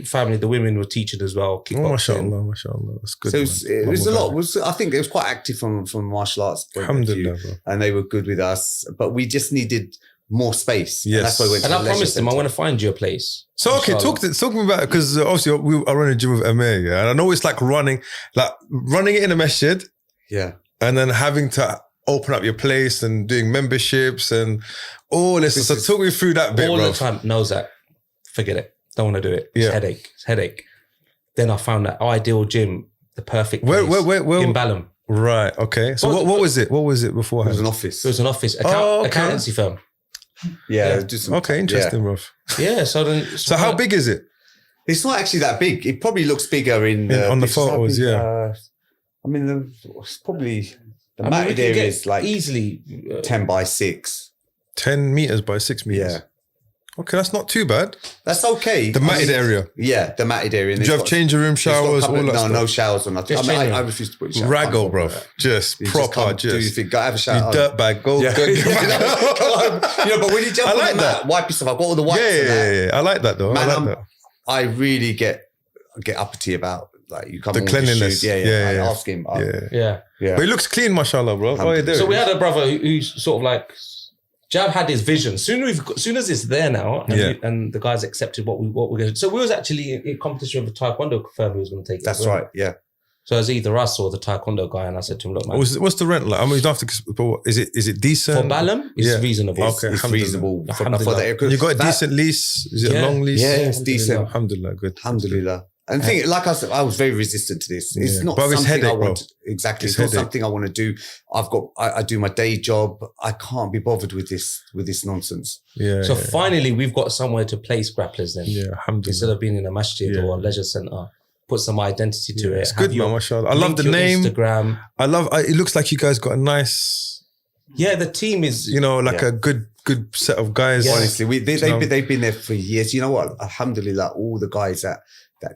family. The women were teaching as well. Oh, Kickboxing. mashallah, mashallah. That's good. So man. it was a lot. Allahumma I think it was quite active from martial arts point barik. of view. Alhamdulillah, bro. And they were good with us. But we just needed more space. Yes. And that's why we went to And I the leisure promised him I centre. want to find you a place. So okay, Inshallah. talk to me about it because obviously I run a gym with Amir, yeah, and I know it's like running it in a masjid Yeah. and then having to open up your place and doing memberships and all this. So talk me through that bit, All bro. the time knows that. Forget it. Don't want to do it. Yeah. It's headache. Then I found that ideal gym, the perfect Where place in Balham. Right. Okay. So what was it? What was it It beforehand? was an office. It was an office, okay. accountancy firm. Yeah. Yeah. Do some, Okay, interesting, bro. Yeah. So then. So how big is it? It's not actually that big. It probably looks bigger in on the pictures. How photos, big, yeah. I mean, it's probably the I mean, we matted can area get is like easily 10 by 6. 10 meters by 6 meters. Yeah. Okay, that's not too bad. That's okay. The matted area. Yeah, the matted area. Do you have changing room, showers, all that No, stuff? no showers or nothing. Just I changing I room. refuse to put a shower. Raggle, bro. Just You proper, come, do your just. thing. Go have a You shower. dirtbag. Go. Yeah. go. You know, but when you jump I on like the mat, that. wipe yourself. I've got all the wipes and that. Yeah. I like that though. Man, I like that. I really get uppity about like you come The on with your cleanliness. shoes. Yeah. Yeah. I ask him. Yeah. Yeah. But it looks clean, mashallah, bro. Oh, yeah, there So it we is. had a brother who's sort of like, Jav had his vision. Soon as it's there now, and the guys accepted what we're going to do. So we was actually in competition with a taekwondo firm who was going to take it. That's as well. right. Yeah. So it was either us or the taekwondo guy, and I said to him, "Look, man, What's the rent like? I mean, you don't have to. But what, is it decent? for Balham, it's Yeah. reasonable. Okay. It's Alhamdulillah. reasonable for Alhamdulillah. the area. You got a That- decent lease? Is it Yeah. a long lease? Yeah, it's decent. Alhamdulillah, good. Alhamdulillah. And the thing, like I said, I was very resistant to this. It's Yeah. not But it's something headache, I bro. want. Exactly. It's It's not headache. something I want to do. I do my day job. I can't be bothered with this nonsense. Yeah. So yeah, finally, we've got somewhere to place grapplers then. yeah, alhamdulillah. Instead of being in a masjid Yeah. or a leisure centre, put some identity to it. It's Have good, your- man, mashallah. I love link the your name. Instagram. It looks like you guys got a nice, Yeah, the team is. like Yeah. a good set of guys. Honestly, know. they've been there for years. You know what? Alhamdulillah, all the guys that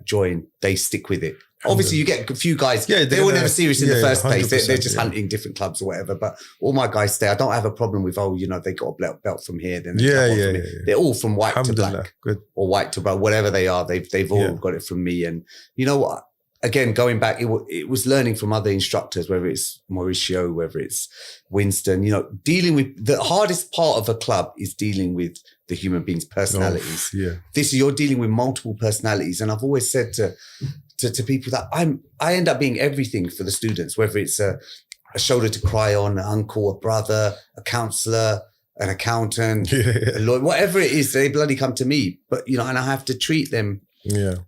join, they stick with it. Obviously, you get a few guys. Yeah, they were never serious in the first place. They're 100%, just hunting different clubs or whatever. But all my guys stay. I don't have a problem with they got a belt from here. Then they're all from white to black, good. or white to brown, whatever they are. They've all got it from me. And you know what? Again, going back, it was learning from other instructors, whether it's Mauricio, whether it's Winston. Dealing with the hardest part of a club is dealing with the human beings' personalities. You're dealing with multiple personalities, and I've always said to people that I end up being everything for the students, whether it's a shoulder to cry on, an uncle, a brother, a counsellor, an accountant, a lawyer, whatever it is, they bloody come to me. But and I have to treat them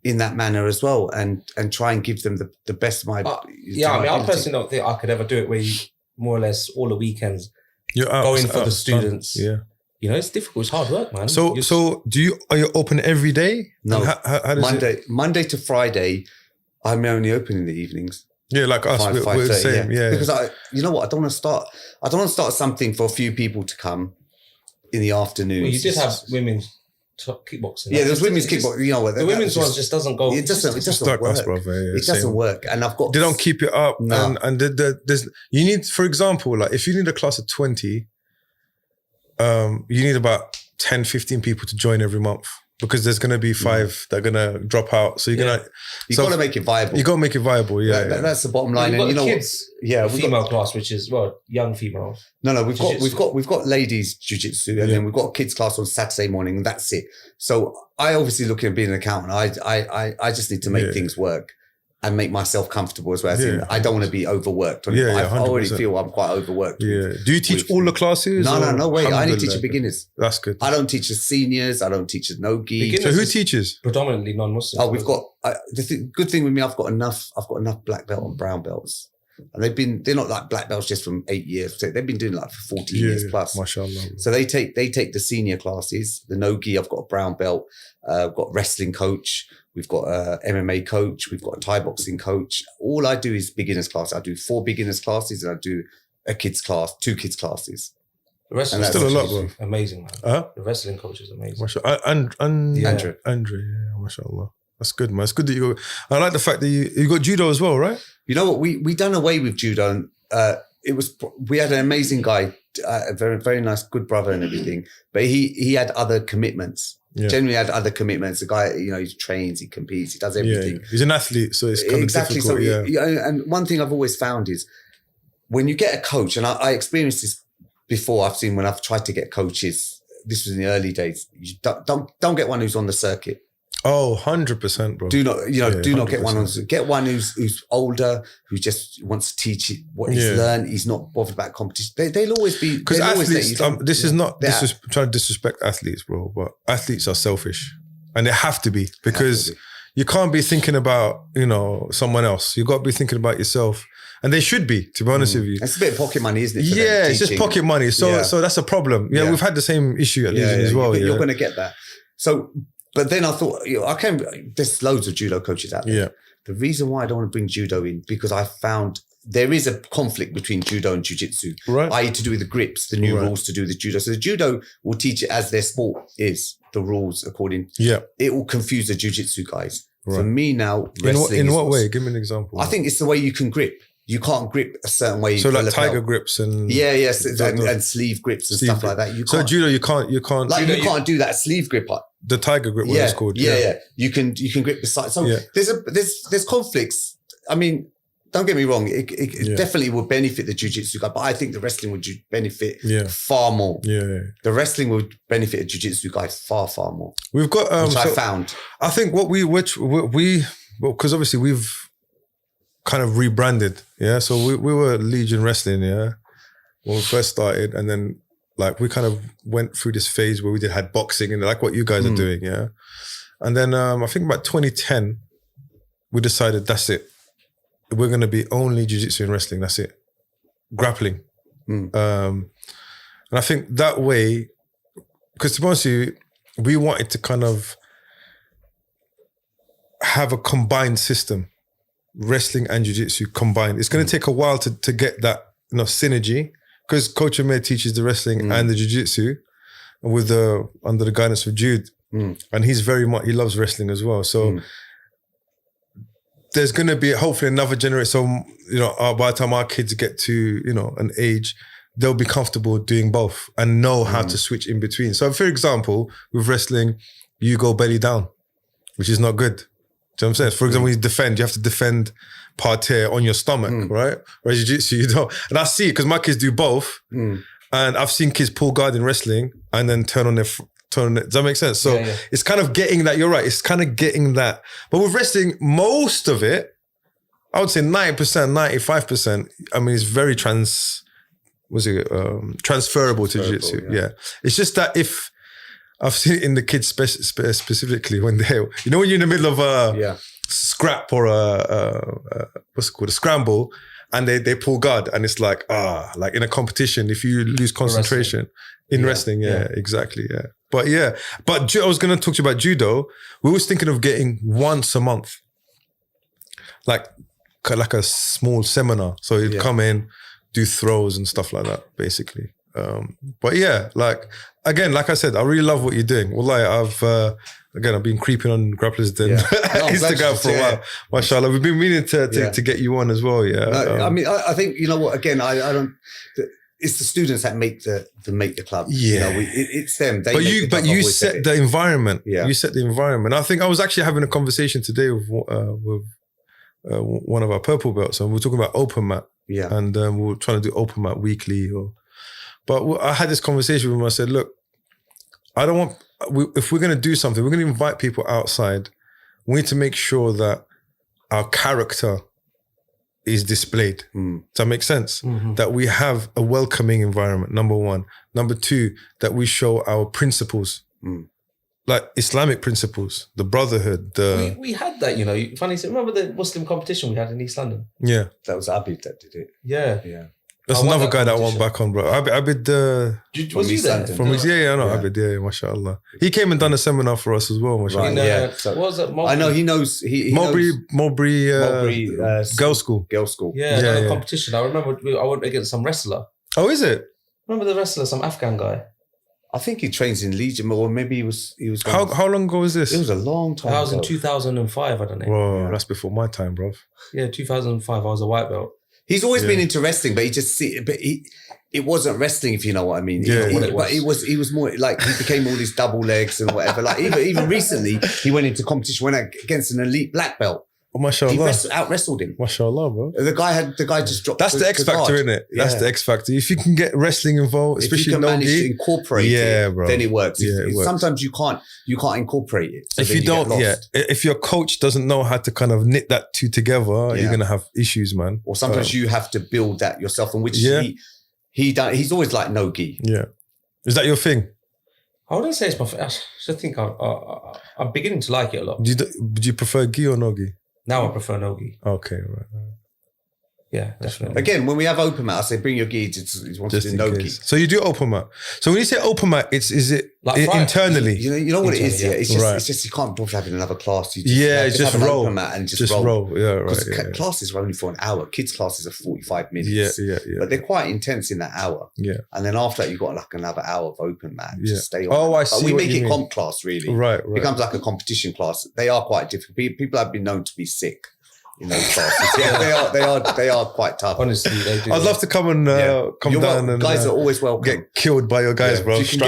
in that manner as well, and try and give them the best of my I personally don't think I could ever do it where you more or less all the weekends going for the students. It's difficult. It's hard work, man. So are you open every day? No. How does Monday to Friday, I'm only open in the evenings. Yeah, like us, we're the same. Because I don't want to start something for a few people to come in the afternoon. Well, you did have women's kickboxing. Yeah, there's women's kickboxing. The women's one just doesn't go. It doesn't work. Us, brother. It doesn't work. And I've got. They don't keep it up. No. And there's you need, for example, like if you need a class of 20, you need about 10, 15 people to join every month, because there's going to be 5 that are going to drop out. So you've got to make it viable. You got to make it viable. That's the bottom line. And you kids, female class, which is young females. No, we've got ladies jiu-jitsu, and then we've got a kids class on Saturday morning, and that's it. So I obviously look at being an accountant. I just need to make things work and make myself comfortable as well. I don't want to be overworked. I already feel I'm quite overworked. Yeah. Do you teach all the classes? No way. I only teach the beginners. That's good. I don't teach the seniors. I don't teach the no-gi. So who teaches? Predominantly non-Muslims. We've got good thing with me. I've got enough black belt and brown belts. And they're not like black belts just from 8 years. They've been doing like for 14 years plus. Mashallah. So they take the senior classes. The no-gi, I've got a brown belt. I've got a wrestling coach. We've got a MMA coach. We've got a Thai boxing coach. All I do is beginners class. I do 4 beginners classes, and I do a kids class, 2 kids classes. The wrestling still a lot, bro. Amazing, man. The wrestling coach is amazing. Andrew, mashallah. That's good, man. It's good that you go. I like the fact that you got judo as well, right? You know what? We done away with judo. We had an amazing guy, a very, very nice, good brother and everything, but he had other commitments. Generally had other commitments. The guy, he trains, he competes, he does everything. He's an athlete, so it's kind of difficult. So and one thing I've always found is when you get a coach, and I experienced this before. I've seen when I've tried to get coaches. This was in the early days. You don't get one who's on the circuit. Oh, 100%, bro. Do not get one. Get one who's older, who just wants to teach it what he's learned. He's not bothered about competition. They'll always be, because athletes. This is trying to disrespect athletes, bro. But athletes are selfish, and they have to be, because you can't be thinking about someone else. You got to be thinking about yourself, and they should be. To be honest with you, it's a bit of pocket money, isn't it? Yeah, it's just pocket money. So that's a problem. Yeah, we've had the same issue at Legion as well. You're going to get that. So. But then I thought, there's loads of judo coaches out there. Yeah. The reason why I don't want to bring judo in, because I found there is a conflict between judo and jiu-jitsu. Right. I.e. to do with the grips, the new rules to do with the judo. So the judo will teach it as their sport is, the rules according. Yeah. It will confuse the jiu-jitsu guys. Right. For me now, wrestling in what way? Give me an example. I think it's the way you can grip. You can't grip a certain way. So like tiger grips and and sleeve grips and stuff like that. So judo, you can't like you can't do that sleeve grip. The tiger grip, what it's called. Yeah. You can grip the side. So there's conflicts. I mean, don't get me wrong. It definitely will benefit the jiu-jitsu guy, but I think the wrestling would benefit far more. Yeah. The wrestling would benefit a jiu-jitsu guy far, far more. We've got which I found. I think because obviously we've kind of rebranded. Yeah. So we were Legion Wrestling, when we first started, and then like we kind of went through this phase where we had boxing and like what you guys are doing, and then I think about 2010 we decided that's it, we're going to be only jiu-jitsu and wrestling, that's it, grappling. And I think that way, because to be honest with you, we wanted to kind of have a combined system, wrestling and jiu-jitsu combined. It's going to take a while to get that synergy, because Coach Ahmed teaches the wrestling and the jiu-jitsu under the guidance of Jude. And he's he loves wrestling as well. So there's going to be hopefully another generation. So, you know, by the time our kids get to, you know, an age, they'll be comfortable doing both and know how to switch in between. So, for example, with wrestling, you go belly down, which is not good. Do you know what I'm saying? For example, when you defend, you have to defend parterre on your stomach, right? Whereas jiu-jitsu, you don't. And I see it because my kids do both. And I've seen kids pull guard in wrestling and then turn on their... Does that make sense? So it's kind of getting that, you're right, it's kind of getting that. But with wrestling, most of it, I would say 90%, 95%, I mean, it's very transferable to jiu-jitsu. Yeah. It's just that if, I've seen it in the kids specifically when they, you know, when you're in the middle of a scrap or what's it called, a scramble, and they pull guard and it's like in a competition, if you lose concentration in wrestling, exactly, But I was going to talk to you about judo. We was thinking of getting once a month, like a small seminar. So you'd come in, do throws and stuff like that, basically. But yeah, like I said, I really love what you're doing. Wallahi, I've been creeping on Grapplers Den Instagram for a while. Mashallah, we've been meaning to get you on as well. Yeah, no, I mean, I think, you know what? Again, I don't. It's the students that make the club. Yeah, you know, it's them. They but you set the environment. Yeah, you set the environment. I think I was actually having a conversation today with one of our purple belts, and we were talking about open mat. Yeah, and we were trying to do open mat weekly. But I had this conversation with him. I said, look, I don't want. If we're going to do something, we're going to invite people outside. We need to make sure that our character is displayed. Does that make sense? That we have a welcoming environment, number one. Number two, that we show our principles, like Islamic principles, the brotherhood. We had that, you know. Funny, remember the Muslim competition we had in East London? Yeah. That was Abid that did it. Yeah. That's another guy that I want back on, bro. Abid, was you there? I know Abid, mashallah. He came and done a seminar for us as well, mashallah. Right, what was it? I know he knows. He Mulberry Girls School. Girls School. Yeah, competition. I remember I went against some wrestler. Oh, is it? Remember the wrestler, some Afghan guy? I think he trains in Legion, or maybe he was. How long ago was this? It was a long time. That was in 2005. I don't know. Whoa, that's before my time, bro. Yeah, 2005. I was a white belt. He's always been into wrestling, but it wasn't wrestling, if you know what I mean. But he was more like, he became all these double legs and whatever. Like even recently, he went into competition, went against an elite black belt. Oh, mashallah. He out-wrestled him. Mashallah, bro. The guy just dropped. That's the X factor, isn't it? That's the X factor. If you can get wrestling involved, especially if you can manage to incorporate it, bro, then it works. It works. Sometimes you can't incorporate it. So if you don't, if your coach doesn't know how to kind of knit that two together, you're gonna have issues, man. Or sometimes you have to build that yourself, and which he done. He's always like no gi. Yeah, is that your thing? I wouldn't say it's my thing. I just think I'm beginning to like it a lot. Do you prefer gi or no gi? Now I prefer no gi. Okay, right. Yeah, definitely. Again, when we have open mat, I say bring your gi. He wants to do no gi. So you do open mat. So when you say open mat, is it like internally? You know what it is. Yeah, it's just you can't bother having another class. You just have roll. Open mat and just roll. Yeah, right. Because classes are only for an hour. Kids' classes are 45 minutes. Yeah. But they're quite intense in that hour. Yeah. And then after that, you've got like another hour of open mat. Just stay on. Oh, I see. We make it comp class really. Right. It becomes like a competition class. They are quite difficult. People have been known to be sick in those classes. Yeah, they are quite tough. Honestly, they do. I'd love to come and come down and guys are always welcome. Get killed by your guys, bro. If you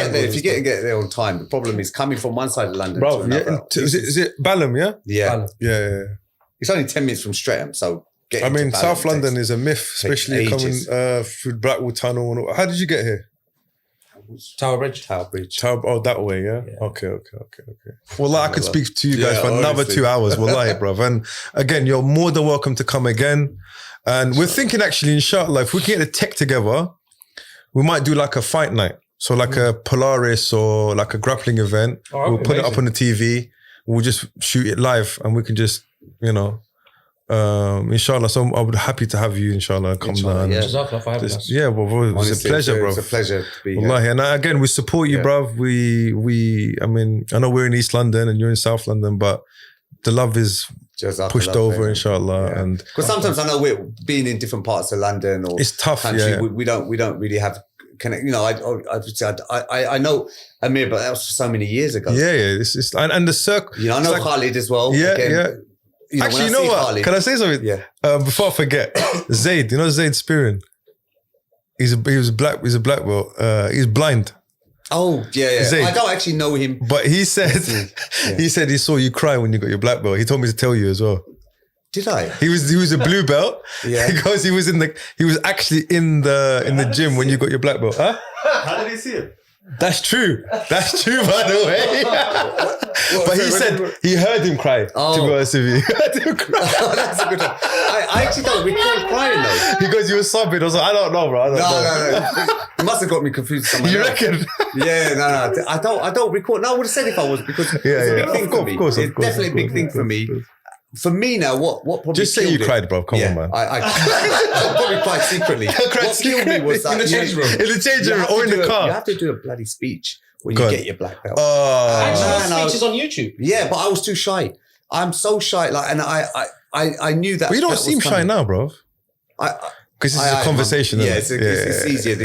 can get there on time. The problem is coming from one side of London to another. Is it Balham? Yeah. Yeah. Yeah. It's only 10 minutes from Streatham, so. South London is a myth, especially coming through Blackwall Tunnel. How did you get here? Tower Bridge. Oh, that way, yeah? Okay. Well, I could speak to you guys for another 2 hours, wallahi, bruv. And again, you're more than welcome to come again. And we're thinking actually, inshallah, if we can get the tech together, we might do like a fight night. So like a Polaris or like a grappling event. We'll put it up on the TV. We'll just shoot it live and we can just, inshallah. So I would be happy to have you, inshallah, come down. Yeah, Jazakallah for having us. Yeah, well, it was a pleasure, bro. It's a pleasure to be here. Wallahi. And again, we support you, bruv. I mean, I know we're in East London and you're in South London, but the love is pushed over, inshallah. Yeah. And because sometimes I know we're being in different parts of London or it's tough. Country, yeah. We don't really have connect. I know Amir, but that was so many years ago. Yeah. And the circle. I know Khalid as well. Yeah. Actually, you know what? Harley, Can I say something? Yeah. Before I forget, Zaid, you know Zaid Spearing? He was black. He's a black belt. He's blind. Oh, yeah. Zaid. I don't actually know him. But he said, he said he saw you cry when you got your black belt. He told me to tell you as well. Did I? He was a blue belt. Yeah. Because he was actually in the gym when you got your black belt. Huh? How did he see it? That's true. That's true, by the way. But he said he heard him cry. To be honest with you, he heard him cry. That's a good one. I actually don't recall crying though. He goes, you were sobbing. I was like, I don't know, bro. I don't know. No. It must have got me confused. Somewhere You else. reckon? Yeah, no. I don't recall. No, I would have said if I was because it's a big thing for me. It's definitely a big thing for me. For me now, what probably just say you cried, bro. Come on, man. I probably cried secretly. What killed me was that in the change room. In the change room or in the car. You have to do a bloody speech when you get your black belt. Actually, the speech is on YouTube. Yeah, but I was too shy. I'm so shy. Like, and I knew that. But you don't seem shy now, bro. Because this is a conversation. Yeah, it's easier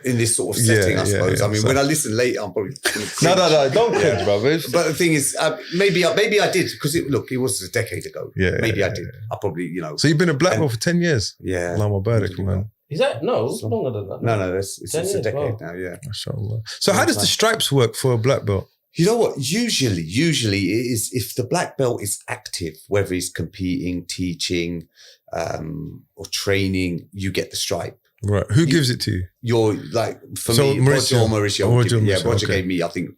in this sort of setting, I suppose. I mean, when I listen later, I'm probably no, don't cringe, bro. But the thing is, maybe I did because it was a decade ago. Yeah, maybe I did. I probably, So you've been a black belt for 10 years. Yeah, Lama Barak, man. Is that it's longer than that? No, it's a decade now. Yeah. Mashallah. So how does the stripes work for a black belt? You know what? Usually it is if the black belt is active, whether he's competing, teaching, or training, you get the stripe. Right. Who gives it to you? You're like, for me, Mauricio. Roger gave me, I think,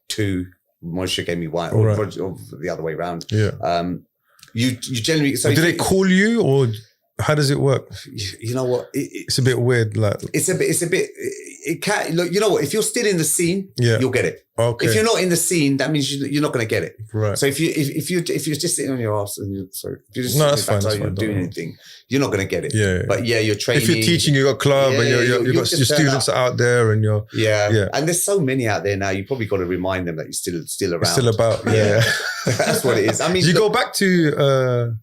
2. Mauricio gave me 1, or the other way around. Yeah. You generally. So do they call you, or how does it work? You know what? It's a bit weird. Like it's a bit. It can't. Look, you know what? If you're still in the scene, you'll get it. Okay. If you're not in the scene, that means you're not going to get it. Right. So if you're just sitting on your ass and you're just that's fine. You're not doing anything, you're not going to get it. Yeah. But you're training. If you're teaching, you got club and you've got your students out there and you're And there's so many out there now. You probably got to remind them that you're still around. Still about. Yeah. That's what it is. I mean, you go back to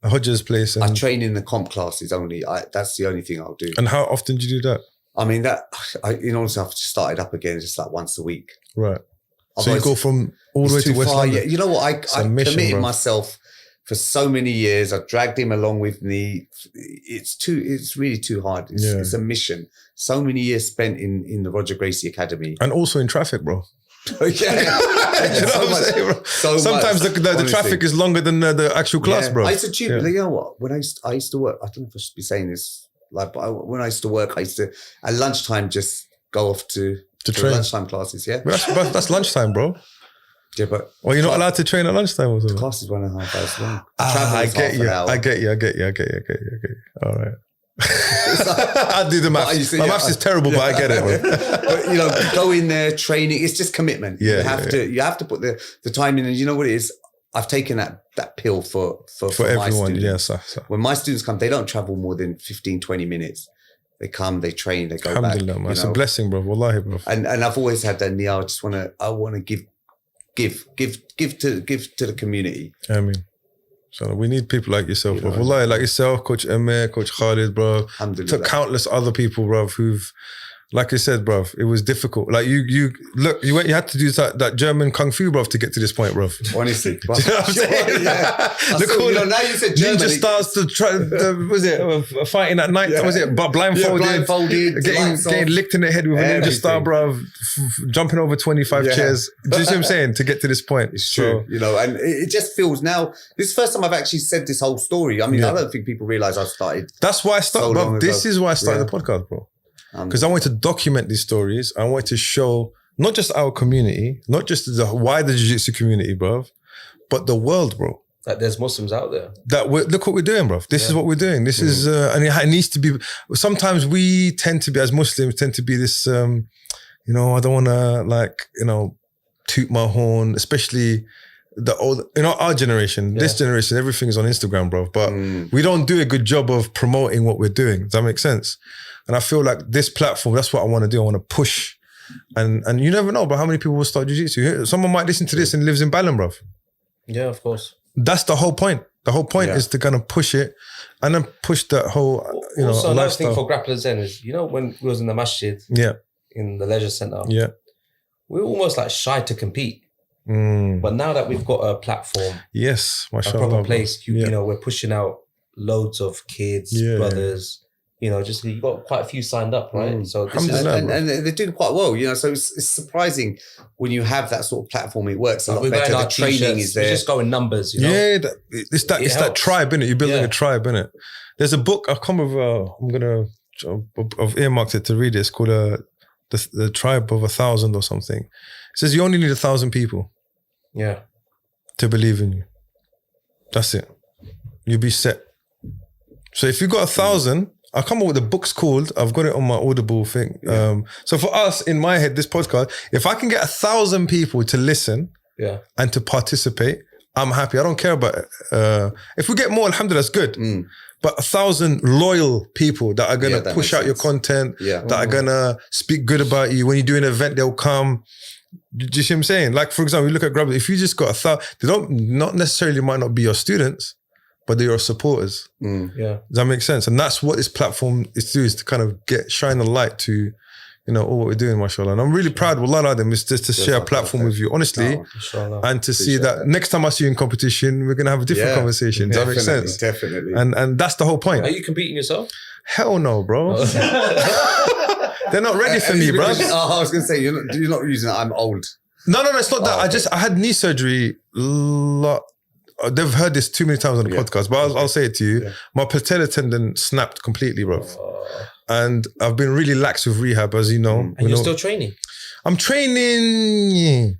Hodges' place. And I train in the comp classes only. That's the only thing I'll do. And how often do you do that? I mean, I've just started up again, just like once a week. Right. So you go from all the way to West London? Yeah. You know what? I committed myself for so many years. I dragged him along with me. It's really too hard. It's a mission. So many years spent in the Roger Gracie Academy. And also in traffic, bro. You know what I'm saying, bro? Sometimes the traffic is longer than the actual class, bro. I used to tube. You know what? When I used to work, I don't know if I should be saying this. Like, when I used to work, I used to at lunchtime just go off to train lunchtime classes. Yeah, that's lunchtime, bro. Yeah, but you're not allowed to train at lunchtime or something. Class is 1.5 hours long. I get you. I get you. All right. I do the maths. My maths is terrible, but I get it, bro. But go in there, training. It's just commitment. Yeah, you have to put the time in, and you know what it is. I've taken that pill for everyone. Students. Yes. When my students come, they don't travel more than 15, 20 minutes. They come, they train, they go back. It's a blessing, bro. Wallahi, bro. And I've always had that need. I want to give to the community. I mean, so we need people like yourself, bro. Wallahi, like yourself, Coach Emir, Coach Khalid, bro. To countless other people, bro, who've, like I said, bruv, it was difficult. Like you had to do that German kung fu, bruv, to get to this point, bruv. Honestly, do you know what I'm saying? Yeah. Now you said German. Ninja starts to try. Was it fighting at night? Was it blindfolded? Getting licked in the head with a ninja star, bruv. Jumping over 25 chairs. Do you see what I'm saying? To get to this point, it's true. And it just feels now. This is the first time I've actually said this whole story. I mean, I don't think people realize I started. That's why I started, bruv. This is why I started the podcast, bro. Because I wanted to document these stories. I wanted to show not just our community, not just the wider jiu-jitsu community, bro, but the world, bro. That there's Muslims out there. Look what we're doing, bro. This is what we're doing. This is, and it needs to be, sometimes we tend to be, as Muslims, this, I don't want to toot my horn, especially our generation, this generation, everything is on Instagram, bro. But we don't do a good job of promoting what we're doing. Does that make sense? And I feel like this platform, that's what I want to do. I want to push. And you never know, bro, how many people will start jiu-jitsu. Someone might listen to this and lives in Balham, bro. Yeah, of course. That's the whole point. The whole point is to kind of push it and then push that whole, also, another lifestyle. thing for Grapplers Den is, when we was in the masjid, in the leisure centre, we were almost like shy to compete. But now that we've got a platform, Yes, a mashallah. proper place, Yeah. you know, we're pushing out loads of kids, brothers. You know, just you've got quite a few signed up, right? So this is, Alhamdulillah. and they're doing quite well, you know. So it's surprising when you have that sort of platform. It works a lot we're better. wearing The our training t-shirts, is we there. just go in numbers, you know. Yeah, it's that helps. tribe, innit? You're building Yeah. a tribe, innit? There's a book, I can't remember, I've earmarked it to read it. It's called The Tribe of 1,000 or something. It says you only need 1,000 people Yeah. to believe in you. That's it. You'll be set. So if you got 1,000, I can't remember what the book's called. I've got it on my Audible thing. Yeah. So for us, in my head, this podcast, if I can get 1,000 people to listen and to participate, I'm happy. I don't care about if we get more, alhamdulillah, that's good. But 1,000 loyal people that are going to push out your content, that are going to speak good about you. When you do an event, they'll come. Do you see what I'm saying? Like, for example, you look at Grappling, if you just got 1,000, they not necessarily might not be your students, but they're your supporters. Yeah. Does that make sense? And that's what this platform is to do, is to kind of shine a light to, you know, all what we're doing, mashallah. And I'm really proud, wallah them, is just to share a platform with you, honestly, and to see that next time I see you in competition, we're going to have a different conversation. Does that make sense? Definitely. And that's the whole point. Are you competing yourself? Hell no, bro. They're not ready for me, bro. I was going to say, you're not using it. I'm old. No, it's not that. I had knee surgery. They've heard this too many times on the podcast, but I'll say it to you. My patellar tendon snapped completely, bro. And I've been really lax with rehab, as you know. And you're still training? I'm training. You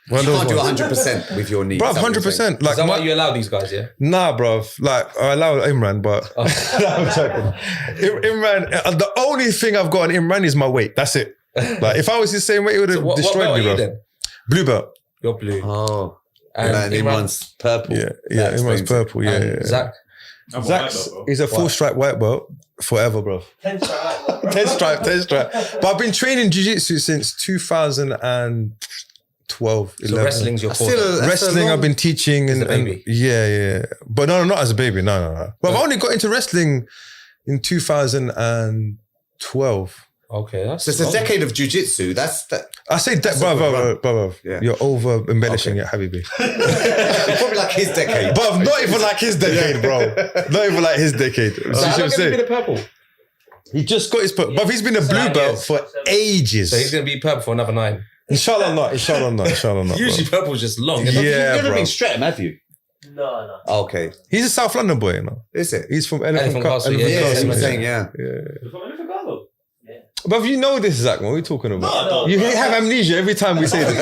can't do 100% with your knee. Bro, 100%. Like, Is that why you allow these guys, yeah? Nah, bro. Like, I allow Imran, but no, I'm joking. Imran, the only thing I've got on Imran is my weight. That's it. Like, if I was the same weight, it would have destroyed what me, bro. Are you then? Blue belt. You're blue. Oh. And Imran's purple. Yeah, Imran's purple. Yeah. Zach? Zach's is a 4-stripe white belt forever, bro. 10 stripe. 10 stripe. But I've been training jiu-jitsu since 2012, 11. So wrestling's your forte. Wrestling I've been teaching and baby. Yeah. But no, not as a baby. No. But I've only got into wrestling in 2012. Okay, that's So it's a decade of jiu-jitsu. I say that, bro. Yeah. You're over embellishing it, Habibi. Probably like his decade. But not even like his decade, bro. Not even like his decade. So how long have you been a purple? He just got his purple. But he's been a blue belt for ages. So he's going to be purple for another 9. Inshallah not. Usually purple's just long. Yeah, You've never bro. been Streatham, have you? No. Okay. He's a South London boy, you know. Is it? He's from Elephant Elephant Castle, Castle. yeah, he was yeah. saying, yeah. But you know this, Zach, what are we talking about? No. You have amnesia every time we say this.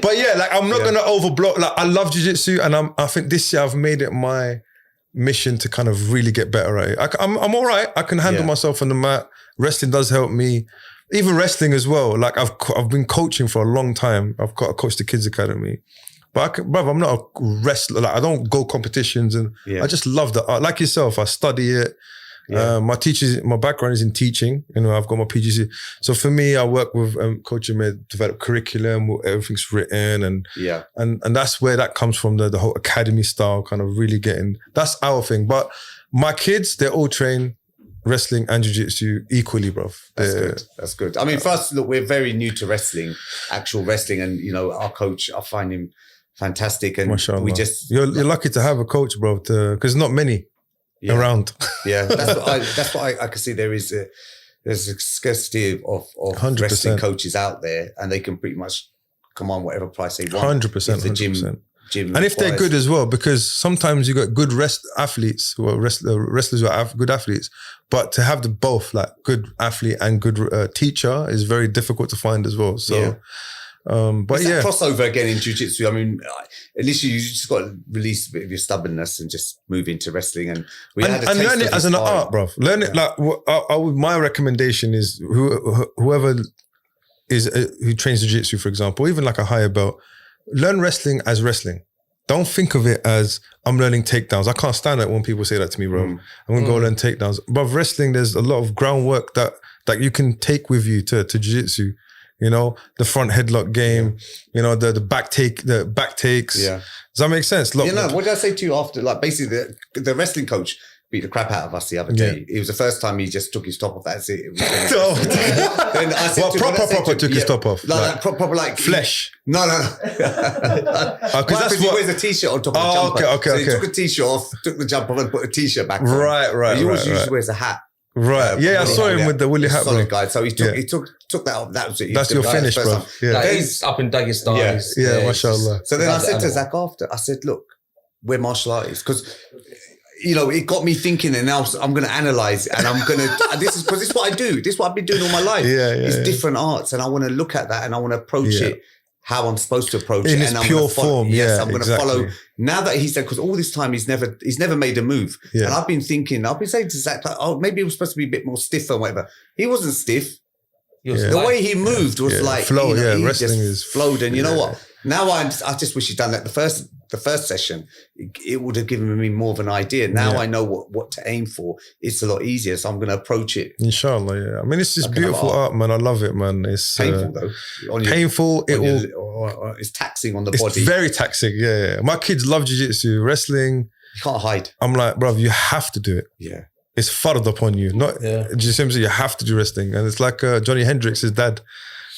But yeah, like I'm not gonna overblock. Like I love jiu-jitsu, and I think this year I've made it my mission to kind of really get better at it. I'm all right. I can handle myself on the mat. Wrestling does help me. Even wrestling as well. Like I've been coaching for a long time. I've got to coach the kids academy. But I'm not a wrestler. Like I don't go competitions, and I just love the art. Like yourself, I study it. Yeah. My background is in teaching. You know, I've got my PGC. So for me, I work with coaching me, develop curriculum, everything's written, and that's where that comes from. The whole academy style, kind of really getting. That's our thing. But my kids, they're all trained wrestling and jiu-jitsu equally, bro. That's good. I mean, for us, look, we're very new to wrestling, actual wrestling, and you know, our coach, I find him fantastic, and Mashallah. we just you're lucky to have a coach, bro, because not many around. Yeah, that's what I can see. There's a scarcity of 100%. wrestling coaches out there, and they can pretty much command whatever price they want. 100%. The gym and if they're good as well, because sometimes you got good athletes who are wrestlers who are good athletes, but to have the both, like good athlete and good teacher, is very difficult to find as well. So. But it's that crossover again in jiu-jitsu. I mean, initially you just got to release a bit of your stubbornness and just move into wrestling, and learn it as an art, bro. Learn it like my recommendation is whoever is who trains jiu-jitsu, for example, even like a higher belt, learn wrestling as wrestling. Don't think of it as I'm learning takedowns. I can't stand it when people say that to me, bro. I'm gonna go learn takedowns. But wrestling, there's a lot of groundwork that you can take with you to jiu-jitsu. You know, the front headlock game, you know, the back takes. Yeah. Does that make sense? What did I say to you after? Like basically the wrestling coach beat the crap out of us the other day. It was the first time he just took his top off. That's it. Then I said proper took his top off. Like proper like flesh. No. Because he wears a t-shirt on top of the jumper. Okay. So he took a t-shirt off, took the jumper off and put a t-shirt back on. Right. He always usually wears a hat. Right. I saw him with the woolly hat. Solid guy. So he took that off. That was it. That's your finish, bro. Yeah. He's up in Dagestan. Yeah, mashallah. So then I said to Zak after, I said, look, we're martial artists. Because, you know, it got me thinking, and now I'm going to analyze it, and I'm going to, this is what I do. This is what I've been doing all my life. It's different arts, and I want to look at that, and I want to approach it how I'm supposed to approach it. In its pure form. Yes, I'm going to follow. Now that he said, because all this time he's never made a move. And I've been saying to Zak, like, oh, maybe it was supposed to be a bit more stiffer or whatever. He wasn't stiff. The way he moved was like, flow, he wrestling just flowed. And you know what? Now I just wish he'd done that the first session. It would have given me more of an idea. Now I know what to aim for. It's a lot easier, so I'm going to approach it. Inshallah, I mean, it's just beautiful art, man. I love it, man. It's painful though. Painful. It's taxing on the body. It's very taxing. Yeah. My kids love jiu-jitsu, wrestling. You can't hide. I'm like, bro, you have to do it. Yeah. It's fard upon you. Not just simply you have to do wrestling. And it's like Johnny Hendricks, his dad.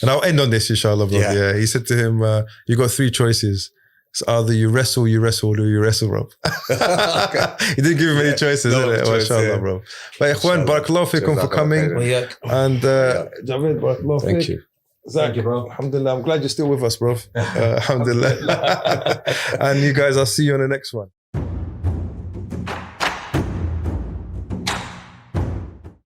And I'll end on this, inshallah, bro. Yeah. He said to him, you got 3 choices. It's either you wrestle, or you wrestle, bro. He didn't give him any choices, mashallah, bro. But Ikhwan, barakallahu fikum for coming. And Javid, barakallahu Thank you. Zak, thank you, bro. Alhamdulillah, I'm glad you're still with us, bro. Alhamdulillah. And you guys, I'll see you on the next one.